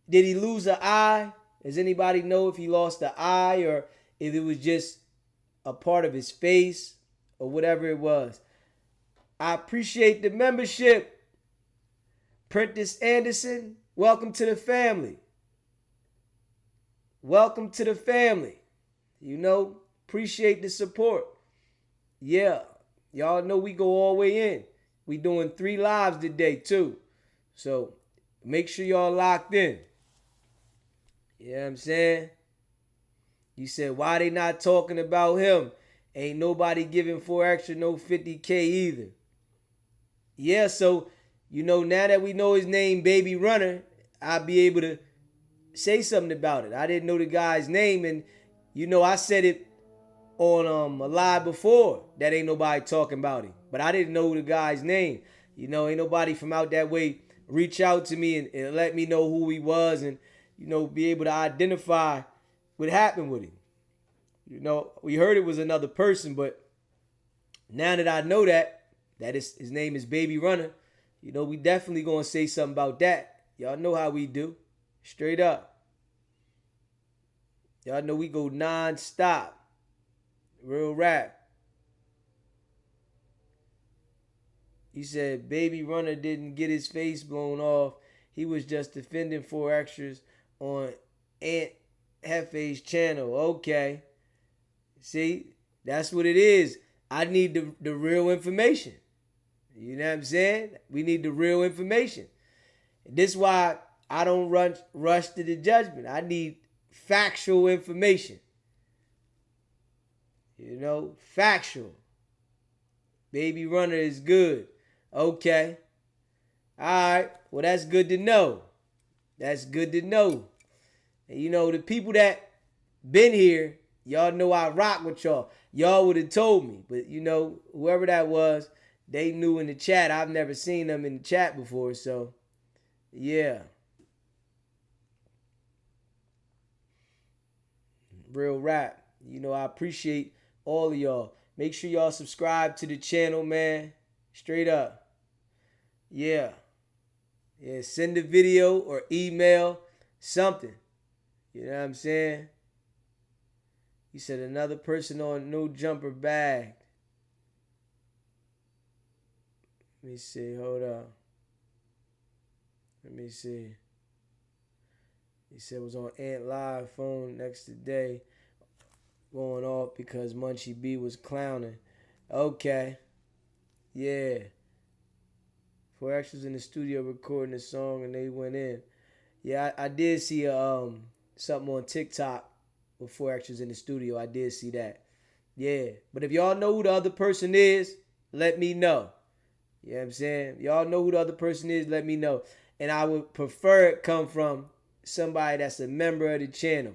did he lose an eye? Does anybody know if he lost the eye or if it was just a part of his face or whatever it was? I appreciate the membership. Prentice Anderson, welcome to the family. Welcome to the family. Appreciate the support. Yeah, y'all know we go all the way in. We doing 3 lives today too. So make sure y'all locked in. You know what I'm saying? You said, why they not talking about him? Ain't nobody giving 4XTRAS no 50K either. Yeah, so, now that we know his name, Baby Runner, I'll be able to say something about it. I didn't know the guy's name, and, I said it on a live before that ain't nobody talking about him. But I didn't know the guy's name. Ain't nobody from out that way reach out to me and let me know who he was and, be able to identify what happened with him. We heard it was another person, but now that I know that his name is Baby Runner, we definitely gonna say something about that. Y'all know how we do. Straight up. Y'all know we go non-stop. Real rap. He said Baby Runner didn't get his face blown off. He was just defending 4XTRAS on Aunt Hefe's channel. Okay. See, that's what it is. I need the real information. You know what I'm saying? We need the real information. This is why I don't rush to the judgment. I need factual information. Factual. Baby Runner is good. Okay. All right. Well, that's good to know. That's good to know. And the people that been here, y'all know I rock with y'all. Y'all would have told me. But, whoever that was, they knew in the chat. I've never seen them in the chat before. So, yeah. Real rap. I appreciate all of y'all. Make sure y'all subscribe to the channel, man. Straight up. Yeah. Yeah, send a video or email, something. You know what I'm saying? He said another person on no jumper bagged. Let me see. Hold up. Let me see. He said it was on Ant Live phone next day going off because Munchie B was clowning. Okay. Yeah. 4XTRAS was in the studio recording a song and they went in. Yeah, I did see something on TikTok with 4XTRAS was in the studio. I did see that. Yeah. But if y'all know who the other person is, let me know. You know what I'm saying? Y'all know who the other person is, let me know. And I would prefer it come from somebody that's a member of the channel.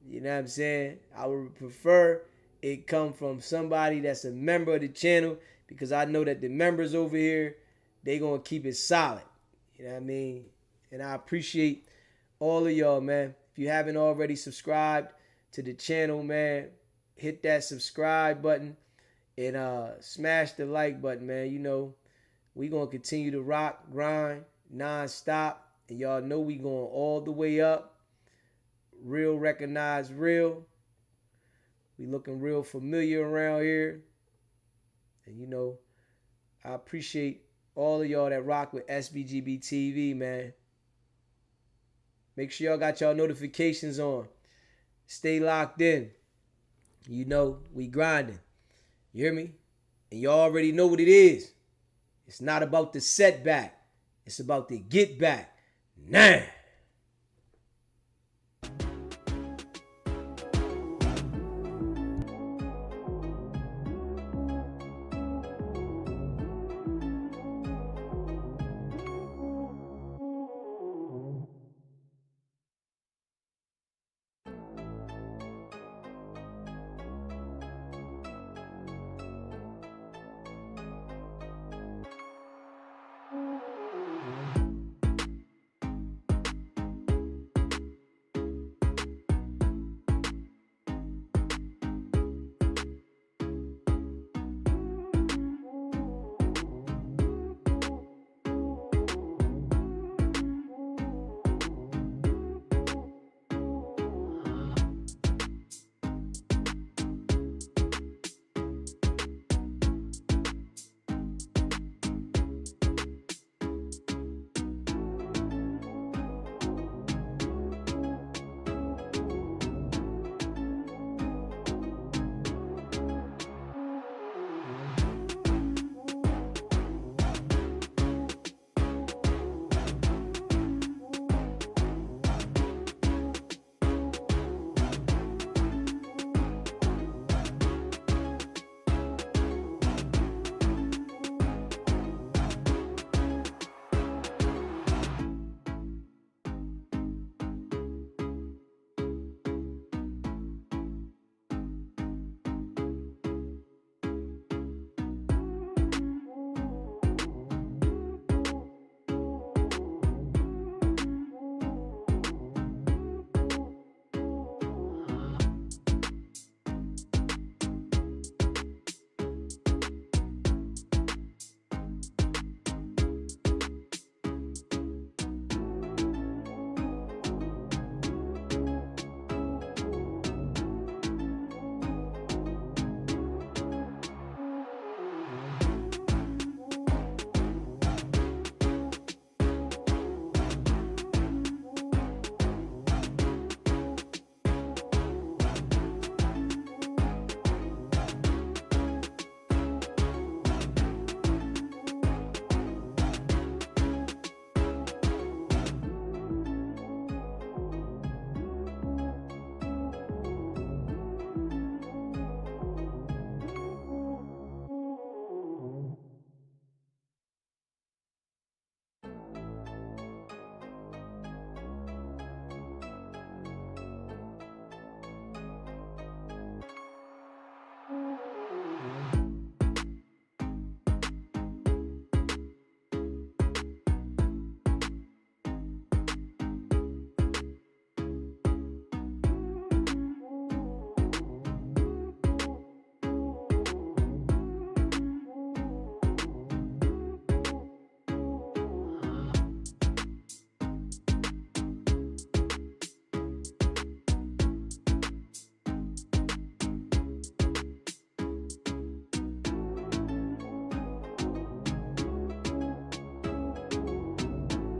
You know what I'm saying? I would prefer it come from somebody that's a member of the channel because I know that the members over here, they going to keep it solid. You know what I mean? And I appreciate all of y'all, man. If you haven't already subscribed to the channel, man, hit that subscribe button and smash the like button, man. We going to continue to rock, grind, non-stop. And y'all know we going all the way up. Real recognize real. We looking real familiar around here. And I appreciate all of y'all that rock with SBGB TV, man. Make sure y'all got y'all notifications on. Stay locked in. We grinding. You hear me? And y'all already know what it is. It's not about the setback. It's about to get back now.